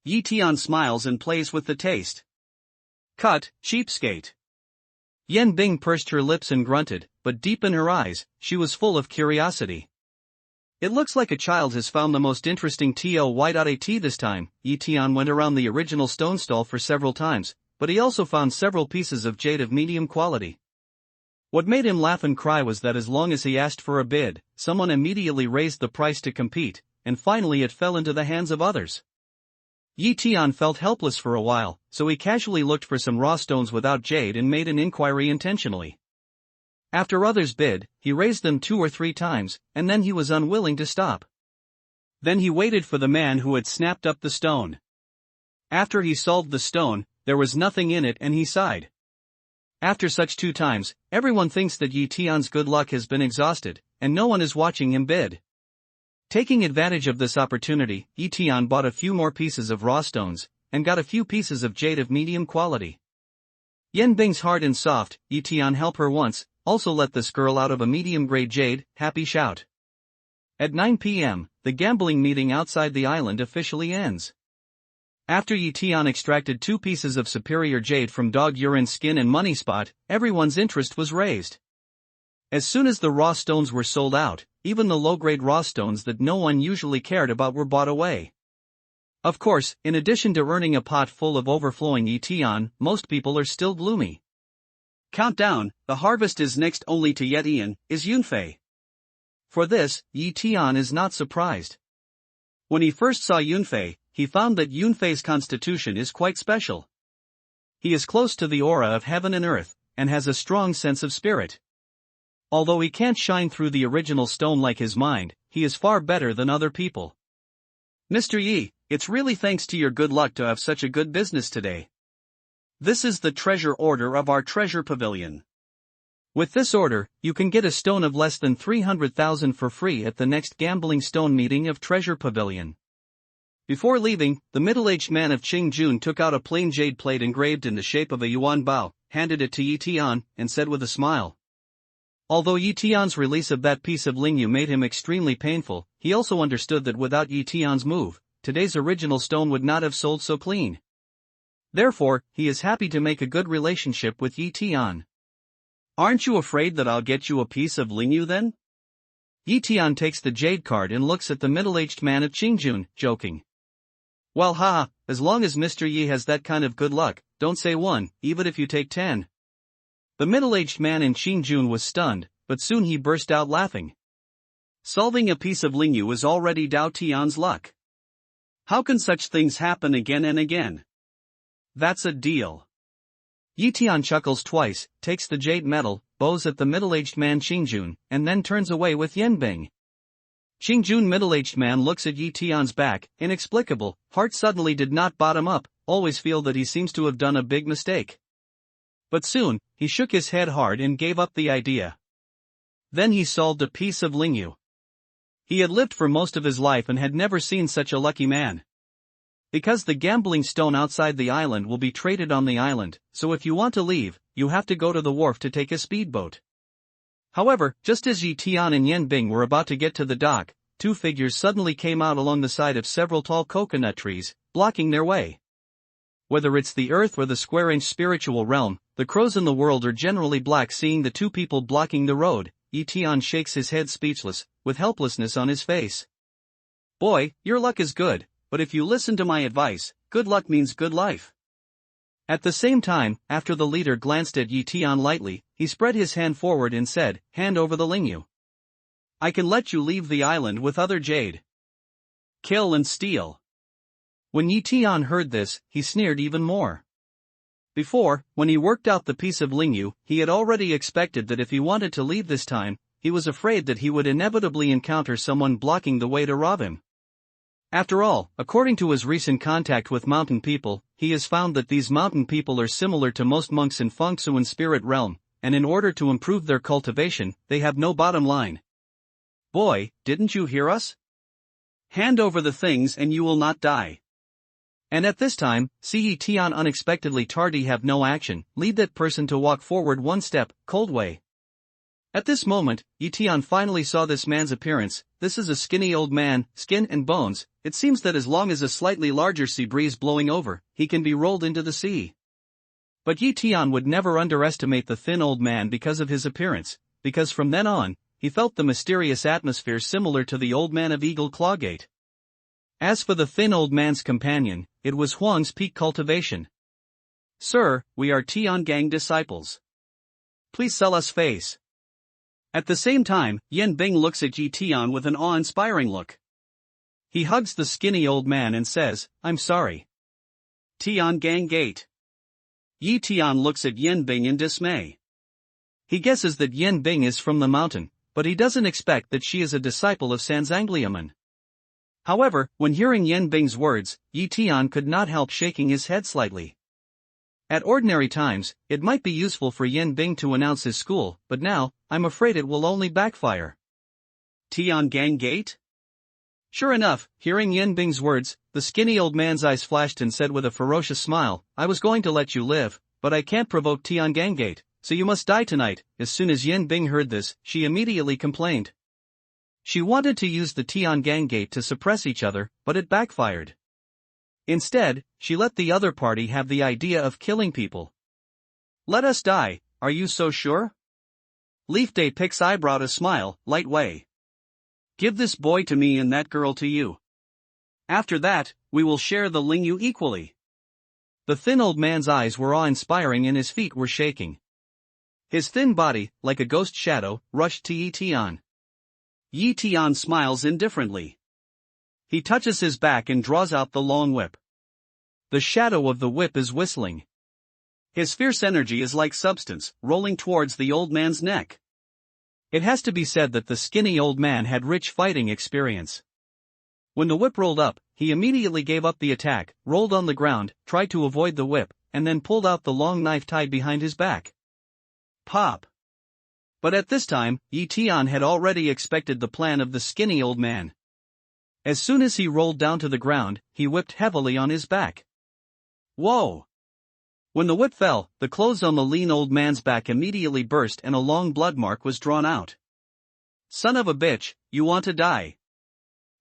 Tian smiles and plays with the taste. Cut, cheapskate. Yan Bing pursed her lips and grunted, but deep in her eyes, she was full of curiosity. It looks like a child has found the most interesting TOY.AT this time. Tian went around the original stone stall for several times, but he also found several pieces of jade of medium quality. What made him laugh and cry was that as long as he asked for a bid, someone immediately raised the price to compete, and finally it fell into the hands of others. Tian felt helpless for a while, so he casually looked for some raw stones without jade and made an inquiry intentionally. After others bid, he raised them 2 or 3 times, and then he was unwilling to stop. Then he waited for the man who had snapped up the stone. After he solved the stone, there was nothing in it and he sighed. After such 2 times, everyone thinks that Tian's good luck has been exhausted, and no one is watching him bid. Taking advantage of this opportunity, Tian bought a few more pieces of raw stones, and got a few pieces of jade of medium quality. Yan Bing's hard and soft, Tian help her once, also let this girl out of a medium-grade jade, happy shout. At 9 p.m., the gambling meeting outside the island officially ends. After Tian extracted 2 pieces of superior jade from dog urine skin and money spot, everyone's interest was raised. As soon as the raw stones were sold out, even the low-grade raw stones that no one usually cared about were bought away. Of course, in addition to earning a pot full of overflowing Tian, most people are still gloomy. Countdown, the harvest is next only to Yetian, is Yunfei. For this, Tian is not surprised. When he first saw Yunfei, he found that Yunfei's constitution is quite special. He is close to the aura of heaven and earth, and has a strong sense of spirit. Although he can't shine through the original stone like his mind, he is far better than other people. Mr. Yi, it's really thanks to your good luck to have such a good business today. This is the treasure order of our treasure pavilion. With this order, you can get a stone of less than 300,000 for free at the next gambling stone meeting of Treasure Pavilion. Before leaving, the middle-aged man of Qingjun took out a plain jade plate engraved in the shape of a yuan bao, handed it to Tian, and said with a smile. Although Tian's release of that piece of lingyu made him extremely painful, he also understood that without Tian's move, today's original stone would not have sold so clean. Therefore, he is happy to make a good relationship with Tian. Aren't you afraid that I'll get you a piece of lingyu then? Tian takes the jade card and looks at the middle-aged man of Qingjun, joking. Well as long as Mr. Yi has that kind of good luck, don't say 1, even if you take 10. The middle-aged man in Qingjun was stunned, but soon he burst out laughing. Solving a piece of lingyu is already Dao Tian's luck. How can such things happen again and again? That's a deal. Tian chuckles twice, takes the jade medal, bows at the middle-aged man Qingjun, and then turns away with Yanbing. Qingjun middle-aged man looks at Tian's back, inexplicable, heart suddenly did not bottom up, always feel that he seems to have done a big mistake. But soon, he shook his head hard and gave up the idea. Then he solved a piece of lingyu. He had lived for most of his life and had never seen such a lucky man. Because the gambling stone outside the island will be traded on the island, so if you want to leave, you have to go to the wharf to take a speedboat. However, just as Tian and Yanbing were about to get to the dock, 2 figures suddenly came out along the side of several tall coconut trees, blocking their way. Whether it's the earth or the square-inch spiritual realm, the crows in the world are generally black. Seeing the 2 people blocking the road, Tian shakes his head speechless, with helplessness on his face. Boy, your luck is good, but if you listen to my advice, good luck means good life. At the same time, after the leader glanced at Tian lightly, he spread his hand forward and said, hand over the lingyu. I can let you leave the island with other jade. Kill and steal. When Tian heard this, he sneered even more. Before, when he worked out the piece of lingyu, he had already expected that if he wanted to leave this time, he was afraid that he would inevitably encounter someone blocking the way to rob him. After all, according to his recent contact with mountain people, he has found that these mountain people are similar to most monks in Fengsuan spirit realm, and in order to improve their cultivation, they have no bottom line. Boy, didn't you hear us? Hand over the things and you will not die. And at this time, see Tian unexpectedly tardy have no action, lead that person to walk forward 1 step, cold way. At this moment, Tian finally saw this man's appearance. This is a skinny old man, skin and bones. It seems that as long as a slightly larger sea breeze blowing over, he can be rolled into the sea. But Tian would never underestimate the thin old man because of his appearance, because from then on, he felt the mysterious atmosphere similar to the old man of Eagle Clawgate. As for the thin old man's companion, it was Huang's peak cultivation. Sir, we are Tian gang disciples. Please sell us face. At the same time, Yanbing looks at Tian with an awe-inspiring look. He hugs the skinny old man and says, I'm sorry. Tian gang gate. Tian looks at Yanbing in dismay. He guesses that Yen Bing is from the mountain, but he doesn't expect that she is a disciple of Sanzangliaman. However, when hearing Yen Bing's words, Yi Tian could not help shaking his head slightly. At ordinary times, it might be useful for Yen Bing to announce his school, but now, I'm afraid it will only backfire. Tian Gang Gate? Sure enough, hearing Yen Bing's words, the skinny old man's eyes flashed and said with a ferocious smile, I was going to let you live, but I can't provoke Tian Gang Gate, so you must die tonight. As soon as Yen Bing heard this, she immediately complained. She wanted to use the Tian Gang Gate to suppress each other, but it backfired. Instead, she let the other party have the idea of killing people. Let us die, are you so sure? Leaf Day picks eyebrow to smile, light way. Give this boy to me and that girl to you. After that, we will share the Lingyu equally. The thin old man's eyes were awe-inspiring and his feet were shaking. His thin body, like a ghost shadow, rushed to Yi Tian. Yi Tian smiles indifferently. He touches his back and draws out the long whip. The shadow of the whip is whistling. His fierce energy is like substance, rolling towards the old man's neck. It has to be said that the skinny old man had rich fighting experience. When the whip rolled up, he immediately gave up the attack, rolled on the ground, tried to avoid the whip, and then pulled out the long knife tied behind his back. Pop! But at this time, Yi Tian had already expected the plan of the skinny old man. As soon as he rolled down to the ground, he whipped heavily on his back. Whoa! When the whip fell, the clothes on the lean old man's back immediately burst and a long blood mark was drawn out. Son of a bitch, you want to die.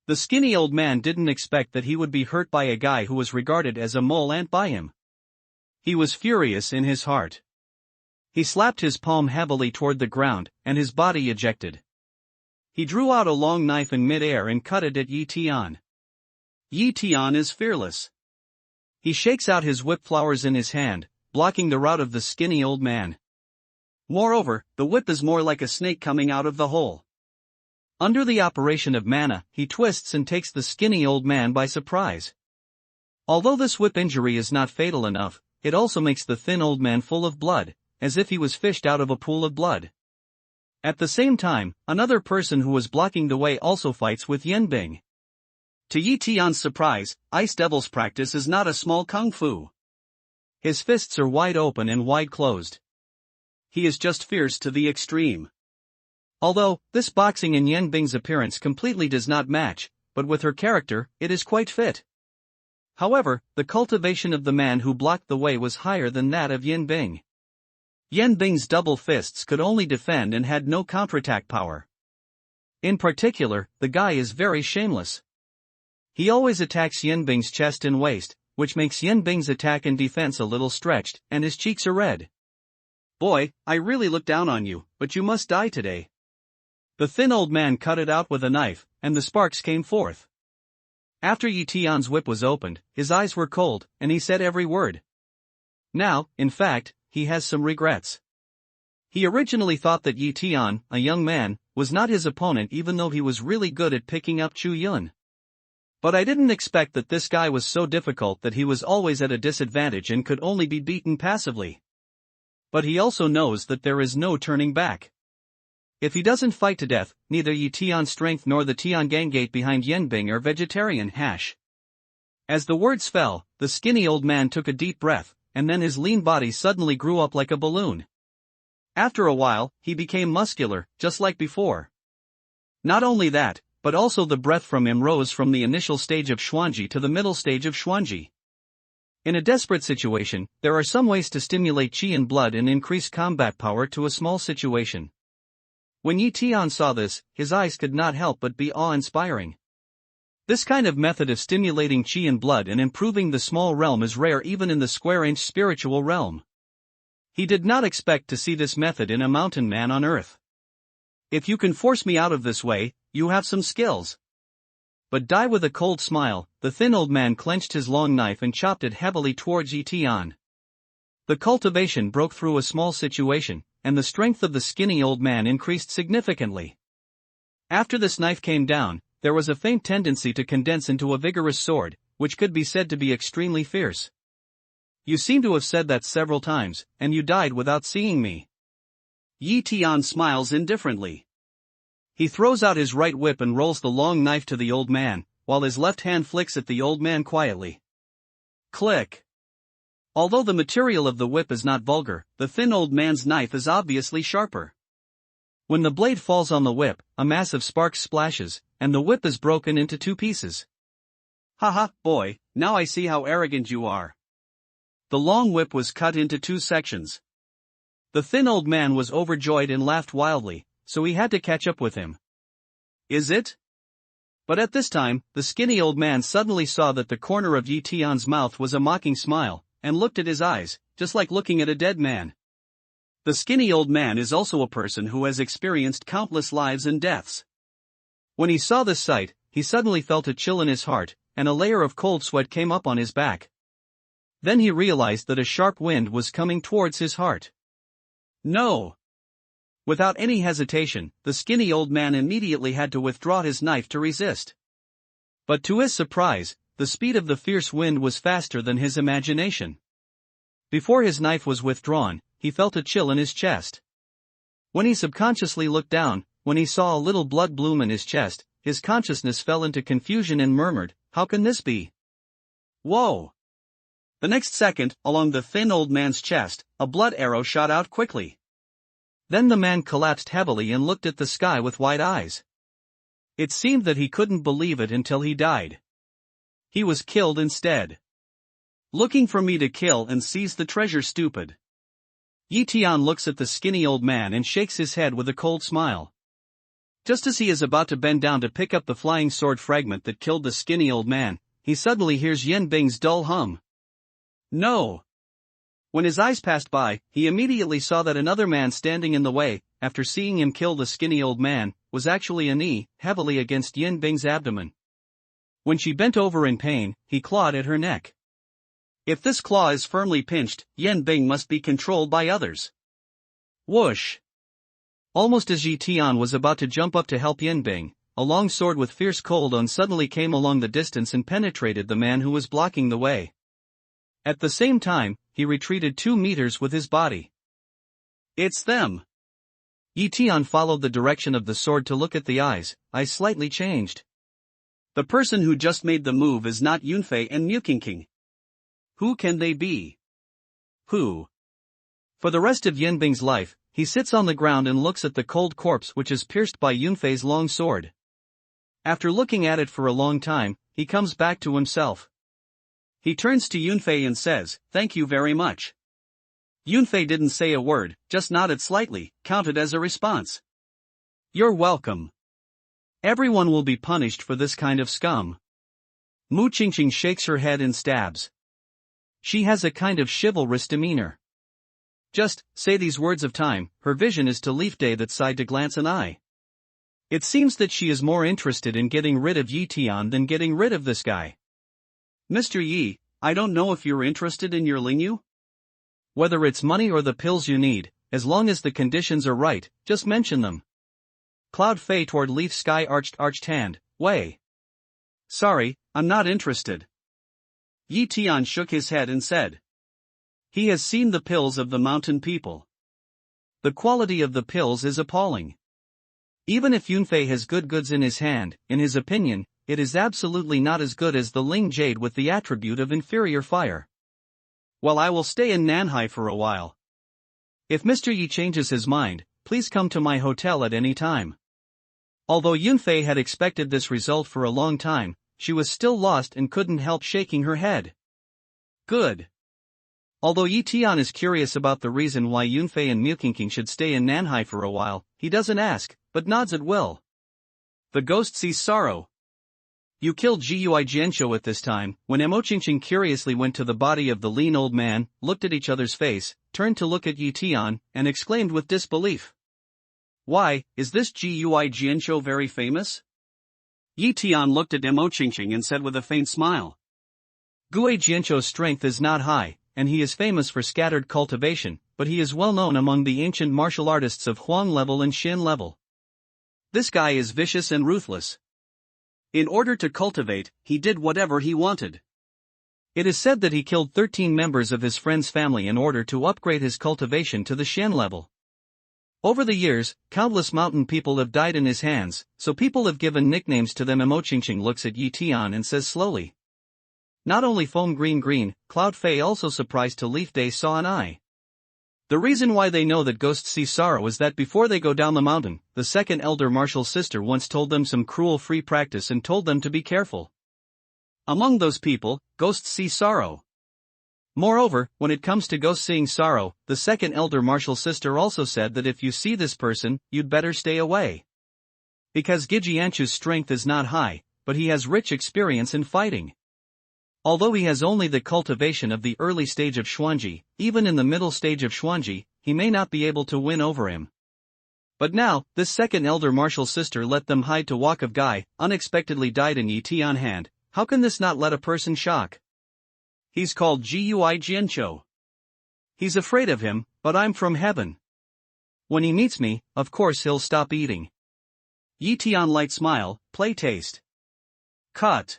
The skinny old man didn't expect that he would be hurt by a guy who was regarded as a mole ant by him. He was furious in his heart. He slapped his palm heavily toward the ground, and his body ejected. He drew out a long knife in mid-air and cut it at Yi Tian. Yi Tian is fearless. He shakes out his whip flowers in his hand, blocking the route of the skinny old man. Moreover, the whip is more like a snake coming out of the hole. Under the operation of mana, he twists and takes the skinny old man by surprise. Although this whip injury is not fatal enough, it also makes the thin old man full of blood, as if he was fished out of a pool of blood. At the same time, another person who was blocking the way also fights with Yen Bing. To Yi Tian's surprise, Ice Devil's practice is not a small kung fu. His fists are wide open and wide closed. He is just fierce to the extreme. Although, this boxing in Yen Bing's appearance completely does not match, but with her character, it is quite fit. However, the cultivation of the man who blocked the way was higher than that of Yen Bing. Yen Bing's double fists could only defend and had no counterattack power. In particular, the guy is very shameless. He always attacks Yen Bing's chest and waist, which makes Yen Bing's attack and defense a little stretched, and his cheeks are red. Boy, I really look down on you, but you must die today. The thin old man cut it out with a knife, and the sparks came forth. After Yi Tian's whip was opened, his eyes were cold, and he said every word. Now, in fact, he has some regrets. He originally thought that Yi Tian, a young man, was not his opponent even though he was really good at picking up Chu Yun. But I didn't expect that this guy was so difficult that he was always at a disadvantage and could only be beaten passively. But he also knows that there is no turning back. If he doesn't fight to death, neither Yi Tian's strength nor the Tian Gang Gate behind Yen Bing are vegetarian hash. As the words fell, the skinny old man took a deep breath, and then his lean body suddenly grew up like a balloon. After a while, he became muscular, just like before. Not only that, but also the breath from him rose from the initial stage of Xuanji to the middle stage of Xuanji. In a desperate situation, there are some ways to stimulate qi and blood and increase combat power to a small situation. When Yi Tian saw this, his eyes could not help but be awe-inspiring. This kind of method of stimulating qi and blood and improving the small realm is rare even in the square-inch spiritual realm. He did not expect to see this method in a mountain man on earth. If you can force me out of this way, you have some skills. But die with a cold smile, the thin old man clenched his long knife and chopped it heavily towards Yi Tian. The cultivation broke through a small situation, and the strength of the skinny old man increased significantly. After this knife came down, there was a faint tendency to condense into a vigorous sword, which could be said to be extremely fierce. You seem to have said that several times, and you died without seeing me. Yi Tian smiles indifferently. He throws out his right whip and rolls the long knife to the old man, while his left hand flicks at the old man quietly. Click. Although the material of the whip is not vulgar, the thin old man's knife is obviously sharper. When the blade falls on the whip, a mass of sparks splashes, and the whip is broken into 2 pieces. Haha, boy, now I see how arrogant you are. The long whip was cut into 2 sections. The thin old man was overjoyed and laughed wildly, so he had to catch up with him. Is it? But at this time, the skinny old man suddenly saw that the corner of Yi Tian's mouth was a mocking smile, and looked at his eyes, just like looking at a dead man. The skinny old man is also a person who has experienced countless lives and deaths. When he saw this sight, he suddenly felt a chill in his heart, and a layer of cold sweat came up on his back. Then he realized that a sharp wind was coming towards his heart. No! Without any hesitation, the skinny old man immediately had to withdraw his knife to resist. But to his surprise, the speed of the fierce wind was faster than his imagination. Before his knife was withdrawn, he felt a chill in his chest. When he subconsciously looked down, when he saw a little blood bloom in his chest, his consciousness fell into confusion and murmured, "How can this be?" Whoa! The next second, along the thin old man's chest, a blood arrow shot out quickly. Then the man collapsed heavily and looked at the sky with wide eyes. It seemed that he couldn't believe it until he died. He was killed instead. Looking for me to kill and seize the treasure, stupid. Yi Tian looks at the skinny old man and shakes his head with a cold smile. Just as he is about to bend down to pick up the flying sword fragment that killed the skinny old man, he suddenly hears Yan Bing's dull hum. No! When his eyes passed by, he immediately saw that another man standing in the way, after seeing him kill the skinny old man, was actually a knee, heavily against Yan Bing's abdomen. When she bent over in pain, he clawed at her neck. If this claw is firmly pinched, Yan Bing must be controlled by others. Whoosh! Almost as Yi Tian was about to jump up to help Yan Bing, a long sword with fierce cold on suddenly came along the distance and penetrated the man who was blocking the way. At the same time, he retreated 2 meters with his body. It's them! Yi Tian followed the direction of the sword to look at the eyes slightly changed. The person who just made the move is not Yunfei and Muqingqing. Who can they be? Who? For the rest of Yan Bing's life, he sits on the ground and looks at the cold corpse which is pierced by Yunfei's long sword. After looking at it for a long time, he comes back to himself. He turns to Yunfei and says, "Thank you very much." Yunfei didn't say a word, just nodded slightly, counted as a response. You're welcome. Everyone will be punished for this kind of scum. Mu Qingqing shakes her head and stabs. She has a kind of chivalrous demeanor. Just say these words of time, her vision is to Leaf Day that sighed to glance an eye. It seems that she is more interested in getting rid of Yi Tian than getting rid of this guy. Mr. Yi, I don't know if you're interested in your Lingyu? Whether it's money or the pills you need, as long as the conditions are right, just mention them. Cloud Fei toward Leaf Sky arched hand, way. Sorry, I'm not interested. Yi Tian shook his head and said. He has seen the pills of the mountain people. The quality of the pills is appalling. Even if Yunfei has good goods in his hand, in his opinion, it is absolutely not as good as the Ling Jade with the attribute of inferior fire. Well, I will stay in Nanhai for a while. If Mr. Yi changes his mind, please come to my hotel at any time. Although Yunfei had expected this result for a long time, she was still lost and couldn't help shaking her head. Good. Although Yi Tian is curious about the reason why Yunfei and Muqingqing should stay in Nanhai for a while, he doesn't ask, but nods at will. The ghost sees sorrow. You killed Gui Jianqiu at this time. When Imoqingqing curiously went to the body of the lean old man, looked at each other's face, turned to look at Yi Tian, and exclaimed with disbelief. Why, is this Gui Jianqiu very famous? Yi Tian looked at Imoqingqing and said with a faint smile. Gui Jianqiu's strength is not high, and he is famous for scattered cultivation, but he is well known among the ancient martial artists of Huang level and Xin level. This guy is vicious and ruthless. In order to cultivate, he did whatever he wanted. It is said that he killed 13 members of his friend's family in order to upgrade his cultivation to the Shen level. Over the years, countless mountain people have died in his hands, so people have given nicknames to them. Imochingching looks at Yi Tian and says slowly. Not only foam green, Cloud Fei also surprised to Leaf Day saw an eye. The reason why they know that ghosts see sorrow is that before they go down the mountain, the second elder martial sister once told them some cruel free practice and told them to be careful. Among those people, ghosts see sorrow. Moreover, when it comes to ghosts seeing sorrow, the second elder martial sister also said that if you see this person, you'd better stay away. Because Gijianchu's strength is not high, but he has rich experience in fighting. Although he has only the cultivation of the early stage of Xuanji, even in the middle stage of Xuanji, he may not be able to win over him. But now, this second elder martial sister let them hide to walk of Guy, unexpectedly died in Yi Tian hand. How can this not let a person shock? He's called Gui Jianqiu. He's afraid of him, but I'm from heaven. When he meets me, of course he'll stop eating. Yi Tian light smile, play taste. Cut.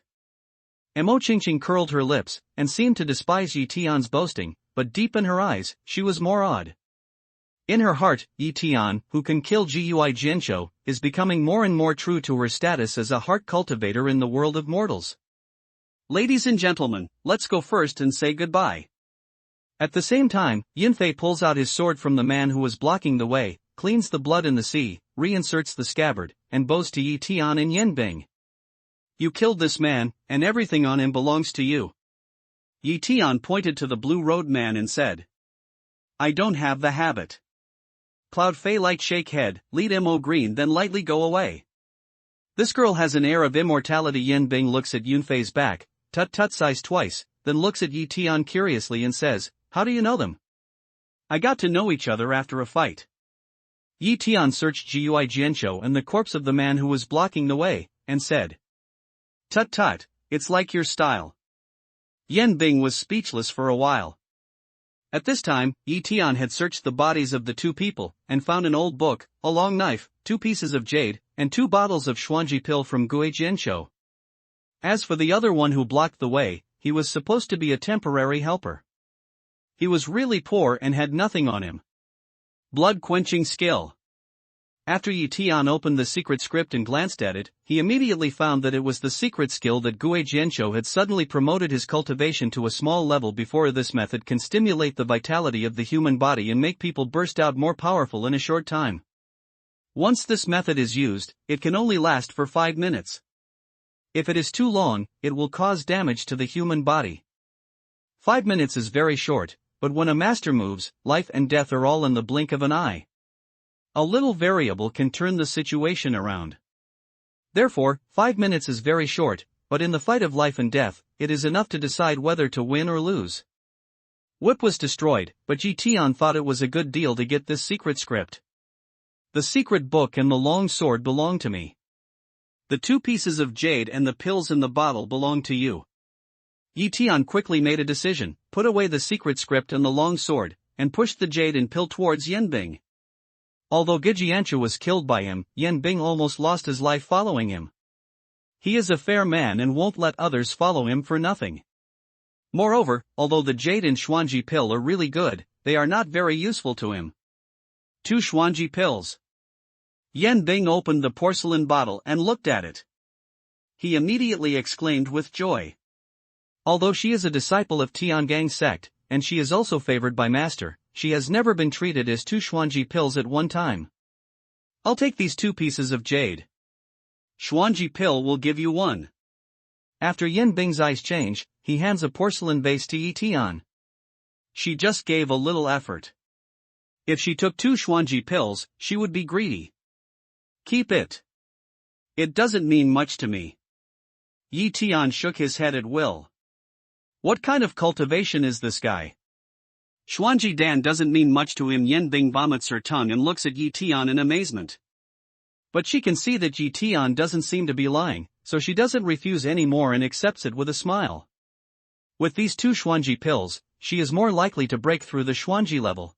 Imochingching curled her lips, and seemed to despise Yi Tian's boasting, but deep in her eyes, she was more awed. In her heart, Yi Tian, who can kill Gui Jianqiu, is becoming more and more true to her status as a heart cultivator in the world of mortals. Ladies and gentlemen, let's go first and say goodbye. At the same time, Yinfei pulls out his sword from the man who was blocking the way, cleans the blood in the sea, reinserts the scabbard, and bows to Yi Tian and Yanbing. You killed this man, and everything on him belongs to you. Yi Tian pointed to the blue road man and said. I don't have the habit. Cloud Fei light shake head, lead Mo green then lightly go away. This girl has an air of immortality. Yanbing looks at Yunfei's back, tut sighs twice, then looks at Yi Tian curiously and says, how do you know them? I got to know each other after a fight. Yi Tian searched Gui Jianqiu and the corpse of the man who was blocking the way, and said. Tut, it's like your style. Yanbing was speechless for a while. At this time, Yi Tian had searched the bodies of the two people, and found an old book, a long knife, 2 pieces of jade, and 2 bottles of Xuanji pill from Gui Jianqiu. As for the other one who blocked the way, he was supposed to be a temporary helper. He was really poor and had nothing on him. Blood-quenching skill. After Yi Tian opened the secret script and glanced at it, he immediately found that it was the secret skill that Gui Jianqiu had suddenly promoted his cultivation to a small level before. This method can stimulate the vitality of the human body and make people burst out more powerful in a short time. Once this method is used, it can only last for 5 minutes. If it is too long, it will cause damage to the human body. 5 minutes is very short, but when a master moves, life and death are all in the blink of an eye. A little variable can turn the situation around. Therefore, 5 minutes is very short, but in the fight of life and death, it is enough to decide whether to win or lose. Whip was destroyed, but Yi Tian thought it was a good deal to get this secret script. The secret book and the long sword belong to me. The 2 pieces of jade and the pills in the bottle belong to you. Yi Tian quickly made a decision, put away the secret script and the long sword, and pushed the jade and pill towards Yanbing. Although Gijianchu was killed by him, Yanbing almost lost his life following him. He is a fair man and won't let others follow him for nothing. Moreover, although the jade and Xuanji pill are really good, they are not very useful to him. 2 Xuanji pills. Yanbing opened the porcelain bottle and looked at it. He immediately exclaimed with joy. Although she is a disciple of Tiangang sect, and she is also favored by master, she has never been treated as 2 Xuanji pills at one time. I'll take these 2 pieces of jade. Xuanji pill will give you 1. After Yanbing's eyes change, he hands a porcelain vase to Yi Tian. She just gave a little effort. If she took 2 Xuanji pills, she would be greedy. Keep it. It doesn't mean much to me. Yi Tian shook his head at will. What kind of cultivation is this guy? Xuanji Dan doesn't mean much to him. Yanbing vomits her tongue and looks at Yi Tian in amazement. But she can see that Yi Tian doesn't seem to be lying, so she doesn't refuse any more and accepts it with a smile. With these 2 Xuanji pills, she is more likely to break through the Xuanji level.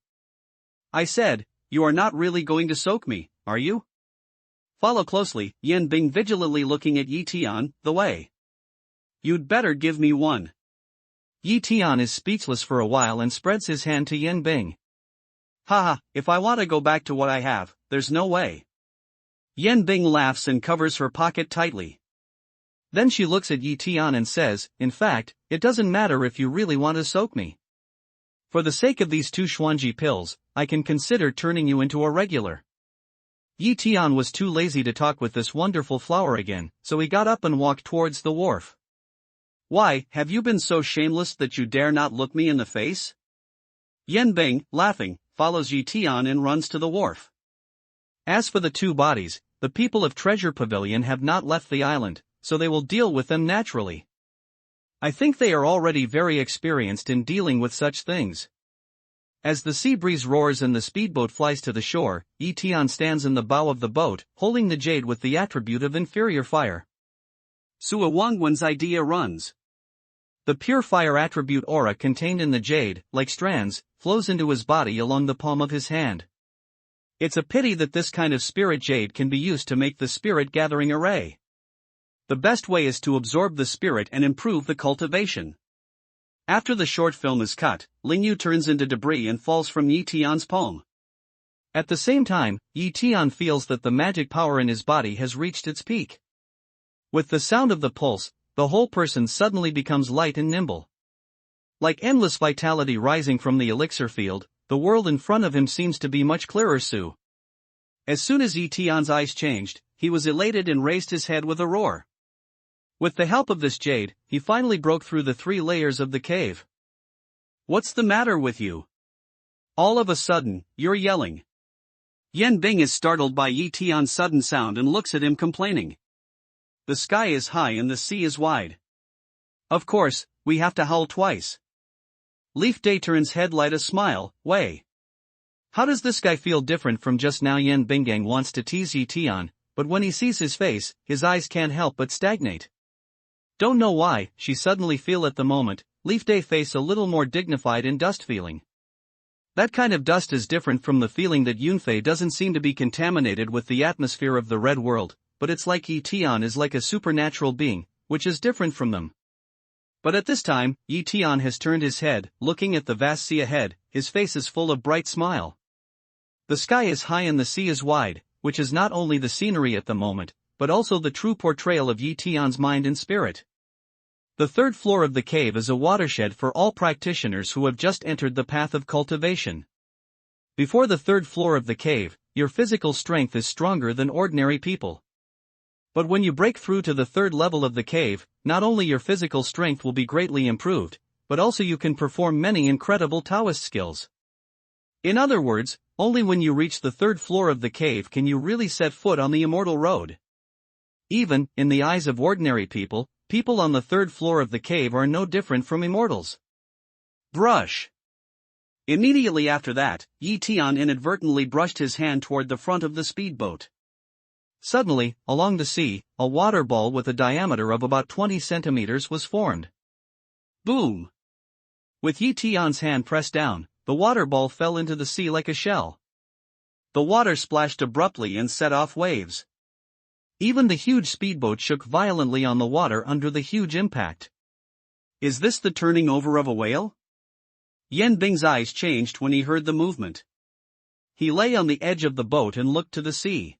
I said, you are not really going to soak me, are you? Follow closely, Yanbing vigilantly looking at Yi Tian, the way. You'd better give me 1. Yi Tian is speechless for a while and spreads his hand to Yanbing. Haha, if I want to go back to what I have, there's no way. Yan Bing laughs and covers her pocket tightly. Then she looks at Yi Tian and says, in fact, it doesn't matter if you really want to soak me. For the sake of these 2 Xuanji pills, I can consider turning you into a regular. Yi Tian was too lazy to talk with this wonderful flower again, so he got up and walked towards the wharf. Why, have you been so shameless that you dare not look me in the face? Yan Bing, laughing, follows Yi Tian and runs to the wharf. As for the 2 bodies, the people of Treasure Pavilion have not left the island, so they will deal with them naturally. I think they are already very experienced in dealing with such things. As the sea breeze roars and the speedboat flies to the shore, Yi Tian stands in the bow of the boat, holding the jade with the attribute of inferior fire. Sua Wangwen's idea runs. The pure fire attribute aura contained in the jade, like strands, flows into his body along the palm of his hand. It's a pity that this kind of spirit jade can be used to make the spirit gathering array. The best way is to absorb the spirit and improve the cultivation. After the short film is cut, Lingyu turns into debris and falls from Yi Tian's palm. At the same time, Yi Tian feels that the magic power in his body has reached its peak. With the sound of the pulse, the whole person suddenly becomes light and nimble. Like endless vitality rising from the elixir field, the world in front of him seems to be much clearer. As soon as Yi Tian's eyes changed, he was elated and raised his head with a roar. With the help of this jade, he finally broke through the 3 layers of the cave. What's the matter with you? All of a sudden, you're yelling. Yan Bing is startled by Yi Tian's sudden sound and looks at him complaining. The sky is high and the sea is wide. Of course, we have to howl twice. Leaf Day turns head light a smile, way. How does this guy feel different from just now? Yan Bingang wants to tease Yi Tian, but when he sees his face, his eyes can't help but stagnate. Don't know why, she suddenly feel at the moment, Leaf Day face a little more dignified and dust feeling. That kind of dust is different from the feeling that Yunfei doesn't seem to be contaminated with the atmosphere of the red world, but it's like Yi Tian is like a supernatural being, which is different from them. But at this time, Yi Tian has turned his head, looking at the vast sea ahead, his face is full of bright smile. The sky is high and the sea is wide, which is not only the scenery at the moment, but also the true portrayal of Yi Tian's mind and spirit. The 3rd floor of the cave is a watershed for all practitioners who have just entered the path of cultivation. Before the 3rd floor of the cave, your physical strength is stronger than ordinary people. But when you break through to the 3rd level of the cave, not only your physical strength will be greatly improved, but also you can perform many incredible Taoist skills. In other words, only when you reach the 3rd floor of the cave can you really set foot on the immortal road. Even, in the eyes of ordinary people, people on the 3rd floor of the cave are no different from immortals. Brush. Immediately after that, Yi Tian inadvertently brushed his hand toward the front of the speedboat. Suddenly, along the sea, a water ball with a diameter of about 20 centimeters was formed. Boom! With Yi Tian's hand pressed down, the water ball fell into the sea like a shell. The water splashed abruptly and set off waves. Even the huge speedboat shook violently on the water under the huge impact. Is this the turning over of a whale? Yan Bing's eyes changed when he heard the movement. He lay on the edge of the boat and looked to the sea.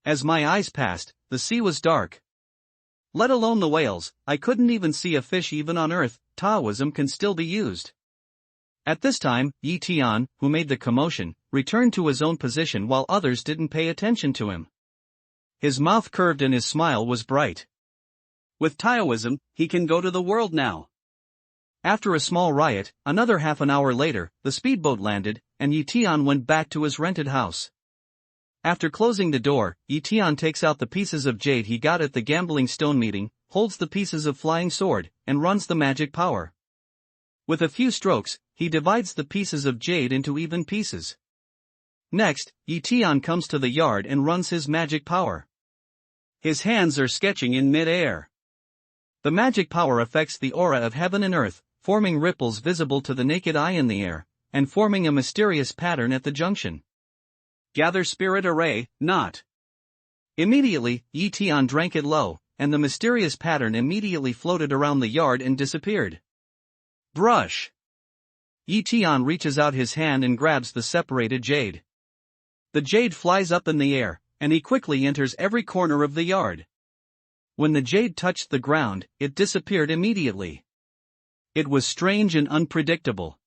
As my eyes passed, the sea was dark. Let alone the whales, I couldn't even see a fish. Even on Earth, Taoism can still be used. At this time, Yi Tian, who made the commotion, returned to his own position while others didn't pay attention to him. His mouth curved and his smile was bright. With Taoism, he can go to the world now. After a small riot, another half an hour later, the speedboat landed, and Yi Tian went back to his rented house. After closing the door, Yi Tian takes out the pieces of jade he got at the gambling stone meeting, holds the pieces of flying sword, and runs the magic power. With a few strokes, he divides the pieces of jade into even pieces. Next, Yi Tian comes to the yard and runs his magic power. His hands are sketching in mid-air. The magic power affects the aura of heaven and earth, forming ripples visible to the naked eye in the air, and forming a mysterious pattern at the junction. Gather spirit array, not. Immediately, Yi Tian drank it low, and the mysterious pattern immediately floated around the yard and disappeared. Brush. Yi Tian reaches out his hand and grabs the separated jade. The jade flies up in the air, and he quickly enters every corner of the yard. When the jade touched the ground, it disappeared immediately. It was strange and unpredictable.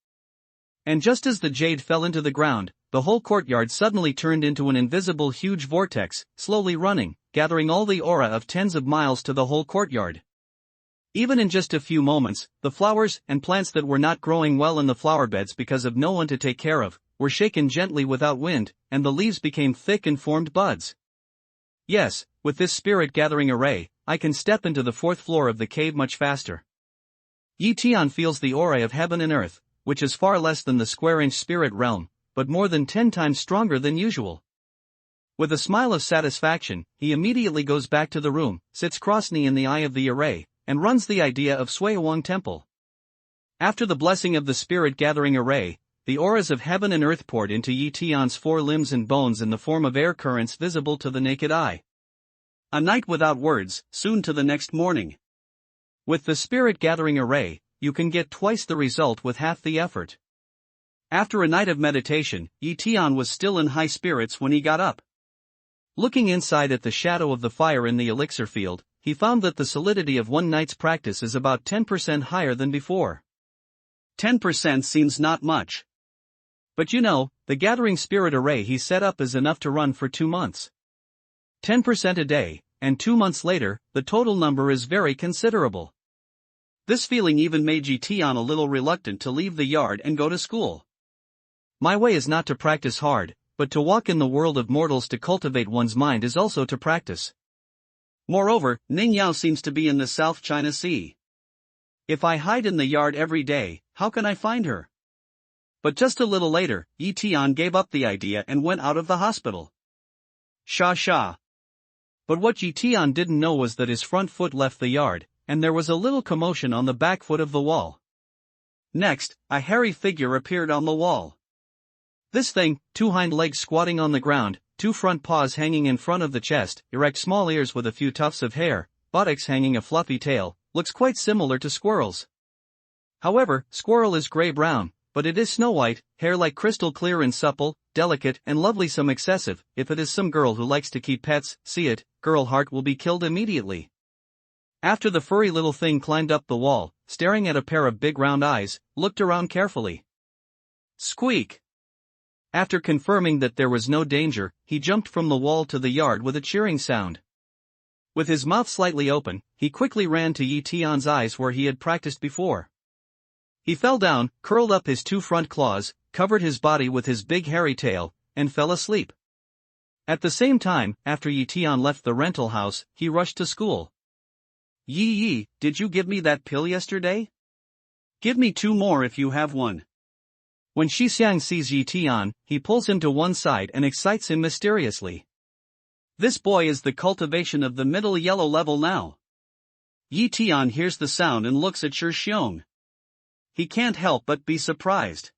And just as the jade fell into the ground, the whole courtyard suddenly turned into an invisible huge vortex, slowly running, gathering all the aura of tens of miles to the whole courtyard. Even in just a few moments, the flowers and plants that were not growing well in the flower beds because of no one to take care of, were shaken gently without wind, and the leaves became thick and formed buds. Yes, with this spirit-gathering array, I can step into the fourth floor of the cave much faster. Yi Tian feels the aura of heaven and earth, which is far less than the square-inch spirit realm, but more than 10 times stronger than usual. With a smile of satisfaction, he immediately goes back to the room, sits cross-knee in the eye of the array, and runs the idea of Suiwang Temple. After the blessing of the spirit-gathering array, the auras of heaven and earth poured into Yi Tian's 4 limbs and bones in the form of air currents visible to the naked eye. A night without words, soon to the next morning. With the spirit-gathering array, you can get twice the result with half the effort. After a night of meditation, Yi Tian was still in high spirits when he got up. Looking inside at the shadow of the fire in the elixir field, he found that the solidity of one night's practice is about 10% higher than before. 10% seems not much. But you know, the gathering spirit array he set up is enough to run for 2 months. 10% a day, and 2 months later, the total number is very considerable. This feeling even made Yi Tian a little reluctant to leave the yard and go to school. My way is not to practice hard, but to walk in the world of mortals. To cultivate one's mind is also to practice. Moreover, Ningyao seems to be in the South China Sea. If I hide in the yard every day, how can I find her? But just a little later, Yi Tian gave up the idea and went out of the hospital. Sha. But what Yi Tian didn't know was that his front foot left the yard, and there was a little commotion on the back foot of the wall. Next, a hairy figure appeared on the wall. This thing, 2 hind legs squatting on the ground, 2 front paws hanging in front of the chest, erect small ears with a few tufts of hair, buttocks hanging a fluffy tail, looks quite similar to squirrels. However, squirrel is gray-brown, but it is snow-white, hair like crystal clear and supple, delicate and lovely. Some excessive. If it is some girl who likes to keep pets, see it, girl heart will be killed immediately. After the furry little thing climbed up the wall, staring at a pair of big round eyes, looked around carefully. Squeak! After confirming that there was no danger, he jumped from the wall to the yard with a cheering sound. With his mouth slightly open, he quickly ran to Yi Tian's eyes where he had practiced before. He fell down, curled up his 2 front claws, covered his body with his big hairy tail, and fell asleep. At the same time, after Yi Tian left the rental house, he rushed to school. Yi, did you give me that pill yesterday? Give me 2 more if you have one. When Xixiang sees Yi Tian, he pulls him to one side and excites him mysteriously. This boy is the cultivation of the middle yellow level now. Yi Tian hears the sound and looks at Xixiang. He can't help but be surprised.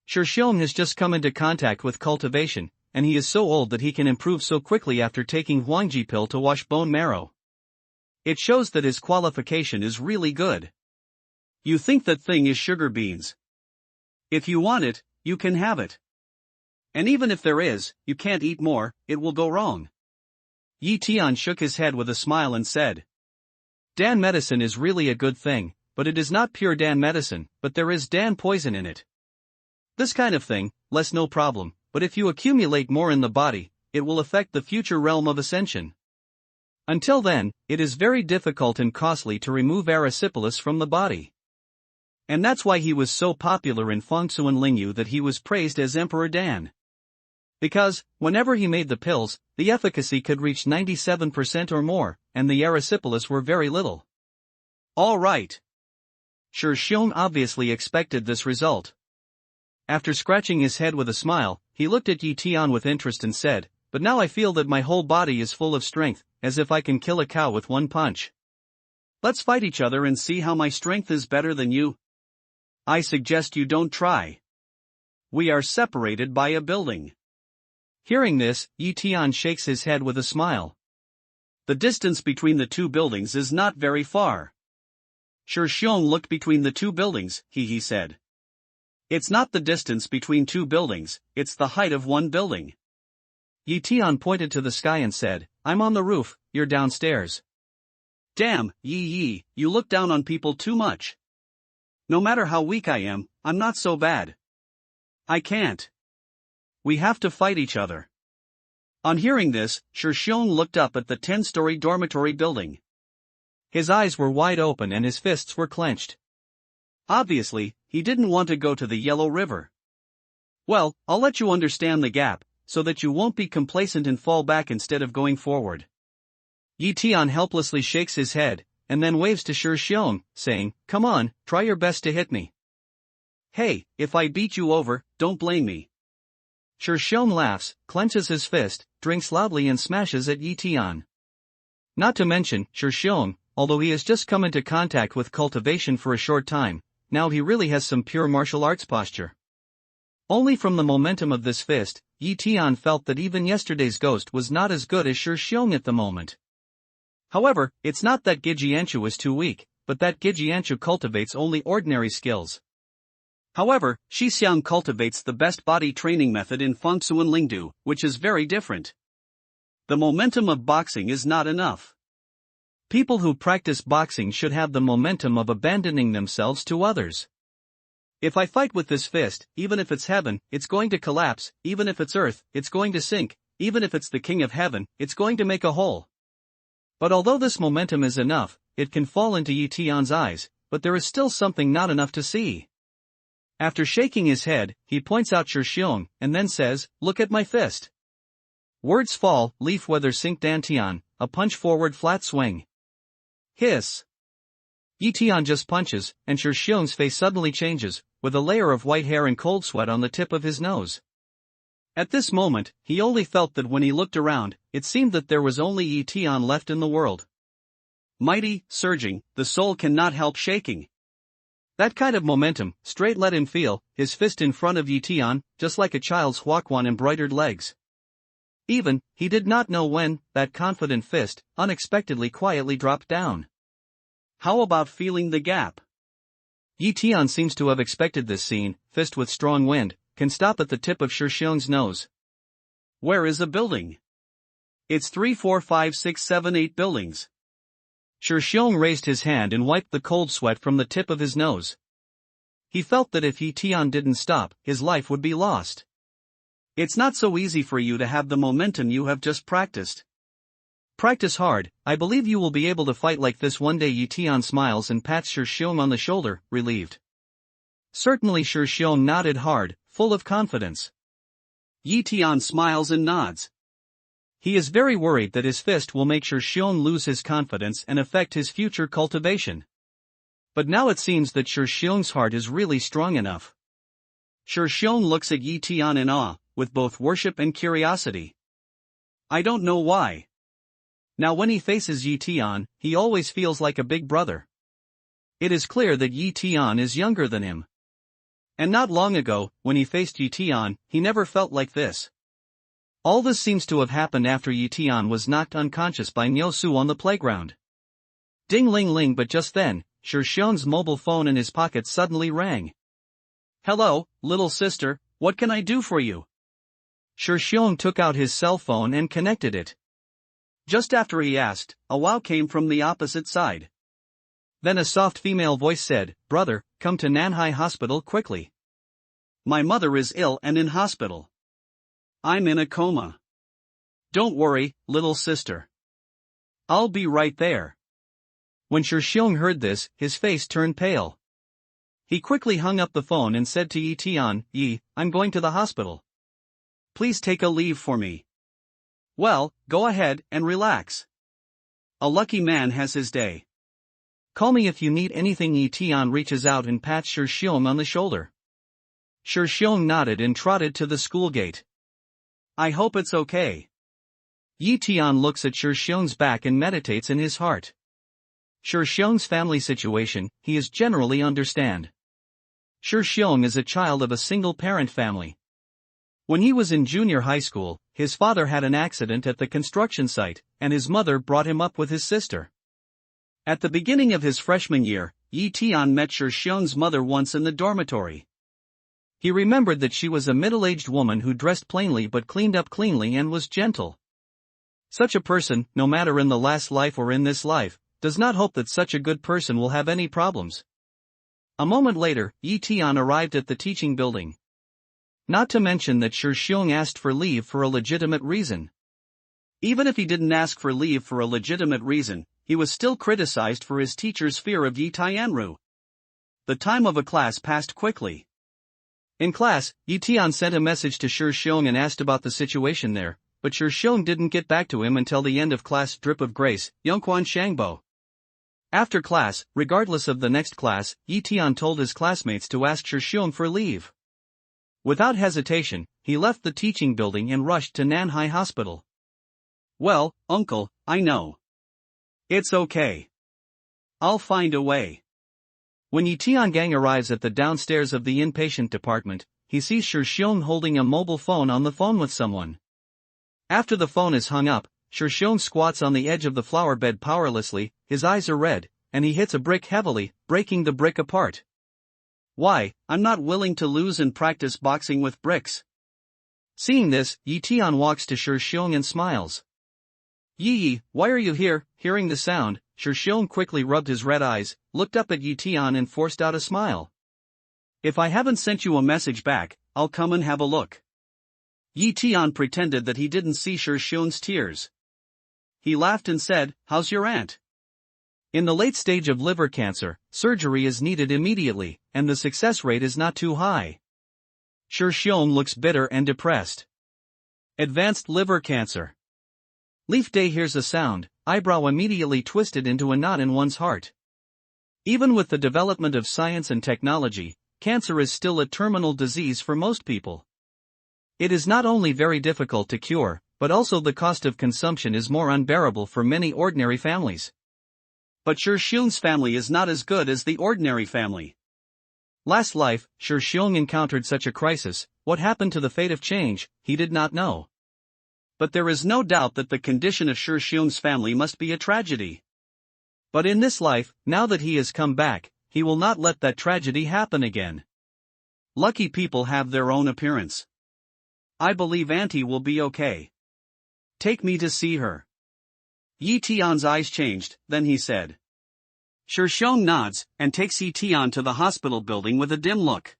Xixiang has just come into contact with cultivation, and he is so old that he can improve so quickly after taking Huangji pill to wash bone marrow. It shows that his qualification is really good. You think that thing is sugar beans. If you want it, you can have it. And even if there is, you can't eat more, it will go wrong. Yi Tian shook his head with a smile and said, Dan medicine is really a good thing, but it is not pure Dan medicine, but there is Dan poison in it. This kind of thing, less no problem, but if you accumulate more in the body, it will affect the future realm of ascension. Until then, it is very difficult and costly to remove erysipelas from the body. And that's why he was so popular in Fangsu and Lingyu, that he was praised as Emperor Dan. Because, whenever he made the pills, the efficacy could reach 97% or more, and the erysipelas were very little. All right. Xixiang obviously expected this result. After scratching his head with a smile, he looked at Yi Tian with interest and said, but now I feel that my whole body is full of strength, as if I can kill a cow with one punch. Let's fight each other and see how my strength is better than you. I suggest you don't try. We are separated by a building. Hearing this, Yi Tian shakes his head with a smile. The distance between the 2 buildings is not very far. Xixiang looked between the 2 buildings, he said. It's not the distance between two buildings, it's the height of one building. Tian pointed to the sky and said, I'm on the roof, you're downstairs. Damn, Yi, you look down on people too much. No matter how weak I am, I'm not so bad. I can't. We have to fight each other. On hearing this, Xiong looked up at the 10-story dormitory building. His eyes were wide open and his fists were clenched. Obviously, he didn't want to go to the Yellow River. Well, I'll let you understand the gap, so that you won't be complacent and fall back instead of going forward. Tian helplessly shakes his head, and then waves to Xiong, saying, come on, try your best to hit me. Hey, if I beat you over, don't blame me. Xiong laughs, clenches his fist, drinks loudly and smashes at Tian. Not to mention, Xiong, although he has just come into contact with cultivation for a short time, now he really has some pure martial arts posture. Only from the momentum of this fist, Tian felt that even yesterday's ghost was not as good as Xiong at the moment. However, it's not that Gijianshu is too weak, but that Gijianshu cultivates only ordinary skills. However, Xixiang cultivates the best body training method in Fengsu and Lingdu, which is very different. The momentum of boxing is not enough. People who practice boxing should have the momentum of abandoning themselves to others. If I fight with this fist, even if it's heaven, it's going to collapse, even if it's earth, it's going to sink, even if it's the king of heaven, it's going to make a hole. But although this momentum is enough, it can fall into Tian's eyes, but there is still something not enough to see. After shaking his head, he points out Xiong, and then says, look at my fist. Words fall, leaf weather sink Dantian, a punch forward flat swing. Hiss. Tian just punches, and Xiong's face suddenly changes, with a layer of white hair and cold sweat on the tip of his nose. At this moment, he only felt that when he looked around, it seemed that there was only Tian left in the world. Mighty, surging, the soul cannot help shaking. That kind of momentum, straight let him feel, his fist in front of Tian, just like a child's Huaquan embroidered legs. Even, he did not know when, that confident fist, unexpectedly quietly dropped down. How about feeling the gap? Tian seems to have expected this scene, fist with strong wind, can stop at the tip of Xiong's nose. Where is a building? It's 3, 4, 5, 6, 7, 8 buildings. Xiong raised his hand and wiped the cold sweat from the tip of his nose. He felt that if Tian didn't stop, his life would be lost. It's not so easy for you to have the momentum you have just practiced. Practice hard, I believe you will be able to fight like this one day. Tian smiles and pats Xiong on the shoulder, relieved. Certainly Xiong nodded hard, full of confidence. Tian smiles and nods. He is very worried that his fist will make Xiong lose his confidence and affect his future cultivation. But now it seems that Xiong's heart is really strong enough. Xiong looks at Tian in awe, with both worship and curiosity. I don't know why. Now when he faces Tian, he always feels like a big brother. It is clear that Tian is younger than him. And not long ago, when he faced Tian, he never felt like this. All this seems to have happened after Tian was knocked unconscious by Niusu on the playground. Ding-ling-ling, but just then, Xiong's mobile phone in his pocket suddenly rang. Hello, little sister, what can I do for you? Xiong took out his cell phone and connected it. Just after he asked, a wow came from the opposite side. Then a soft female voice said, brother, come to Nanhai Hospital quickly. My mother is ill and in hospital. I'm in a coma. Don't worry, little sister. I'll be right there. When Xiong heard this, his face turned pale. He quickly hung up the phone and said to Tian, I'm going to the hospital. Please take a leave for me. Well, go ahead and relax. A lucky man has his day. Call me if you need anything. Tian reaches out and pats Xiong on the shoulder. Xiong nodded and trotted to the school gate. I hope it's okay. Tian looks at Xiong's back and meditates in his heart. Xiong's family situation, he is generally understand. Xiong is a child of a single-parent family. When he was in junior high school, his father had an accident at the construction site, and his mother brought him up with his sister. At the beginning of his freshman year, Tian met Xiong's mother once in the dormitory. He remembered that she was a middle-aged woman who dressed plainly but cleaned up cleanly and was gentle. Such a person, no matter in the last life or in this life, does not hope that such a good person will have any problems. A moment later, Tian arrived at the teaching building. Not to mention that Xiong asked for leave for a legitimate reason. Even if he didn't ask for leave for a legitimate reason, he was still criticized for his teacher's fear of Tianru. The time of a class passed quickly. In class, Tian sent a message to Xiong and asked about the situation there, but Xiong didn't get back to him until the end of class. Drip of Grace, Yongquan Shangbo. After class, regardless of the next class, Tian told his classmates to ask Xiong for leave. Without hesitation, he left the teaching building and rushed to Nanhai Hospital. Well, uncle, I know. It's okay. I'll find a way. When Tiangang arrives at the downstairs of the inpatient department, he sees Xiong holding a mobile phone on the phone with someone. After the phone is hung up, Xiong squats on the edge of the flower bed powerlessly, his eyes are red, and he hits a brick heavily, breaking the brick apart. Why, I'm not willing to lose and practice boxing with bricks. Seeing this, Tian walks to Xiong and smiles. Yi, why are you here? Hearing the sound, Xiong quickly rubbed his red eyes, looked up at Tian and forced out a smile. If I haven't sent you a message back, I'll come and have a look. Tian pretended that he didn't see Xiong's tears. He laughed and said, how's your aunt? In the late stage of liver cancer, surgery is needed immediately, and the success rate is not too high. Xiong looks bitter and depressed. Advanced liver cancer. Leaf Day hears a sound, eyebrow immediately twisted into a knot in one's heart. Even with the development of science and technology, cancer is still a terminal disease for most people. It is not only very difficult to cure, but also the cost of consumption is more unbearable for many ordinary families. But Xiong's family is not as good as the ordinary family. Last life, Xiong encountered such a crisis. What happened to the fate of change, he did not know. But there is no doubt that the condition of Xiong's family must be a tragedy. But in this life, now that he has come back, he will not let that tragedy happen again. Lucky people have their own appearance. I believe Auntie will be okay. Take me to see her. Tian's eyes changed, then he said. Xiong nods, and takes Tian to the hospital building with a dim look.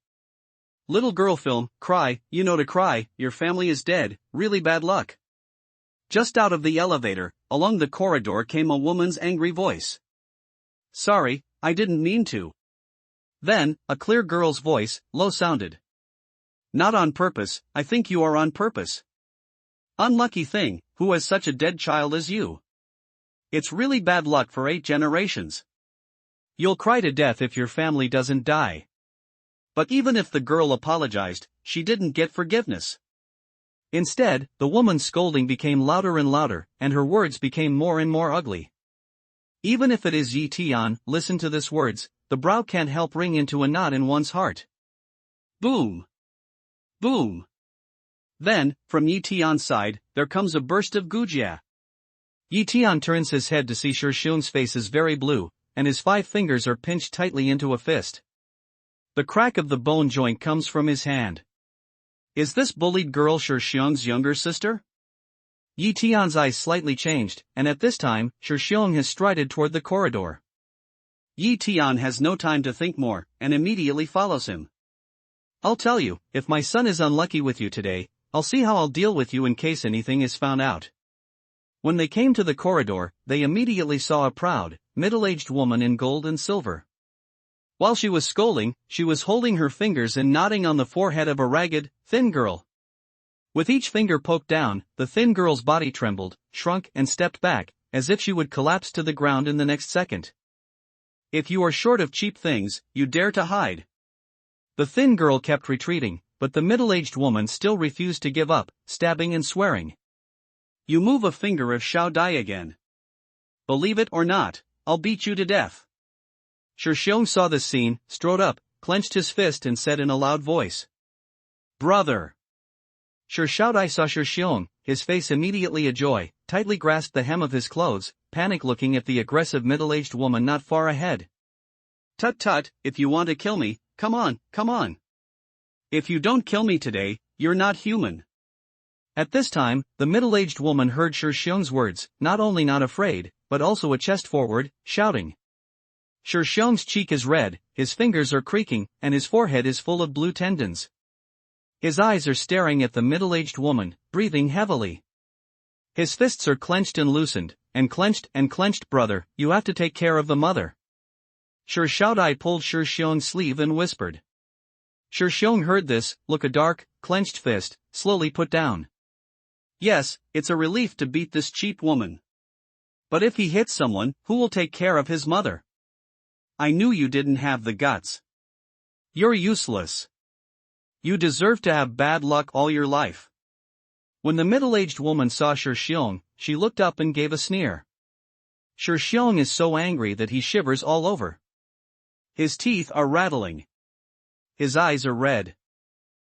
Little girl film, cry, you know to cry, your family is dead, really bad luck. Just out of the elevator, along the corridor came a woman's angry voice. Sorry, I didn't mean to. Then, a clear girl's voice, low sounded. Not on purpose, I think you are on purpose. Unlucky thing, who has such a dead child as you? It's really bad luck for 8 generations. You'll cry to death if your family doesn't die. But even if the girl apologized, she didn't get forgiveness. Instead, the woman's scolding became louder and louder, and her words became more and more ugly. Even if it is Tian, listen to this words, the brow can't help wring into a knot in one's heart. Boom! Boom! Then, from Tian's side, there comes a burst of gujia. Tian turns his head to see Xiong's face is very blue, and his 5 fingers are pinched tightly into a fist. The crack of the bone joint comes from his hand. Is this bullied girl Xiong's younger sister? Tian's eyes slightly changed, and at this time, Xiong has strided toward the corridor. Tian has no time to think more, and immediately follows him. I'll tell you, if my son is unlucky with you today, I'll see how I'll deal with you in case anything is found out. When they came to the corridor, they immediately saw a proud, middle-aged woman in gold and silver. While she was scolding, she was holding her fingers and nodding on the forehead of a ragged, thin girl. With each finger poked down, the thin girl's body trembled, shrunk and stepped back, as if she would collapse to the ground in the next second. If you are short of cheap things, you dare to hide. The thin girl kept retreating, but the middle-aged woman still refused to give up, stabbing and swearing. You move a finger if shall die again. Believe it or not, I'll beat you to death. Xiong saw this scene, strode up, clenched his fist and said in a loud voice. Brother! Xiao saw Xiong, his face immediately a joy, tightly grasped the hem of his clothes, panic looking at the aggressive middle-aged woman not far ahead. Tut tut, if you want to kill me, come on, come on. If you don't kill me today, you're not human. At this time, the middle-aged woman heard Shi Xiong's words, not only not afraid, but also a chest forward, shouting. Shi Xiong's cheek is red, his fingers are creaking, and his forehead is full of blue tendons. His eyes are staring at the middle-aged woman, breathing heavily. His fists are clenched and loosened, and clenched, brother, you have to take care of the mother. Shi Xiaodai pulled Shi Xiong's sleeve and whispered. Shi Xiong heard this, look a dark, clenched fist, slowly put down. Yes, it's a relief to beat this cheap woman. But if he hits someone, who will take care of his mother? I knew you didn't have the guts. You're useless. You deserve to have bad luck all your life. When the middle-aged woman saw Shi Xiong, she looked up and gave a sneer. Shi Xiong is so angry that he shivers all over. His teeth are rattling. His eyes are red.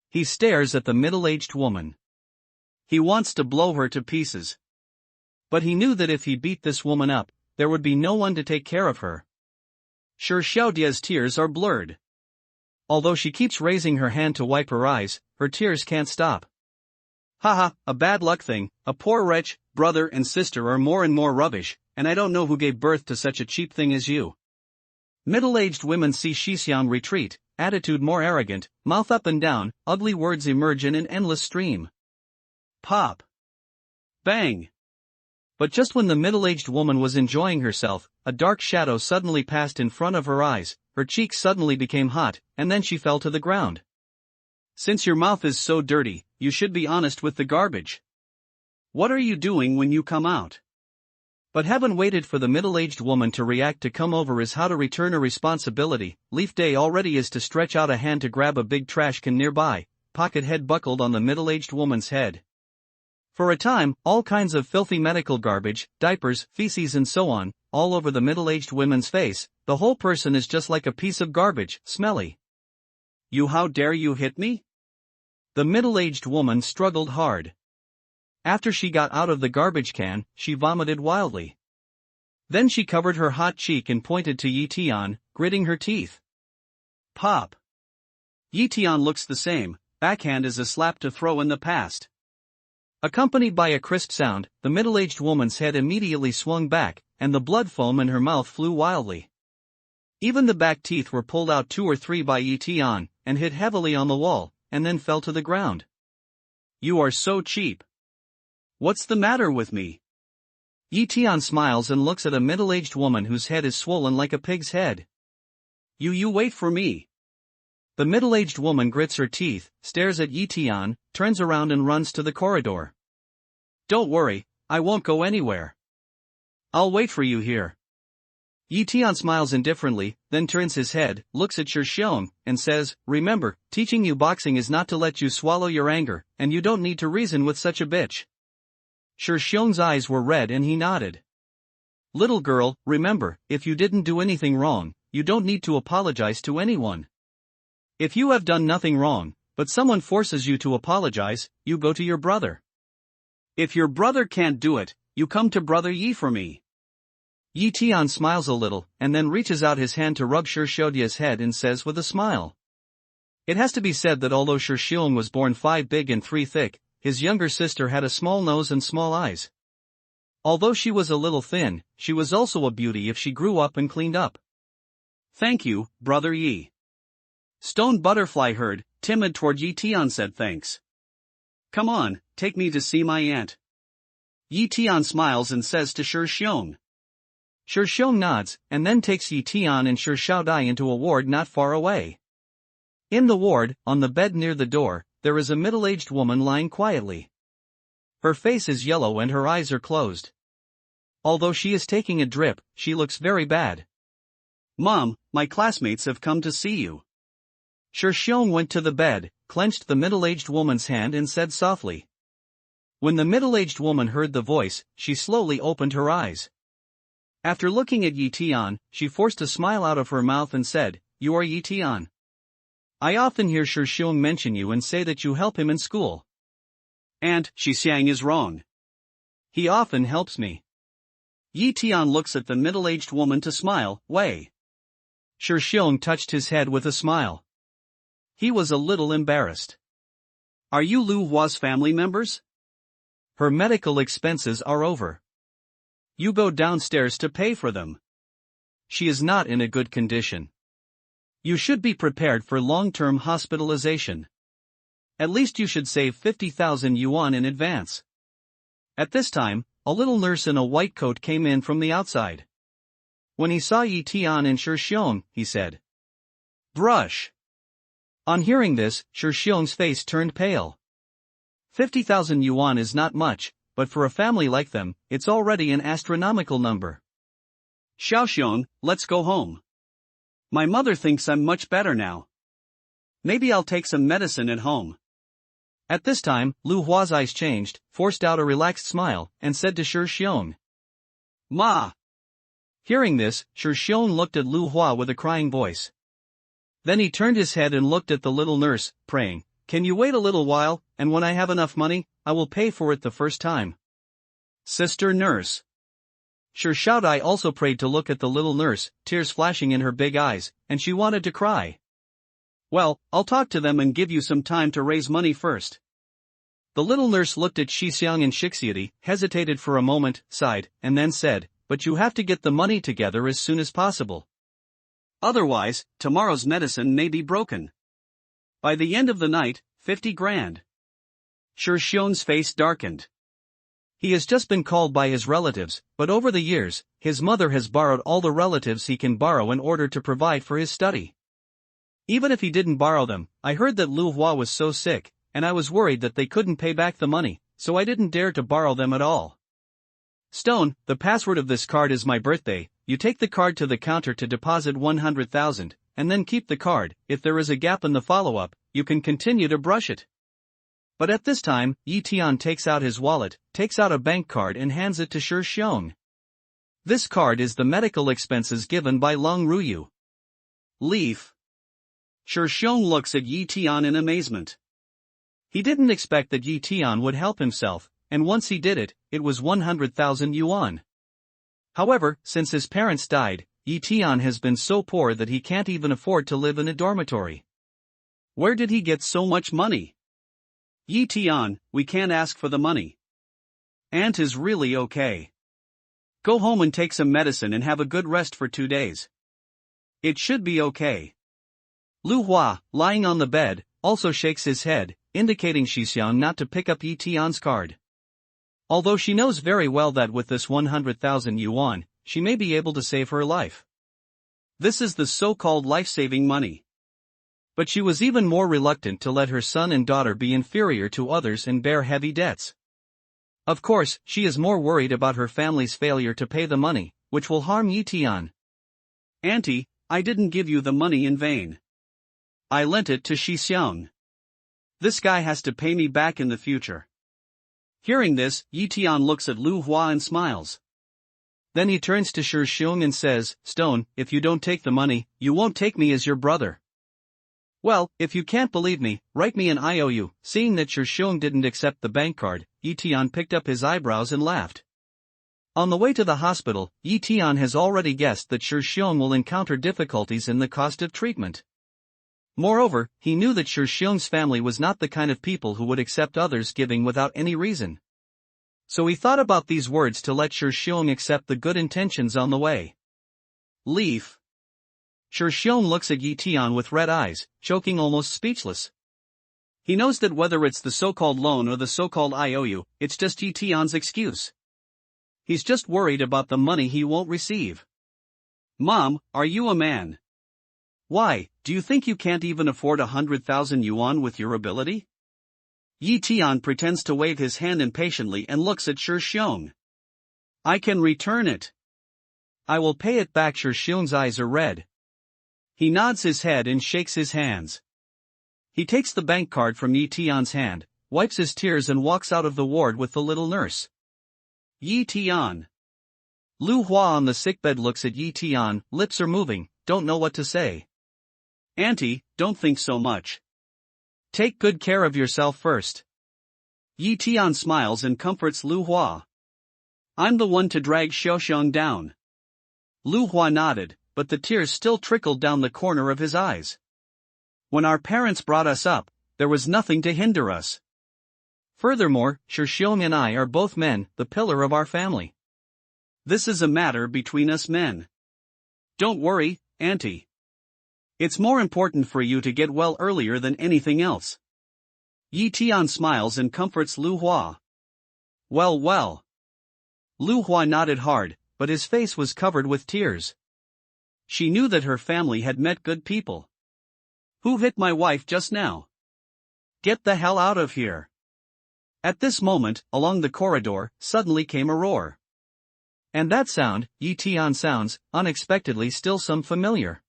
He stares at the middle-aged woman. He wants to blow her to pieces. But he knew that if he beat this woman up, there would be no one to take care of her. Shi Xiaodia's tears are blurred. Although she keeps raising her hand to wipe her eyes, her tears can't stop. Haha, a bad luck thing, a poor wretch, brother and sister are more and more rubbish, and I don't know who gave birth to such a cheap thing as you. Middle-aged women see Shixiang retreat, attitude more arrogant, mouth up and down, ugly words emerge in an endless stream. Pop. Bang. But just when the middle-aged woman was enjoying herself, a dark shadow suddenly passed in front of her eyes, her cheeks suddenly became hot, and then she fell to the ground. Since your mouth is so dirty, you should be honest with the garbage. What are you doing when you come out? But haven't waited for the middle-aged woman to react to come over is how to return a responsibility. Leaf Day already is to stretch out a hand to grab a big trash can nearby, pocket head buckled on the middle-aged woman's head. For a time, all kinds of filthy medical garbage, diapers, feces and so on, all over the middle-aged woman's face, the whole person is just like a piece of garbage, smelly. You, how dare you hit me? The middle-aged woman struggled hard. After she got out of the garbage can, she vomited wildly. Then she covered her hot cheek and pointed to Yi Tian, gritting her teeth. Pop. Yi Tian looks the same, backhand is a slap to throw in the past. Accompanied by a crisp sound, the middle-aged woman's head immediately swung back, and the blood foam in her mouth flew wildly. Even the back teeth were pulled out 2 or 3 by Yi Tian, and hit heavily on the wall, and then fell to the ground. You are so cheap. What's the matter with me? Yi Tian smiles and looks at a middle-aged woman whose head is swollen like a pig's head. You wait for me. The middle-aged woman grits her teeth, stares at Yi Tian, turns around and runs to the corridor. Don't worry, I won't go anywhere. I'll wait for you here. Yi Tian smiles indifferently, then turns his head, looks at Shi Xiong, and says, remember, teaching you boxing is not to let you swallow your anger, and you don't need to reason with such a bitch. Shi Xiong's eyes were red and he nodded. Little girl, remember, if you didn't do anything wrong, you don't need to apologize to anyone. If you have done nothing wrong, but someone forces you to apologize, you go to your brother. If your brother can't do it, you come to Brother Yi for me. Yi Tian smiles a little, and then reaches out his hand to rub Shi Xiaodia's head and says with a smile. It has to be said that although Shi Xiong was born 5 big and 3 thick, his younger sister had a small nose and small eyes. Although she was a little thin, she was also a beauty if she grew up and cleaned up. Thank you, Brother Yi. Stone Butterfly heard, timid toward Yi Tian said thanks. Come on, take me to see my aunt. Yi Tian smiles and says to Shi Xiong. Shi Xiong nods, and then takes Yi Tian and Shi Xiaodai into a ward not far away. In the ward, on the bed near the door, there is a middle-aged woman lying quietly. Her face is yellow and her eyes are closed. Although she is taking a drip, she looks very bad. Mom, my classmates have come to see you. Shi Xiong went to the bed, clenched the middle-aged woman's hand and said softly. When the middle-aged woman heard the voice, she slowly opened her eyes. After looking at Yi Tian, she forced a smile out of her mouth and said, You are Yi Tian. I often hear Shi Xiong mention you and say that you help him in school. And, Shixiang is wrong. He often helps me. Yi Tian looks at the middle-aged woman to smile, Wei. Shi Xiong touched his head with a smile. He was a little embarrassed. Are you Lu Hua's family members? Her medical expenses are over. You go downstairs to pay for them. She is not in a good condition. You should be prepared for long-term hospitalization. At least you should save 50,000 yuan in advance. At this time, a little nurse in a white coat came in from the outside. When he saw Yi Tian and Shi Xiong, he said, "Brush." On hearing this, Shi Xiong's face turned pale. 50,000 yuan is not much, but for a family like them, it's already an astronomical number. Xiaoxiong, let's go home. My mother thinks I'm much better now. Maybe I'll take some medicine at home. At this time, Lu Hua's eyes changed, forced out a relaxed smile, and said to Shi Xiong, "Ma." Hearing this, Shi Xiong looked at Lu Hua with a crying voice. Then he turned his head and looked at the little nurse, praying, "Can you wait a little while, and when I have enough money, I will pay for it the first time." Sister nurse. Shi Xiaodai also prayed to look at the little nurse, tears flashing in her big eyes, and she wanted to cry. "Well, I'll talk to them and give you some time to raise money first." The little nurse looked at Shixiang and Shixiadi, hesitated for a moment, sighed, and then said, "But you have to get the money together as soon as possible. Otherwise, tomorrow's medicine may be broken. By the end of the night, 50 grand. Shi Xiong's face darkened. He has just been called by his relatives, but over the years, his mother has borrowed all the relatives he can borrow in order to provide for his study. Even if he didn't borrow them, I heard that Lu Hua was so sick, and I was worried that they couldn't pay back the money, so I didn't dare to borrow them at all. Stone, the password of this card is my birthday. You take the card to the counter to deposit 100,000, and then keep the card. If there is a gap in the follow-up, you can continue to brush it. But at this time, Yi Tian takes out his wallet, takes out a bank card and hands it to Shi Xiong. This card is the medical expenses given by Long Ruyu. Leaf. Shi Xiong looks at Yi Tian in amazement. He didn't expect that Yi Tian would help himself, and once he did it, it was 100,000 yuan. However, since his parents died, Yi Tian has been so poor that he can't even afford to live in a dormitory. Where did he get so much money? Yi Tian, we can't ask for the money. Aunt is really okay. Go home and take some medicine and have a good rest for 2 days. It should be okay. Lu Hua, lying on the bed, also shakes his head, indicating Shixiang not to pick up Yi Tian's card. Although she knows very well that with this 100,000 yuan, she may be able to save her life. This is the so-called life-saving money. But she was even more reluctant to let her son and daughter be inferior to others and bear heavy debts. Of course, she is more worried about her family's failure to pay the money, which will harm Yi Tian. "Auntie, I didn't give you the money in vain. I lent it to Shixiang. This guy has to pay me back in the future." Hearing this, Yi Tian looks at Lu Hua and smiles. Then he turns to Shi Xiong and says, "Stone, if you don't take the money, you won't take me as your brother." "Well, if you can't believe me, write me an IOU." Seeing that Shi Xiong didn't accept the bank card, Yi Tian picked up his eyebrows and laughed. On the way to the hospital, Yi Tian has already guessed that Shi Xiong will encounter difficulties in the cost of treatment. Moreover, he knew that Shi Xiong's family was not the kind of people who would accept others' giving without any reason. So he thought about these words to let Shi Xiong accept the good intentions on the way. Leaf. Shi Xiong looks at Yi Tian with red eyes, choking almost speechless. He knows that whether it's the so-called loan or the so-called IOU, it's just Yi Tian's excuse. He's just worried about the money he won't receive. "Mom, are you a man? Why, do you think you can't even afford 100,000 yuan with your ability?" Yi Tian pretends to wave his hand impatiently and looks at Shi Xiong. "I can return it. I will pay it back." Shi Xiong's eyes are red. He nods his head and shakes his hands. He takes the bank card from Yi Tian's hand, wipes his tears and walks out of the ward with the little nurse. Yi Tian. Lu Hua on the sickbed looks at Yi Tian, lips are moving, don't know what to say. "Auntie, don't think so much. Take good care of yourself first." Yi Tian smiles and comforts Lu Hua. "I'm the one to drag Xiaoxiang down." Lu Hua nodded, but the tears still trickled down the corner of his eyes. When our parents brought us up, there was nothing to hinder us. Furthermore, Shixiong and I are both men, the pillar of our family. This is a matter between us men. Don't worry, Auntie. It's more important for you to get well earlier than anything else. Yi Tian smiles and comforts Lu Hua. Well, well. Lu Hua nodded hard, but his face was covered with tears. She knew that her family had met good people. Who hit my wife just now? Get the hell out of here. At this moment, along the corridor, suddenly came a roar. And that sound, Yi Tian sounds, unexpectedly still some familiar.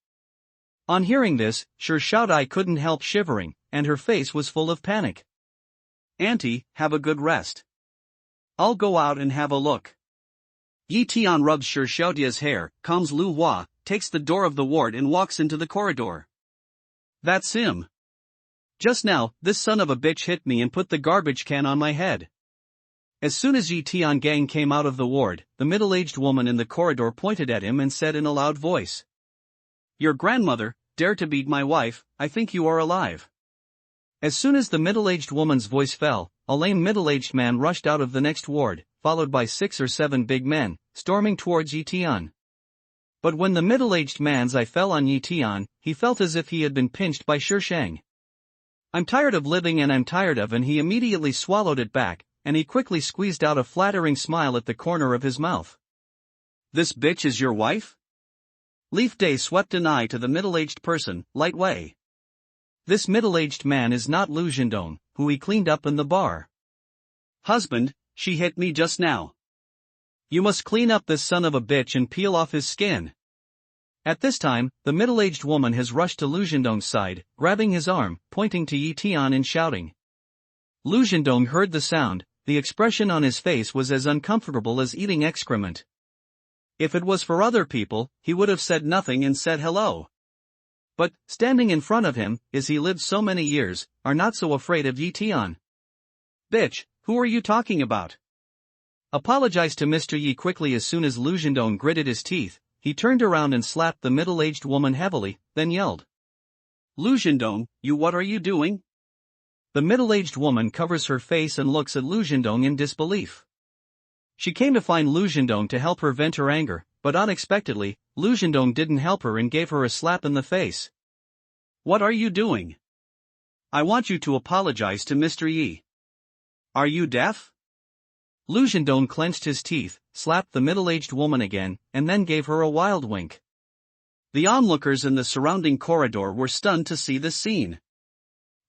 On hearing this, Shixiaodai couldn't help shivering, and her face was full of panic. Auntie, have a good rest. I'll go out and have a look. Yi Tian rubs Shixiaodia's hair, calms Lu Hua, takes the door of the ward and walks into the corridor. That's him. Just now, this son of a bitch hit me and put the garbage can on my head. As soon as Yi Tian gang came out of the ward, the middle-aged woman in the corridor pointed at him and said in a loud voice. Your grandmother, dare to beat my wife, I think you are alive. As soon as the middle-aged woman's voice fell, a lame middle-aged man rushed out of the next ward, followed by 6 or 7 big men, storming towards Yi Tian. But when the middle-aged man's eye fell on Yi Tian, he felt as if he had been pinched by Shishang. I'm tired of living and I'm tired of, and he immediately swallowed it back, and he quickly squeezed out a flattering smile at the corner of his mouth. This bitch is your wife? Leaf Day swept an eye to the middle-aged person, Light Wei. This middle-aged man is not Lu Zhendong, who he cleaned up in the bar. Husband, she hit me just now. You must clean up this son of a bitch and peel off his skin. At this time, the middle-aged woman has rushed to Lu Zhendong's side, grabbing his arm, pointing to Yi Tian and shouting. Lu Zhendong heard the sound. The expression on his face was as uncomfortable as eating excrement. If it was for other people, he would have said nothing and said hello. But, standing in front of him, as he lived so many years, are not so afraid of Yi Tian. Bitch, who are you talking about? Apologized to Mr. Yi quickly. As soon as Lu Zhendong gritted his teeth, he turned around and slapped the middle-aged woman heavily, then yelled. Lu Zhendong, you what are you doing? The middle-aged woman covers her face and looks at Lu Zhendong in disbelief. She came to find Lu Zhendong to help her vent her anger, but unexpectedly, Lu Zhendong didn't help her and gave her a slap in the face. What are you doing? I want you to apologize to Mr. Yi. Are you deaf? Lu Zhendong clenched his teeth, slapped the middle-aged woman again, and then gave her a wild wink. The onlookers in the surrounding corridor were stunned to see this scene.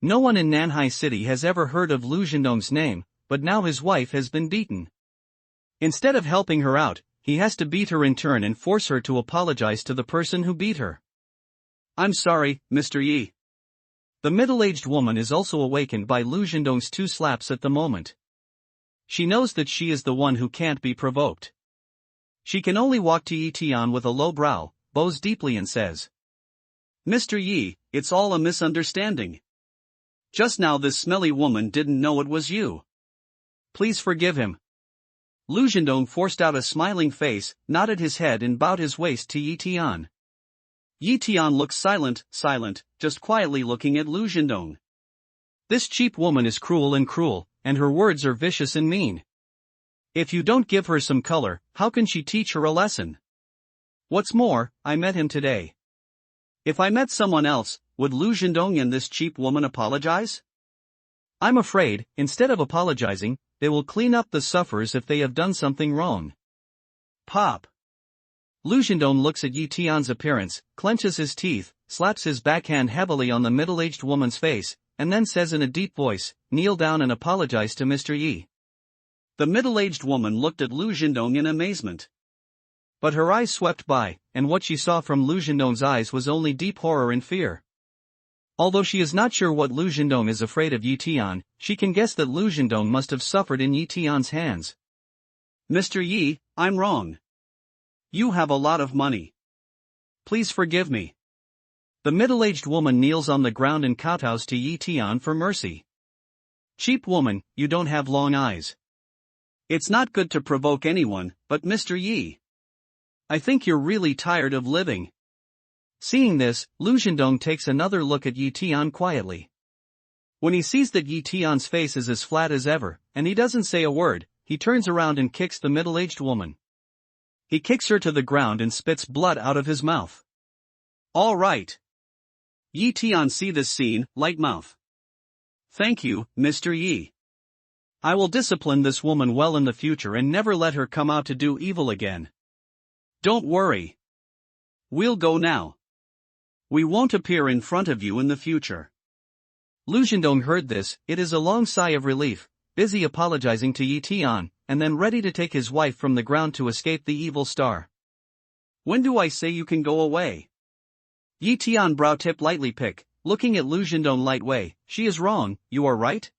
No one in Nanhai City has ever heard of Lu Zhendong's name, but now his wife has been beaten. Instead of helping her out, he has to beat her in turn and force her to apologize to the person who beat her. I'm sorry, Mr. Yi. The middle-aged woman is also awakened by Lu Zhendong's 2 slaps at the moment. She knows that she is the one who can't be provoked. She can only walk to Yi Tian with a low brow, bows deeply and says. Mr. Yi, it's all a misunderstanding. Just now this smelly woman didn't know it was you. Please forgive him. Lu Zhendong forced out a smiling face, nodded his head and bowed his waist to Yi Tian. Yi Tian looks silent, just quietly looking at Lu Zhendong. This cheap woman is cruel, and her words are vicious and mean. If you don't give her some color, how can she teach her a lesson? What's more, I met him today. If I met someone else, would Lu Zhendong and this cheap woman apologize? I'm afraid, instead of apologizing, they will clean up the sufferers if they have done something wrong. Pop. Lu Zhendong looks at Yi Tian's appearance, clenches his teeth, slaps his backhand heavily on the middle-aged woman's face, and then says in a deep voice, kneel down and apologize to Mr. Yi. The middle-aged woman looked at Lu Zhendong in amazement. But her eyes swept by, and what she saw from Lu Zhendong's eyes was only deep horror and fear. Although she is not sure what Lu Zhendong is afraid of Yi Tian, she can guess that Lu Zhendong must have suffered in Yi Tian's hands. Mr. Yi, I'm wrong. You have a lot of money. Please forgive me. The middle-aged woman kneels on the ground and kowtows to Yi Tian for mercy. Cheap woman, you don't have long eyes. It's not good to provoke anyone, but Mr. Yi. I think you're really tired of living. Seeing this, Lu Zhendong takes another look at Yi Tian quietly. When he sees that Yi Tian's face is as flat as ever, and he doesn't say a word, he turns around and kicks the middle-aged woman. He kicks her to the ground and spits blood out of his mouth. All right. Yi Tian see this scene, light mouth. Thank you, Mr. Yi. I will discipline this woman well in the future and never let her come out to do evil again. Don't worry. We'll go now. We won't appear in front of you in the future. Lu Zhendong heard this, it is a long sigh of relief, busy apologizing to Yi Tian, and then ready to take his wife from the ground to escape the evil star. When do I say you can go away? Yi Tian brow tip lightly pick, looking at Lu Zhendong light way, she is wrong, you are right?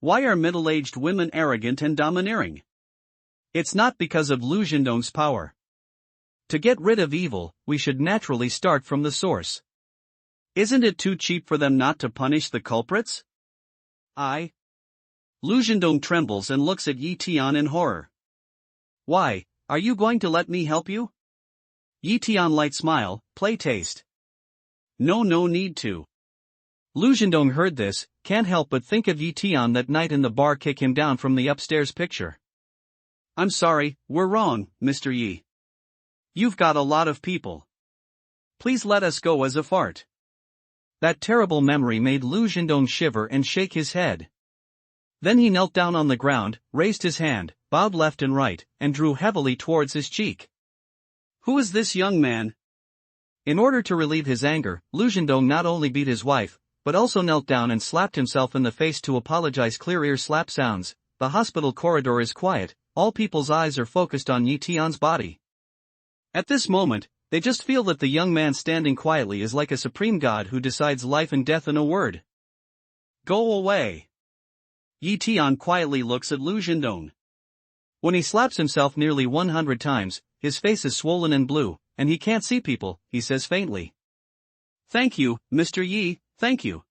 Why are middle-aged women arrogant and domineering? It's not because of Lu Zhendong's power. To get rid of evil, we should naturally start from the source. Isn't it too cheap for them not to punish the culprits? Lu Zhendong trembles and looks at Yi Tian in horror. Why, are you going to let me help you? Yi Tian light smile, play taste. No need to. Lu Zhendong heard this, can't help but think of Yi Tian that night in the bar kick him down from the upstairs picture. I'm sorry, we're wrong, Mr. Yi. You've got a lot of people. Please let us go as a fart. That terrible memory made Lu Zhendong shiver and shake his head. Then he knelt down on the ground, raised his hand, bowed left and right, and drew heavily towards his cheek. Who is this young man? In order to relieve his anger, Lu Zhendong not only beat his wife, but also knelt down and slapped himself in the face to apologize. Clear ear slap sounds. The hospital corridor is quiet, all people's eyes are focused on Yi Tian's body. At this moment, they just feel that the young man standing quietly is like a supreme god who decides life and death in a word. Go away. Yi Tian quietly looks at Lu Zhendong. When he slaps himself nearly 100 times, his face is swollen and blue, and he can't see people, he says faintly. Thank you, Mr. Yi, thank you.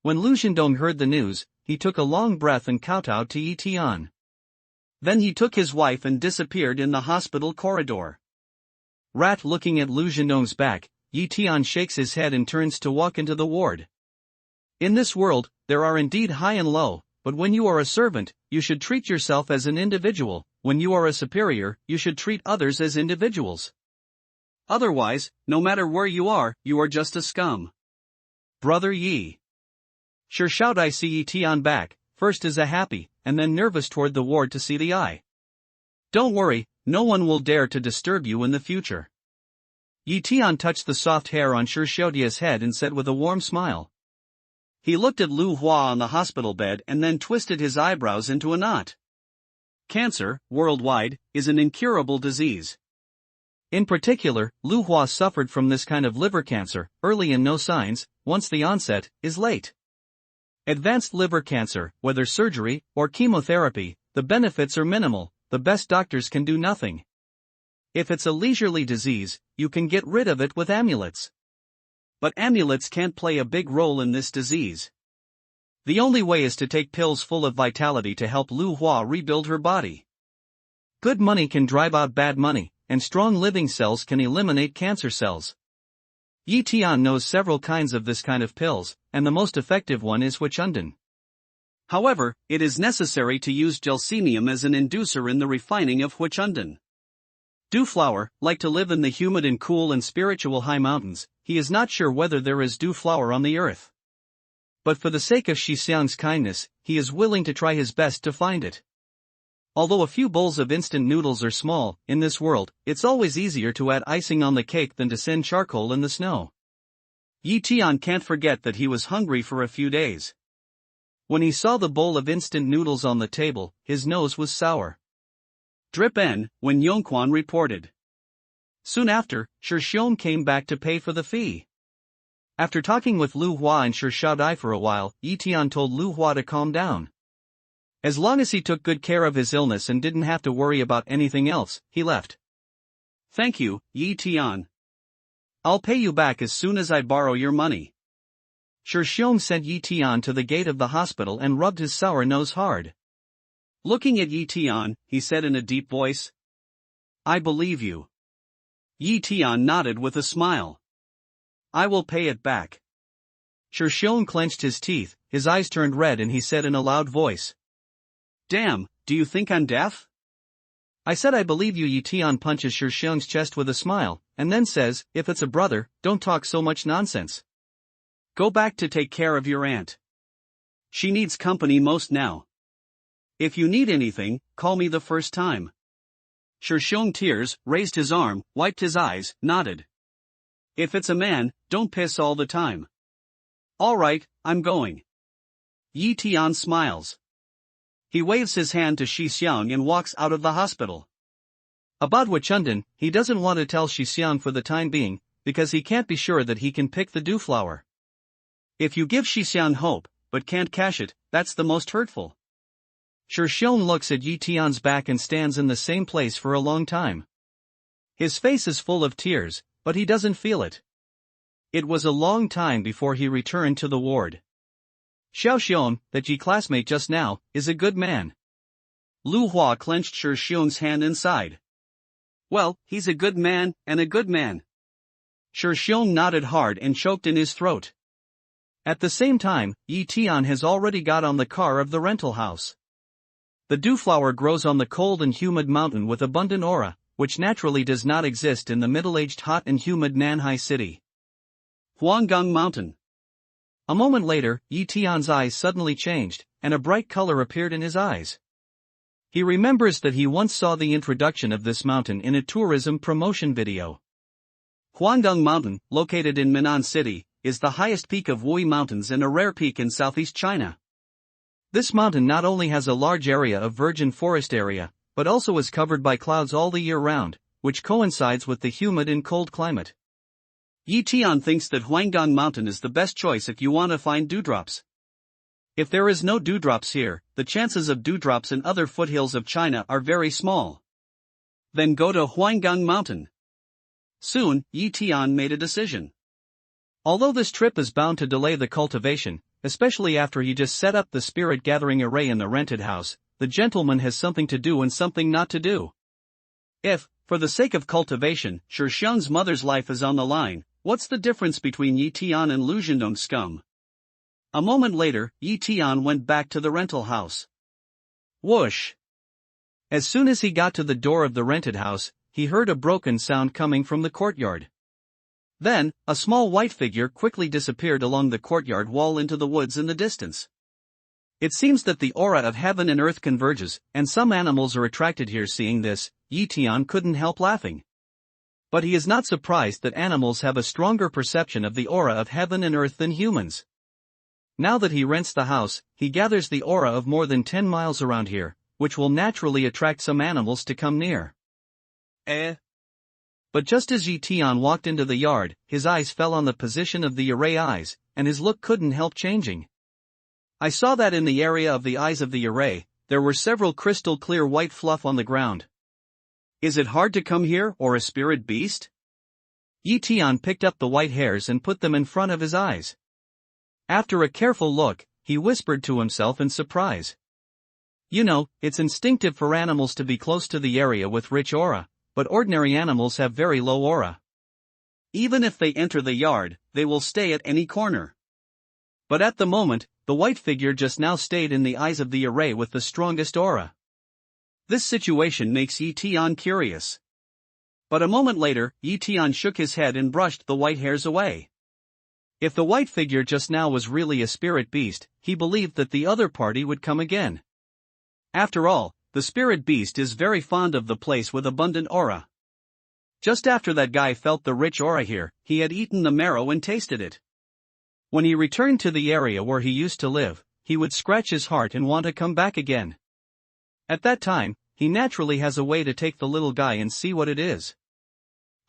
When Lu Zhendong heard the news, he took a long breath and kowtowed to Yi Tian. Then he took his wife and disappeared in the hospital corridor. Rat looking at Lu Zhendong's back, Yi Tian shakes his head and turns to walk into the ward. In this world, there are indeed high and low, but when you are a servant, you should treat yourself as an individual, when you are a superior, you should treat others as individuals. Otherwise, no matter where you are just a scum. Brother Yi. Sure shout I see Yi Tian back, first as a happy, and then nervous toward the ward to see the eye. Don't worry, no one will dare to disturb you in the future. Yi Tian touched the soft hair on Shi Xiaodia's head and said with a warm smile. He looked at Lu Hua on the hospital bed and then twisted his eyebrows into a knot. Cancer, worldwide, is an incurable disease. In particular, Lu Hua suffered from this kind of liver cancer, early and no signs, once the onset, is late. Advanced liver cancer, whether surgery or chemotherapy, the benefits are minimal, the best doctors can do nothing. If it's a leisurely disease, you can get rid of it with amulets. But amulets can't play a big role in this disease. The only way is to take pills full of vitality to help Lu Hua rebuild her body. Good money can drive out bad money, and strong living cells can eliminate cancer cells. Yi Tian knows several kinds of this kind of pills, and the most effective one is Huichundan. However, it is necessary to use gelsemium as an inducer in the refining of Huichundan. Dew flower, like to live in the humid and cool and spiritual high mountains, he is not sure whether there is dew flower on the earth. But for the sake of Shi Xiang's kindness, he is willing to try his best to find it. Although a few bowls of instant noodles are small, in this world, it's always easier to add icing on the cake than to send charcoal in the snow. Yi Tian can't forget that he was hungry for a few days. When he saw the bowl of instant noodles on the table, his nose was sour. Drip N, when Yongquan reported. Soon after, Shi Xiong came back to pay for the fee. After talking with Lu Hua and Shi Xiaodai for a while, Yi Tian told Lu Hua to calm down. As long as he took good care of his illness and didn't have to worry about anything else, he left. Thank you, Yi Tian. I'll pay you back as soon as I borrow your money. Shi Xiong sent Yi Tian to the gate of the hospital and rubbed his sour nose hard. Looking at Yi Tian, he said in a deep voice, I believe you. Yi Tian nodded with a smile. I will pay it back. Xiong clenched his teeth, his eyes turned red, and he said in a loud voice. Damn, do you think I'm deaf? I said I believe you. Tian punches Xiong's chest with a smile, and then says, if it's a brother, don't talk so much nonsense. Go back to take care of your aunt. She needs company most now. If you need anything, call me the first time. Xiong tears, raised his arm, wiped his eyes, nodded. If it's a man, don't piss all the time. Alright, I'm going. Tian smiles. He waves his hand to Xiong and walks out of the hospital. About Wachundan, he doesn't want to tell Xiong for the time being, because he can't be sure that he can pick the dew flower. If you give Xiong hope, but can't cash it, that's the most hurtful. Xiong looks at Tian's back and stands in the same place for a long time. His face is full of tears, but he doesn't feel it. It was a long time before he returned to the ward. Xiong, that classmate just now, is a good man. Lu Hua clenched Xiong's hand inside. Well, he's a good man, and a good man. Xiong nodded hard and choked in his throat. At the same time, Tian has already got on the car of the rental house. The dewflower grows on the cold and humid mountain with abundant aura, which naturally does not exist in the middle-aged hot and humid Nanhai city. Huanggang Mountain. A moment later, Tian's eyes suddenly changed, and a bright color appeared in his eyes. He remembers that he once saw the introduction of this mountain in a tourism promotion video. Huanggang Mountain, located in Minnan City, is the highest peak of Wui Mountains and a rare peak in southeast China. This mountain not only has a large area of virgin forest area, but also is covered by clouds all the year round, which coincides with the humid and cold climate. Tian thinks that Huanggang Mountain is the best choice if you want to find dewdrops. If there is no dewdrops here, the chances of dewdrops in other foothills of China are very small. Then go to Huanggang Mountain. Soon, Tian made a decision. Although this trip is bound to delay the cultivation, especially after he just set up the spirit gathering array in the rented house, the gentleman has something to do and something not to do. If, for the sake of cultivation, Xiong's mother's life is on the line, what's the difference between Tian and Lu Zhendong's scum? A moment later, Tian went back to the rental house. Whoosh! As soon as he got to the door of the rented house, he heard a broken sound coming from the courtyard. Then, a small white figure quickly disappeared along the courtyard wall into the woods in the distance. It seems that the aura of heaven and earth converges, and some animals are attracted here. Seeing this, Tian couldn't help laughing. But he is not surprised that animals have a stronger perception of the aura of heaven and earth than humans. Now that he rents the house, he gathers the aura of more than 10 miles around here, which will naturally attract some animals to come near. But just as Tian walked into the yard, his eyes fell on the position of the array eyes, and his look couldn't help changing. I saw that in the area of the eyes of the array, there were several crystal clear white fluff on the ground. Is it hard to come here, or a spirit beast? Tian picked up the white hairs and put them in front of his eyes. After a careful look, he whispered to himself in surprise. You know, it's instinctive for animals to be close to the area with rich aura, but ordinary animals have very low aura. Even if they enter the yard, they will stay at any corner. But at the moment, the white figure just now stayed in the eyes of the array with the strongest aura. This situation makes Tian curious. But a moment later, Tian shook his head and brushed the white hairs away. If the white figure just now was really a spirit beast, he believed that the other party would come again. After all, the spirit beast is very fond of the place with abundant aura. Just after that guy felt the rich aura here, he had eaten the marrow and tasted it. When he returned to the area where he used to live, he would scratch his heart and want to come back again. At that time, he naturally has a way to take the little guy and see what it is.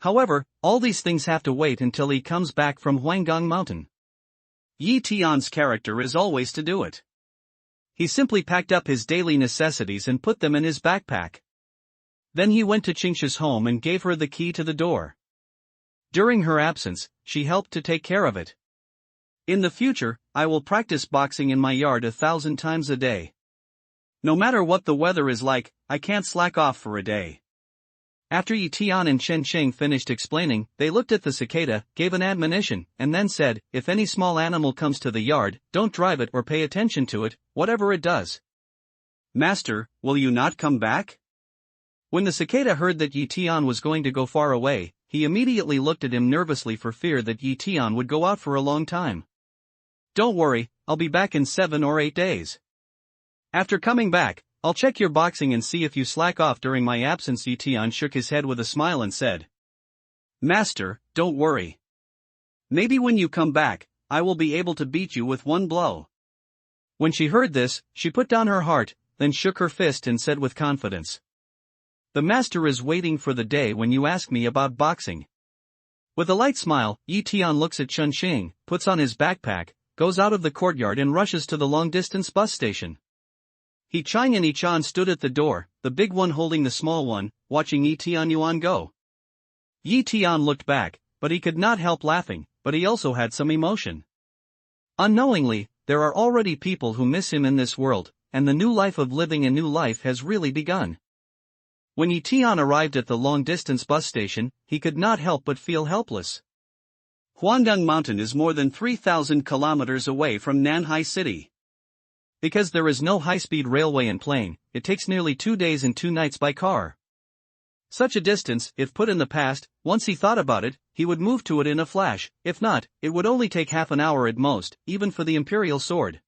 However, all these things have to wait until he comes back from Huanggang Mountain. Tian's character is always to do it. He simply packed up his daily necessities and put them in his backpack. Then he went to Qingxi's home and gave her the key to the door. During her absence, she helped to take care of it. In the future, I will practice boxing in my yard 1,000 times a day. No matter what the weather is like, I can't slack off for a day. After Yi Tian and Chen Qing finished explaining, they looked at the cicada, gave an admonition, and then said, if any small animal comes to the yard, don't drive it or pay attention to it, whatever it does. Master, will you not come back? When the cicada heard that Yi Tian was going to go far away, he immediately looked at him nervously for fear that Yi Tian would go out for a long time. Don't worry, I'll be back in 7 or 8 days. After coming back, I'll check your boxing and see if you slack off during my absence. Yi Tian shook his head with a smile and said, Master, don't worry. Maybe when you come back, I will be able to beat you with one blow. When she heard this, she put down her heart, then shook her fist and said with confidence, the master is waiting for the day when you ask me about boxing. With a light smile, Yi Tian looks at Chen Qing, puts on his backpack, goes out of the courtyard and rushes to the long-distance bus station. He Chang and Yi Chan stood at the door, the big one holding the small one, watching Yi Tian Yuan go. Yi Tian looked back, but he could not help laughing, but he also had some emotion. Unknowingly, there are already people who miss him in this world, and the new life of living a new life has really begun. When Yi Tian arrived at the long-distance bus station, he could not help but feel helpless. Huanggang Mountain is more than 3,000 kilometers away from Nanhai City. Because there is no high-speed railway and plane, it takes nearly 2 days and 2 nights by car. Such a distance, if put in the past, once he thought about it, he would move to it in a flash, if not, it would only take half an hour at most, even for the Imperial Sword.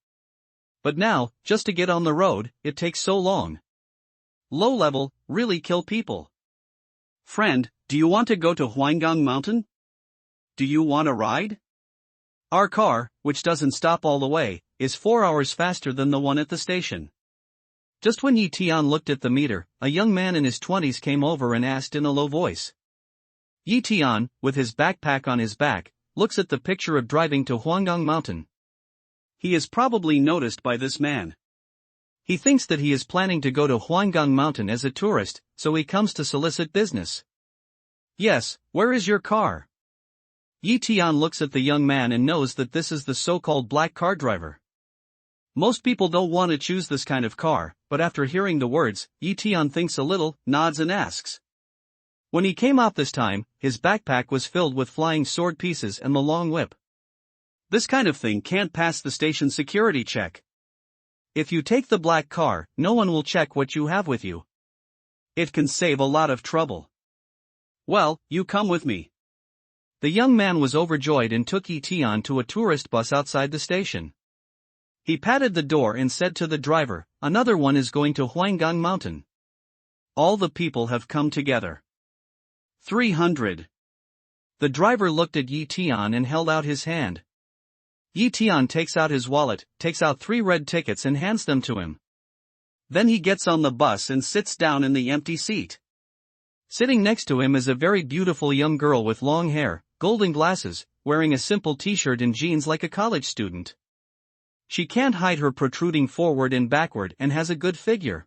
But now, just to get on the road, it takes so long. Low level, really kill people. Friend, do you want to go to Huanggang Mountain? Do you want a ride? Our car, which doesn't stop all the way, is 4 hours faster than the one at the station. Just when Yi Tian looked at the meter, a young man in his 20s came over and asked in a low voice. Yi Tian, with his backpack on his back, looks at the picture of driving to Huanggang Mountain. He is probably noticed by this man. He thinks that he is planning to go to Huanggang Mountain as a tourist, so he comes to solicit business. Yes, where is your car? Yi Tian looks at the young man and knows that this is the so-called black car driver. Most people don't want to choose this kind of car, but after hearing the words, Yi Tian thinks a little, nods and asks. When he came out this time, his backpack was filled with flying sword pieces and the long whip. This kind of thing can't pass the station security check. If you take the black car, no one will check what you have with you. It can save a lot of trouble. Well, you come with me. The young man was overjoyed and took Yi Tian to a tourist bus outside the station. He patted the door and said to the driver, another one is going to Huanggang Mountain. All the people have come together. 300. The driver looked at Yi Tian and held out his hand. Yi Tian takes out his wallet, takes out 3 red tickets and hands them to him. Then he gets on the bus and sits down in the empty seat. Sitting next to him is a very beautiful young girl with long hair, golden glasses, wearing a simple t-shirt and jeans like a college student. She can't hide her protruding forward and backward and has a good figure.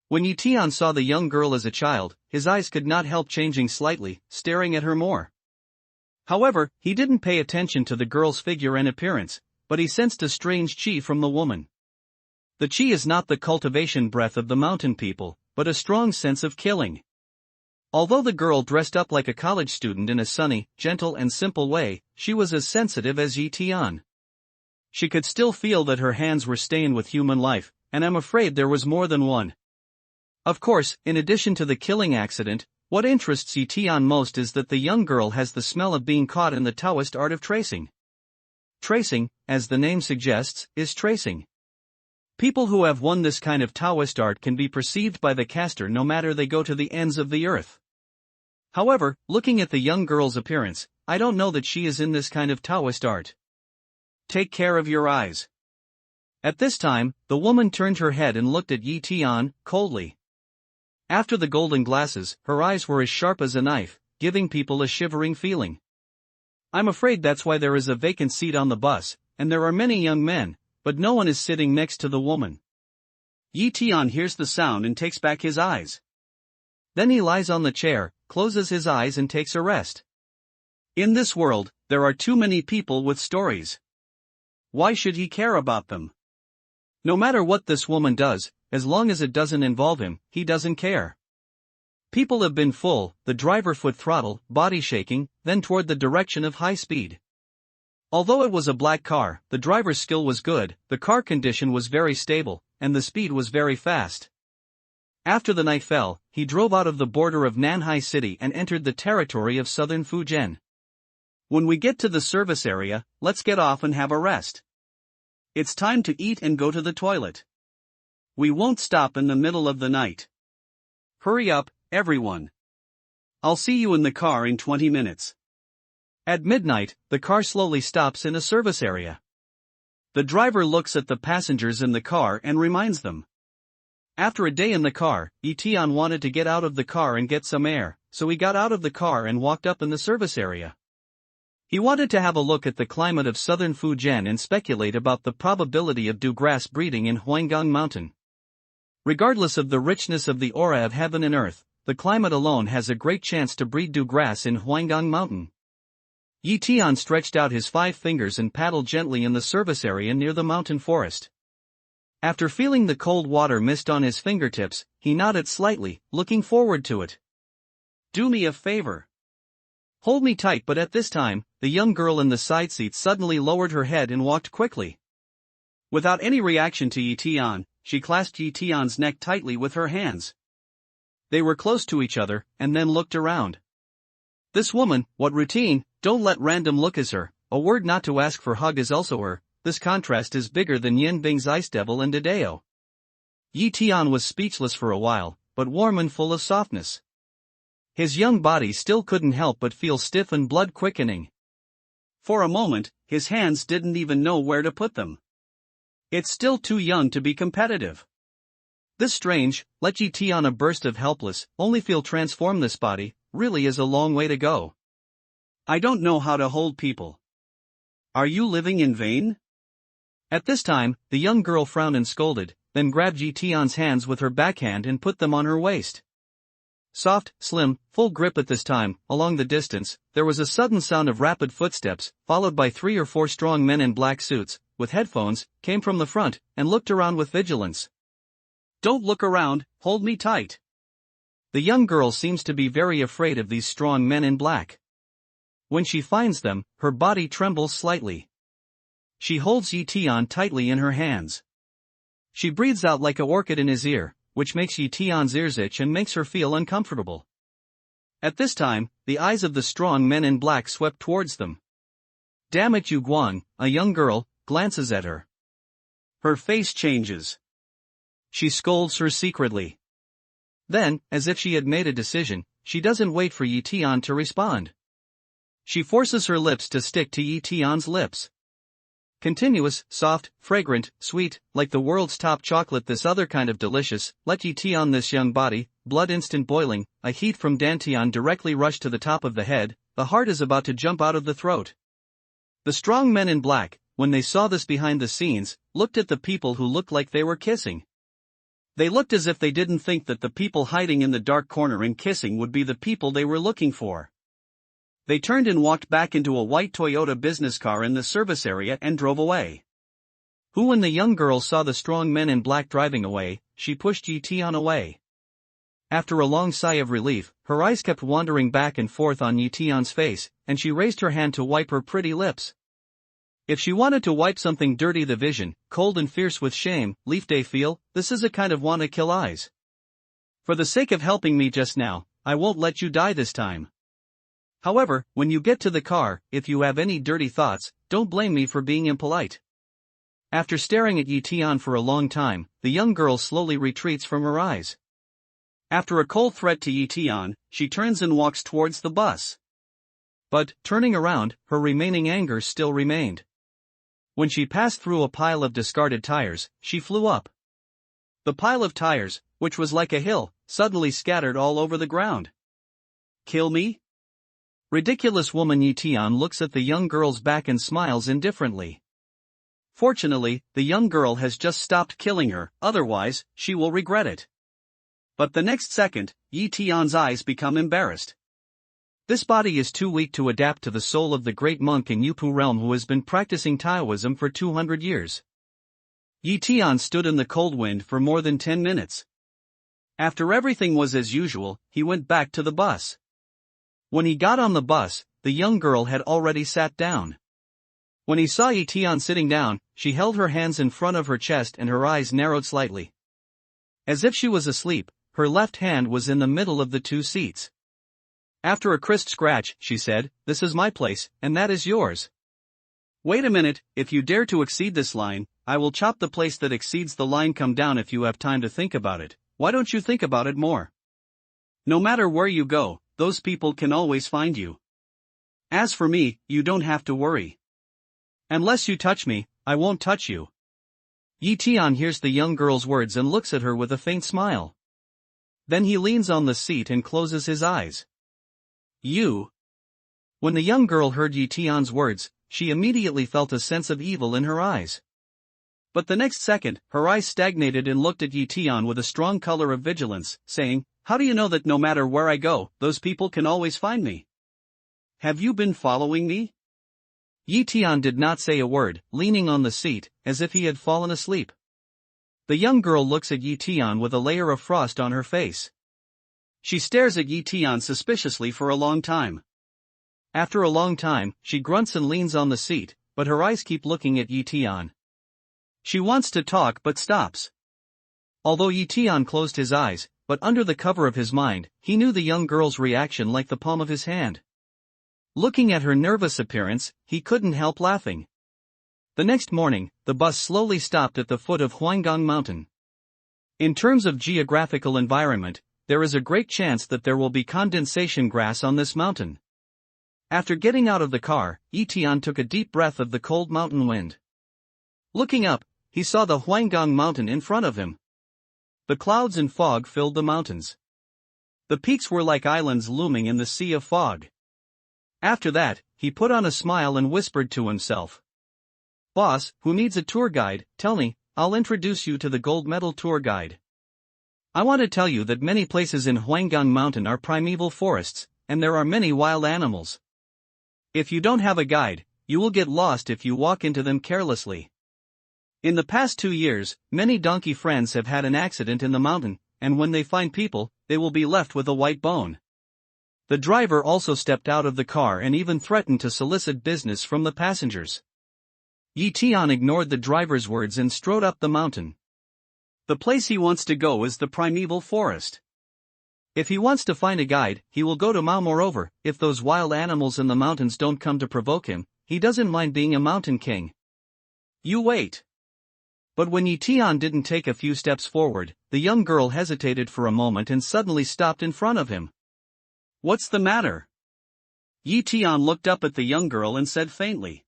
When Yi Tian saw the young girl as a child, his eyes could not help changing slightly, staring at her more. However, he didn't pay attention to the girl's figure and appearance, but he sensed a strange qi from the woman. The qi is not the cultivation breath of the mountain people, but a strong sense of killing. Although the girl dressed up like a college student in a sunny, gentle and simple way, she was as sensitive as Yi Tian. She could still feel that her hands were stained with human life, and I'm afraid there was more than one. Of course, in addition to the killing accident, what interests Yi Tian most is that the young girl has the smell of being caught in the Taoist art of tracing. Tracing, as the name suggests, is tracing. People who have won this kind of Taoist art can be perceived by the caster no matter they go to the ends of the earth. However, looking at the young girl's appearance, I don't know that she is in this kind of Taoist art. Take care of your eyes. At this time, the woman turned her head and looked at Yi Tian, coldly. After the golden glasses, her eyes were as sharp as a knife, giving people a shivering feeling. I'm afraid that's why there is a vacant seat on the bus, and there are many young men, but no one is sitting next to the woman. Yi Tian hears the sound and takes back his eyes. Then he lies on the chair, closes his eyes and takes a rest. In this world, there are too many people with stories. Why should he care about them? No matter what this woman does, as long as it doesn't involve him, he doesn't care. People have been full, the driver foot throttle, body shaking, then toward the direction of high speed. Although it was a black car, the driver's skill was good, the car condition was very stable, and the speed was very fast. After the night fell, he drove out of the border of Nanhai City and entered the territory of southern Fujian. When we get to the service area, let's get off and have a rest. It's time to eat and go to the toilet. We won't stop in the middle of the night. Hurry up, everyone. I'll see you in the car in 20 minutes. At midnight, the car slowly stops in a service area. The driver looks at the passengers in the car and reminds them. After a day in the car, Tian wanted to get out of the car and get some air, so he got out of the car and walked up in the service area. He wanted to have a look at the climate of southern Fujian and speculate about the probability of dewgrass breeding in Huanggang Mountain. Regardless of the richness of the aura of heaven and earth, the climate alone has a great chance to breed dewgrass in Huanggang Mountain. Tian stretched out his 5 fingers and paddled gently in the service area near the mountain forest. After feeling the cold water mist on his fingertips, he nodded slightly, looking forward to it. Do me a favor. Hold me tight, but at this time, the young girl in the side seat suddenly lowered her head and walked quickly. Without any reaction to Tian, she clasped Tian's neck tightly with her hands. They were close to each other, and then looked around. This woman, what routine, don't let random look is her, a word not to ask for hug is also her, this contrast is bigger than Yin Bing's Ice Devil and Dideo. Tian was speechless for a while, but warm and full of softness. His young body still couldn't help but feel stiff and blood-quickening. For a moment, his hands didn't even know where to put them. It's still too young to be competitive. This strange, let Tian a burst of helpless, only feel transform this body, really is a long way to go. I don't know how to hold people. Are you living in vain? At this time, the young girl frowned and scolded, then grabbed Tian's hands with her backhand and put them on her waist. Soft, slim, full grip at this time, along the distance, there was a sudden sound of rapid footsteps, followed by 3 or 4 strong men in black suits, with headphones, came from the front, and looked around with vigilance. Don't look around, hold me tight. The young girl seems to be very afraid of these strong men in black. When she finds them, her body trembles slightly. She holds Tian tightly in her hands. She breathes out like a orchid in his ear, which makes Tian's ears itch and makes her feel uncomfortable. At this time, the eyes of the strong men in black swept towards them. Damn it, Yu Guang, a young girl, glances at her. Her face changes. She scolds her secretly. Then, as if she had made a decision, she doesn't wait for Tian to respond. She forces her lips to stick to Tian's lips. Continuous, soft, fragrant, sweet, like the world's top chocolate, this other kind of delicious, let Tian this young body, blood instant boiling, a heat from Dantian directly rushed to the top of the head, the heart is about to jump out of the throat. The strong men in black, when they saw this behind the scenes, looked at the people who looked like they were kissing. They looked as if they didn't think that the people hiding in the dark corner and kissing would be the people they were looking for. They turned and walked back into a white Toyota business car in the service area and drove away. When the young girl saw the strong men in black driving away, she pushed Tian away. After a long sigh of relief, her eyes kept wandering back and forth on Tian's face, and she raised her hand to wipe her pretty lips. If she wanted to wipe something dirty, the vision, cold and fierce with shame, Leaf Day feel, this is a kind of wanna kill eyes. For the sake of helping me just now, I won't let you die this time. However, when you get to the car, if you have any dirty thoughts, don't blame me for being impolite. After staring at Tian for a long time, the young girl slowly retreats from her eyes. After a cold threat to Tian, she turns and walks towards the bus. But, turning around, her remaining anger still remained. When she passed through a pile of discarded tires, she flew up. The pile of tires, which was like a hill, suddenly scattered all over the ground. Kill me? Ridiculous woman. Tian looks at the young girl's back and smiles indifferently. Fortunately, the young girl has just stopped killing her, otherwise, she will regret it. But the next second, Tian's eyes become embarrassed. This body is too weak to adapt to the soul of the great monk in Yupu realm who has been practicing Taoism for 200 years. Tian stood in the cold wind for more than 10 minutes. After everything was as usual, he went back to the bus. When he got on the bus, the young girl had already sat down. When he saw Tian sitting down, she held her hands in front of her chest and her eyes narrowed slightly. As if she was asleep, her left hand was in the middle of the two seats. After a crisp scratch, she said, "This is my place, and that is yours. Wait a minute, if you dare to exceed this line, I will chop the place that exceeds the line. Come down if you have time to think about it. Why don't you think about it more? No matter where you go, those people can always find you. As for me, you don't have to worry. Unless you touch me, I won't touch you." Tian hears the young girl's words and looks at her with a faint smile. Then he leans on the seat and closes his eyes. "You." When the young girl heard Tian's words, she immediately felt a sense of evil in her eyes. But the next second, her eyes stagnated and looked at Tian with a strong color of vigilance, saying, "How do you know that no matter where I go, those people can always find me? Have you been following me?" Tian did not say a word, leaning on the seat, as if he had fallen asleep. The young girl looks at Tian with a layer of frost on her face. She stares at Tian suspiciously for a long time. After a long time, she grunts and leans on the seat, but her eyes keep looking at Tian. She wants to talk but stops. Although Tian closed his eyes, but under the cover of his mind, he knew the young girl's reaction like the palm of his hand. Looking at her nervous appearance, he couldn't help laughing. The next morning, the bus slowly stopped at the foot of Huanggang Mountain. In terms of geographical environment, there is a great chance that there will be condensation grass on this mountain. After getting out of the car, Tian took a deep breath of the cold mountain wind. Looking up, he saw the Huanggang Mountain in front of him. The clouds and fog filled the mountains. The peaks were like islands looming in the sea of fog. After that, he put on a smile and whispered to himself, "Boss, who needs a tour guide? Tell me, I'll introduce you to the gold medal tour guide. I want to tell you that many places in Huanggang Mountain are primeval forests, and there are many wild animals. If you don't have a guide, you will get lost if you walk into them carelessly. In the past 2 years, many donkey friends have had an accident in the mountain, and when they find people, they will be left with a white bone." The driver also stepped out of the car and even threatened to solicit business from the passengers. Tian ignored the driver's words and strode up the mountain. The place he wants to go is the primeval forest. If he wants to find a guide, he will go to Mao. Moreover, if those wild animals in the mountains don't come to provoke him, he doesn't mind being a mountain king. You wait. But when Tian didn't take a few steps forward, the young girl hesitated for a moment and suddenly stopped in front of him. "What's the matter?" Tian looked up at the young girl and said faintly.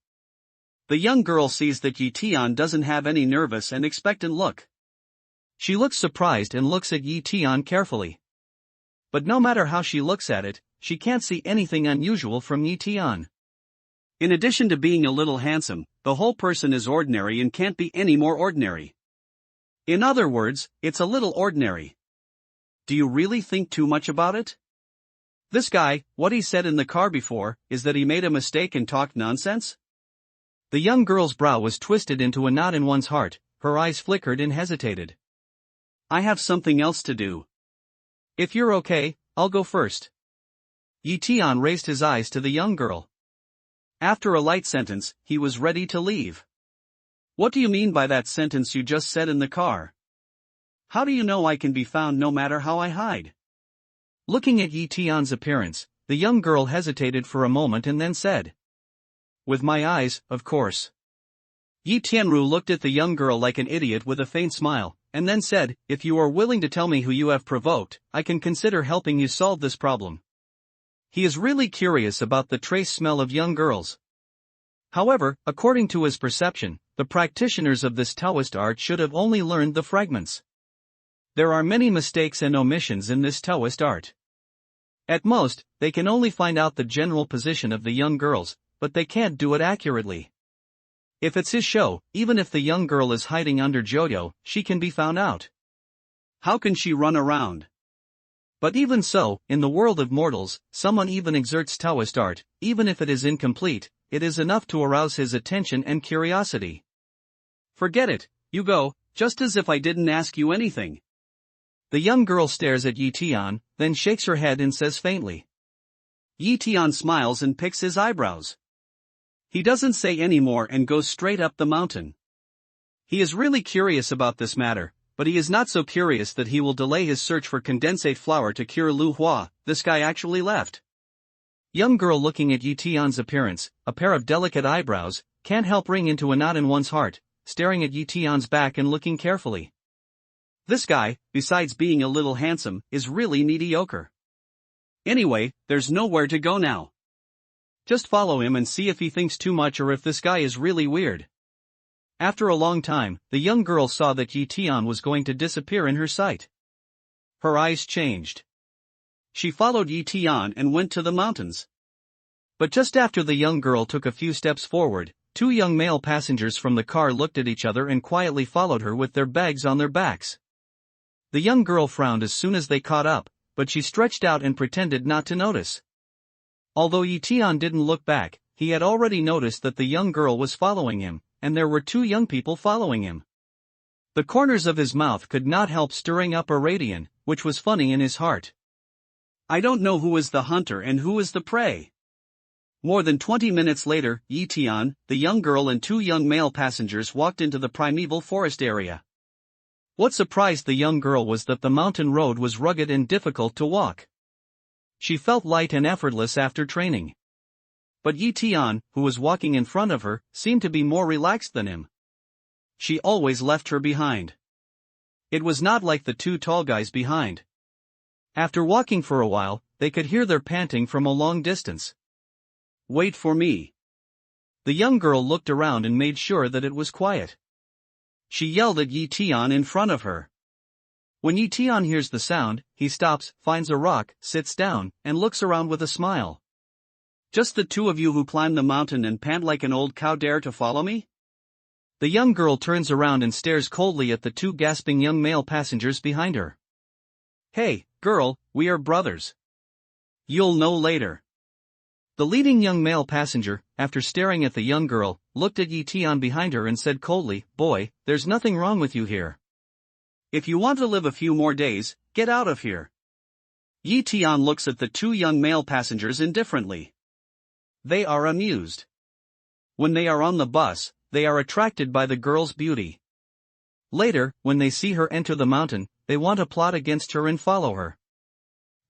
The young girl sees that Tian doesn't have any nervous and expectant look. She looks surprised and looks at Tian carefully. But no matter how she looks at it, she can't see anything unusual from Tian. In addition to being a little handsome, the whole person is ordinary and can't be any more ordinary. In other words, it's a little ordinary. Do you really think too much about it? This guy, what he said in the car before, is that he made a mistake and talked nonsense? The young girl's brow was twisted into a knot in one's heart, her eyes flickered and hesitated. "I have something else to do. If you're okay, I'll go first." Tian raised his eyes to the young girl. After a light sentence, he was ready to leave. "What do you mean by that sentence you just said in the car? How do you know I can be found no matter how I hide?" Looking at Tian's appearance, the young girl hesitated for a moment and then said, "With my eyes, of course." Tianru looked at the young girl like an idiot with a faint smile, and then said, "If you are willing to tell me who you have provoked, I can consider helping you solve this problem." He is really curious about the trace smell of young girls. However, according to his perception, the practitioners of this Taoist art should have only learned the fragments. There are many mistakes and omissions in this Taoist art. At most, they can only find out the general position of the young girls, but they can't do it accurately. If it's his show, even if the young girl is hiding under Jodo, she can be found out. How can she run around? But even so, in the world of mortals, someone even exerts Taoist art, even if it is incomplete, it is enough to arouse his attention and curiosity. "Forget it, you go, just as if I didn't ask you anything." The young girl stares at Yi Tian, then shakes her head and says faintly. Yi Tian smiles and picks his eyebrows. He doesn't say any more and goes straight up the mountain. He is really curious about this matter, but he is not so curious that he will delay his search for condensate flour to cure Lu Hua. This guy actually left. Young girl looking at Yi Tian's appearance, a pair of delicate eyebrows, can't help ring into a knot in one's heart, staring at Yi Tian's back and looking carefully. This guy, besides being a little handsome, is really mediocre. Anyway, there's nowhere to go now. Just follow him and see if he thinks too much or if this guy is really weird. After a long time, the young girl saw that Yi Tian was going to disappear in her sight. Her eyes changed. She followed Yi Tian and went to the mountains. But just after the young girl took a few steps forward, two young male passengers from the car looked at each other and quietly followed her with their bags on their backs. The young girl frowned as soon as they caught up, but she stretched out and pretended not to notice. Although Yi Tian didn't look back, he had already noticed that the young girl was following him, and there were two young people following him. The corners of his mouth could not help stirring up a radiance, which was funny in his heart. I don't know who is the hunter and who is the prey. More than 20 minutes later, Yi Tian, the young girl and two young male passengers walked into the primeval forest area. What surprised the young girl was that the mountain road was rugged and difficult to walk. She felt light and effortless after training. But Yi Tian, who was walking in front of her, seemed to be more relaxed than him. She always left her behind. It was not like the two tall guys behind. After walking for a while, they could hear their panting from a long distance. Wait for me. The young girl looked around and made sure that it was quiet. She yelled at Yi Tian in front of her. When Yi Tian hears the sound, he stops, finds a rock, sits down, and looks around with a smile. Just the two of you who climb the mountain and pant like an old cow dare to follow me? The young girl turns around and stares coldly at the two gasping young male passengers behind her. Hey, girl, we are brothers. You'll know later. The leading young male passenger, after staring at the young girl, looked at Yi Tian behind her and said coldly, Boy, there's nothing wrong with you here. If you want to live a few more days, get out of here. Yi Tian looks at the two young male passengers indifferently. They are amused. When they are on the bus, they are attracted by the girl's beauty. Later, when they see her enter the mountain, they want to plot against her and follow her.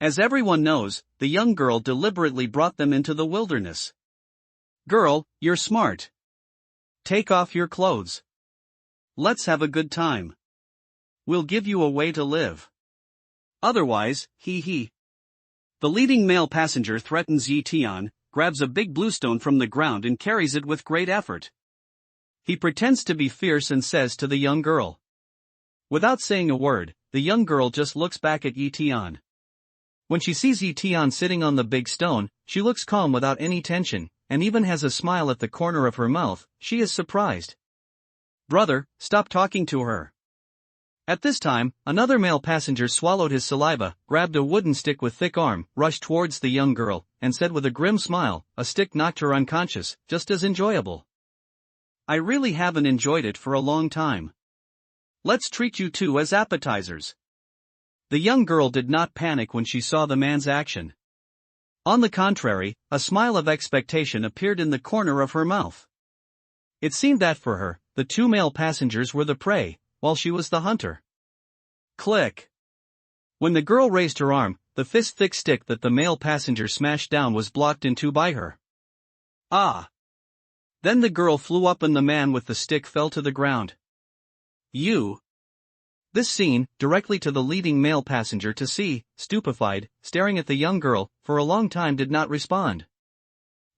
As everyone knows, the young girl deliberately brought them into the wilderness. Girl, you're smart. Take off your clothes. Let's have a good time. We'll give you a way to live. Otherwise, hee. The leading male passenger threatens Yi Tian, grabs a big bluestone from the ground and carries it with great effort. He pretends to be fierce and says to the young girl. Without saying a word, the young girl just looks back at Yi Tian. When she sees Yi Tian sitting on the big stone, she looks calm without any tension, and even has a smile at the corner of her mouth. She is surprised. Brother, stop talking to her. At this time, another male passenger swallowed his saliva, grabbed a wooden stick with thick arm, rushed towards the young girl, and said with a grim smile, a stick knocked her unconscious, just as enjoyable. I really haven't enjoyed it for a long time. Let's treat you two as appetizers. The young girl did not panic when she saw the man's action. On the contrary, a smile of expectation appeared in the corner of her mouth. It seemed that for her, the two male passengers were the prey, while she was the hunter. Click. When the girl raised her arm, the fist-thick stick that the male passenger smashed down was blocked in two by her. Ah! Then the girl flew up and the man with the stick fell to the ground. You! This scene, directly to the leading male passenger to see, stupefied, staring at the young girl, for a long time did not respond.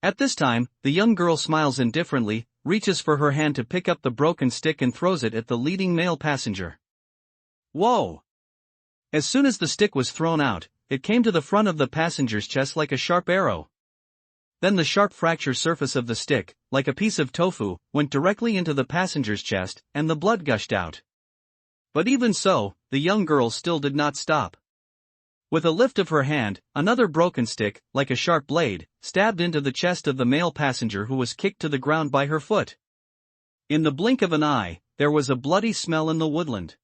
At this time, the young girl smiles indifferently, reaches for her hand to pick up the broken stick and throws it at the leading male passenger. Whoa! As soon as the stick was thrown out, it came to the front of the passenger's chest like a sharp arrow. Then the sharp fracture surface of the stick, like a piece of tofu, went directly into the passenger's chest, and the blood gushed out. But even so, the young girl still did not stop. With a lift of her hand, another broken stick, like a sharp blade, stabbed into the chest of the male passenger who was kicked to the ground by her foot. In the blink of an eye, there was a bloody smell in the woodland.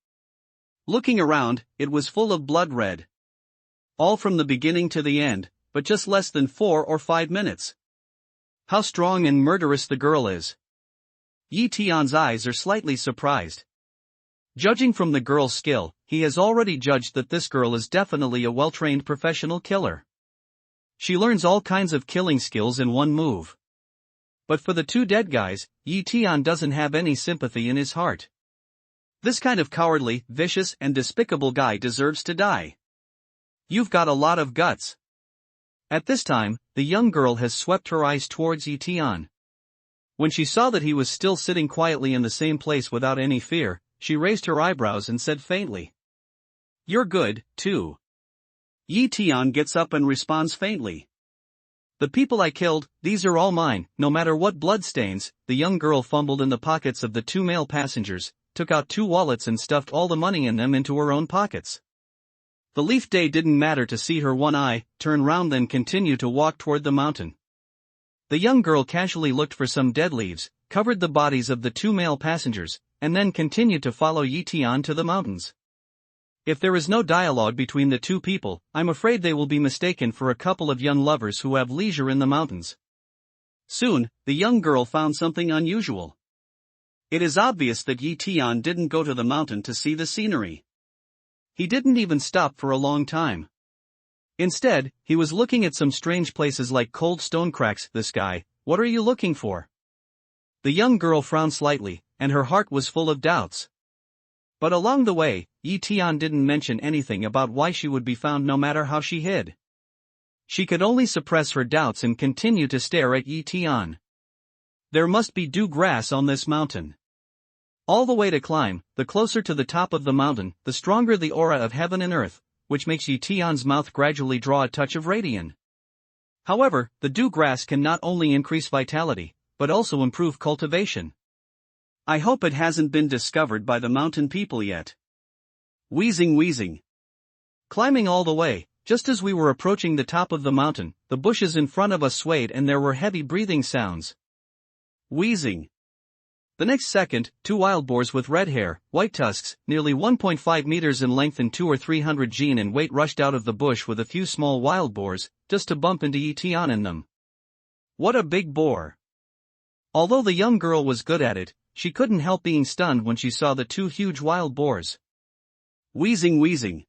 Looking around, it was full of blood red. All from the beginning to the end, but just less than 4 or 5 minutes. How strong and murderous the girl is. Yi Tian's eyes are slightly surprised. Judging from the girl's skill, he has already judged that this girl is definitely a well-trained professional killer. She learns all kinds of killing skills in one move. But for the 2 dead guys, Yi Tian doesn't have any sympathy in his heart. This kind of cowardly, vicious and despicable guy deserves to die. You've got a lot of guts. At this time, the young girl has swept her eyes towards Yi Tian. When she saw that he was still sitting quietly in the same place without any fear, she raised her eyebrows and said faintly, "You're good, too." Yi Tian gets up and responds faintly, "The people I killed, these are all mine, no matter what bloodstains." The young girl fumbled in the pockets of the 2 male passengers, took out 2 wallets and stuffed all the money in them into her own pockets. The leaf day didn't matter to see her one eye, turn round then continue to walk toward the mountain. The young girl casually looked for some dead leaves, covered the bodies of the 2 male passengers, and then continued to follow Yi Tian to the mountains. If there is no dialogue between the 2 people, I'm afraid they will be mistaken for a couple of young lovers who have leisure in the mountains. Soon, the young girl found something unusual. It is obvious that Yi Tian didn't go to the mountain to see the scenery. He didn't even stop for a long time. Instead, he was looking at some strange places like cold stone cracks. "This guy, what are you looking for?" The young girl frowned slightly, and her heart was full of doubts. But along the way, Yi Tian didn't mention anything about why she would be found no matter how she hid. She could only suppress her doubts and continue to stare at Yi Tian. There must be dew grass on this mountain. All the way to climb, the closer to the top of the mountain, the stronger the aura of heaven and earth, which makes Yi Tian's mouth gradually draw a touch of radiance. However, the dew grass can not only increase vitality, but also improve cultivation. I hope it hasn't been discovered by the mountain people yet. Wheezing, wheezing. Climbing all the way, just as we were approaching the top of the mountain, the bushes in front of us swayed and there were heavy breathing sounds. Wheezing. The next second, 2 wild boars with red hair, white tusks, nearly 1.5 meters in length and 200 or 300 gene in weight rushed out of the bush with a few small wild boars, just to bump into Yi Tian in them. What a big boar! Although the young girl was good at it, she couldn't help being stunned when she saw the 2 huge wild boars. Wheezing, wheezing.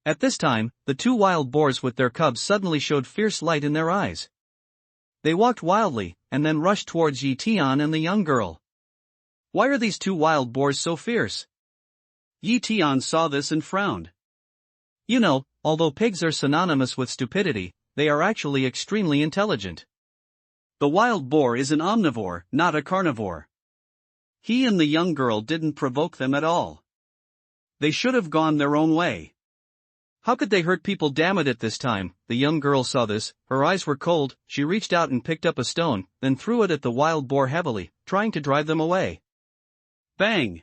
At this time, the 2 wild boars with their cubs suddenly showed fierce light in their eyes. They walked wildly, and then rushed towards Yi Tian and the young girl. Why are these 2 wild boars so fierce? Yi Tian saw this and frowned. You know, although pigs are synonymous with stupidity, they are actually extremely intelligent. The wild boar is an omnivore, not a carnivore. He and the young girl didn't provoke them at all. They should have gone their own way. How could they hurt people? Damn it! At this time, the young girl saw this, her eyes were cold, she reached out and picked up a stone, then threw it at the wild boar heavily, trying to drive them away. Bang!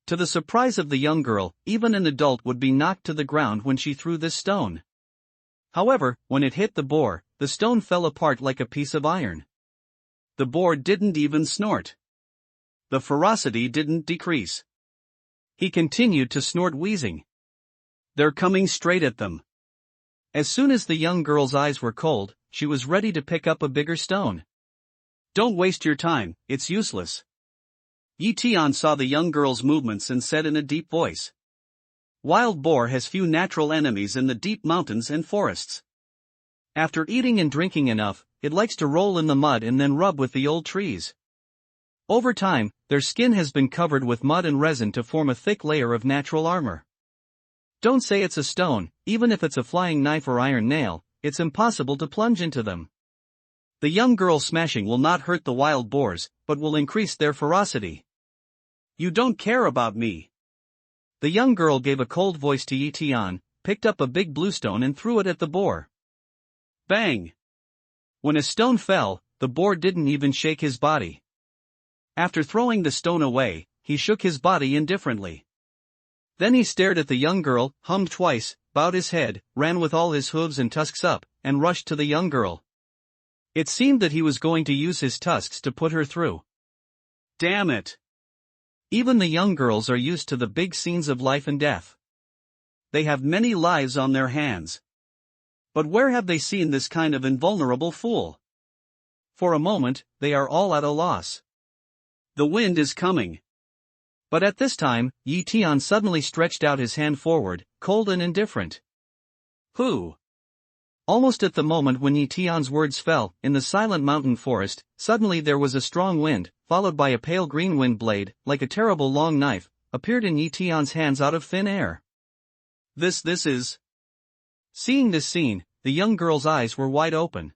To the surprise of the young girl, even an adult would be knocked to the ground when she threw this stone. However, when it hit the boar, the stone fell apart like a piece of iron. The boar didn't even snort. The ferocity didn't decrease. He continued to snort, wheezing. They're coming straight at them. As soon as the young girl's eyes were cold, she was ready to pick up a bigger stone. Don't waste your time, it's useless. Yi Tian saw the young girl's movements and said in a deep voice. Wild boar has few natural enemies in the deep mountains and forests. After eating and drinking enough, it likes to roll in the mud and then rub with the old trees. Over time, their skin has been covered with mud and resin to form a thick layer of natural armor. Don't say it's a stone, even if it's a flying knife or iron nail, it's impossible to plunge into them. The young girl smashing will not hurt the wild boars, but will increase their ferocity. You don't care about me. The young girl gave a cold voice to Yi Tian, picked up a big blue stone and threw it at the boar. Bang! When a stone fell, the boar didn't even shake his body. After throwing the stone away, he shook his body indifferently. Then he stared at the young girl, hummed twice, bowed his head, ran with all his hooves and tusks up, and rushed to the young girl. It seemed that he was going to use his tusks to put her through. Damn it! Even the young girls are used to the big scenes of life and death. They have many lives on their hands. But where have they seen this kind of invulnerable fool? For a moment, they are all at a loss. The wind is coming. But at this time, Tian suddenly stretched out his hand forward, cold and indifferent. Who? Almost at the moment when Tian's words fell, in the silent mountain forest, suddenly there was a strong wind, followed by a pale green wind blade, like a terrible long knife, appeared in Tian's hands out of thin air. This is... Seeing this scene, the young girl's eyes were wide open.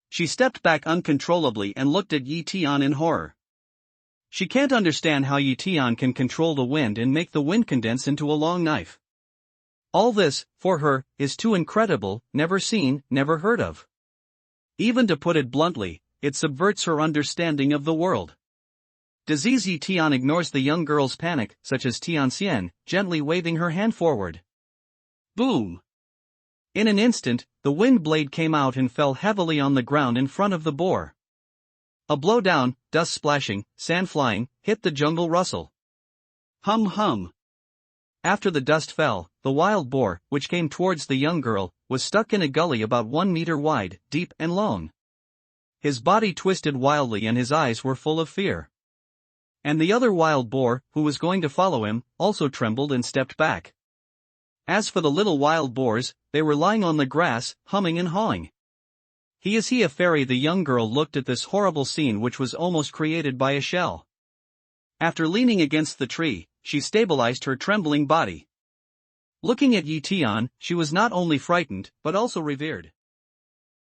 She stepped back uncontrollably and looked at Tian in horror. She can't understand how Tian can control the wind and make the wind condense into a long knife. All this, for her, is too incredible, never seen, never heard of. Even to put it bluntly, it subverts her understanding of the world. Disease Tian ignores the young girl's panic, such as Tian, gently waving her hand forward. Boom! In an instant, the wind blade came out and fell heavily on the ground in front of the boar. A blow down, dust splashing, sand flying, hit the jungle rustle. Hum hum. After the dust fell, the wild boar, which came towards the young girl, was stuck in a gully about 1 meter wide, deep and long. His body twisted wildly and his eyes were full of fear. And the other wild boar, who was going to follow him, also trembled and stepped back. As for the little wild boars, they were lying on the grass, humming and hawing. Is he a fairy? The young girl looked at this horrible scene which was almost created by a shell. After leaning against the tree, she stabilized her trembling body. Looking at Tian, she was not only frightened, but also revered.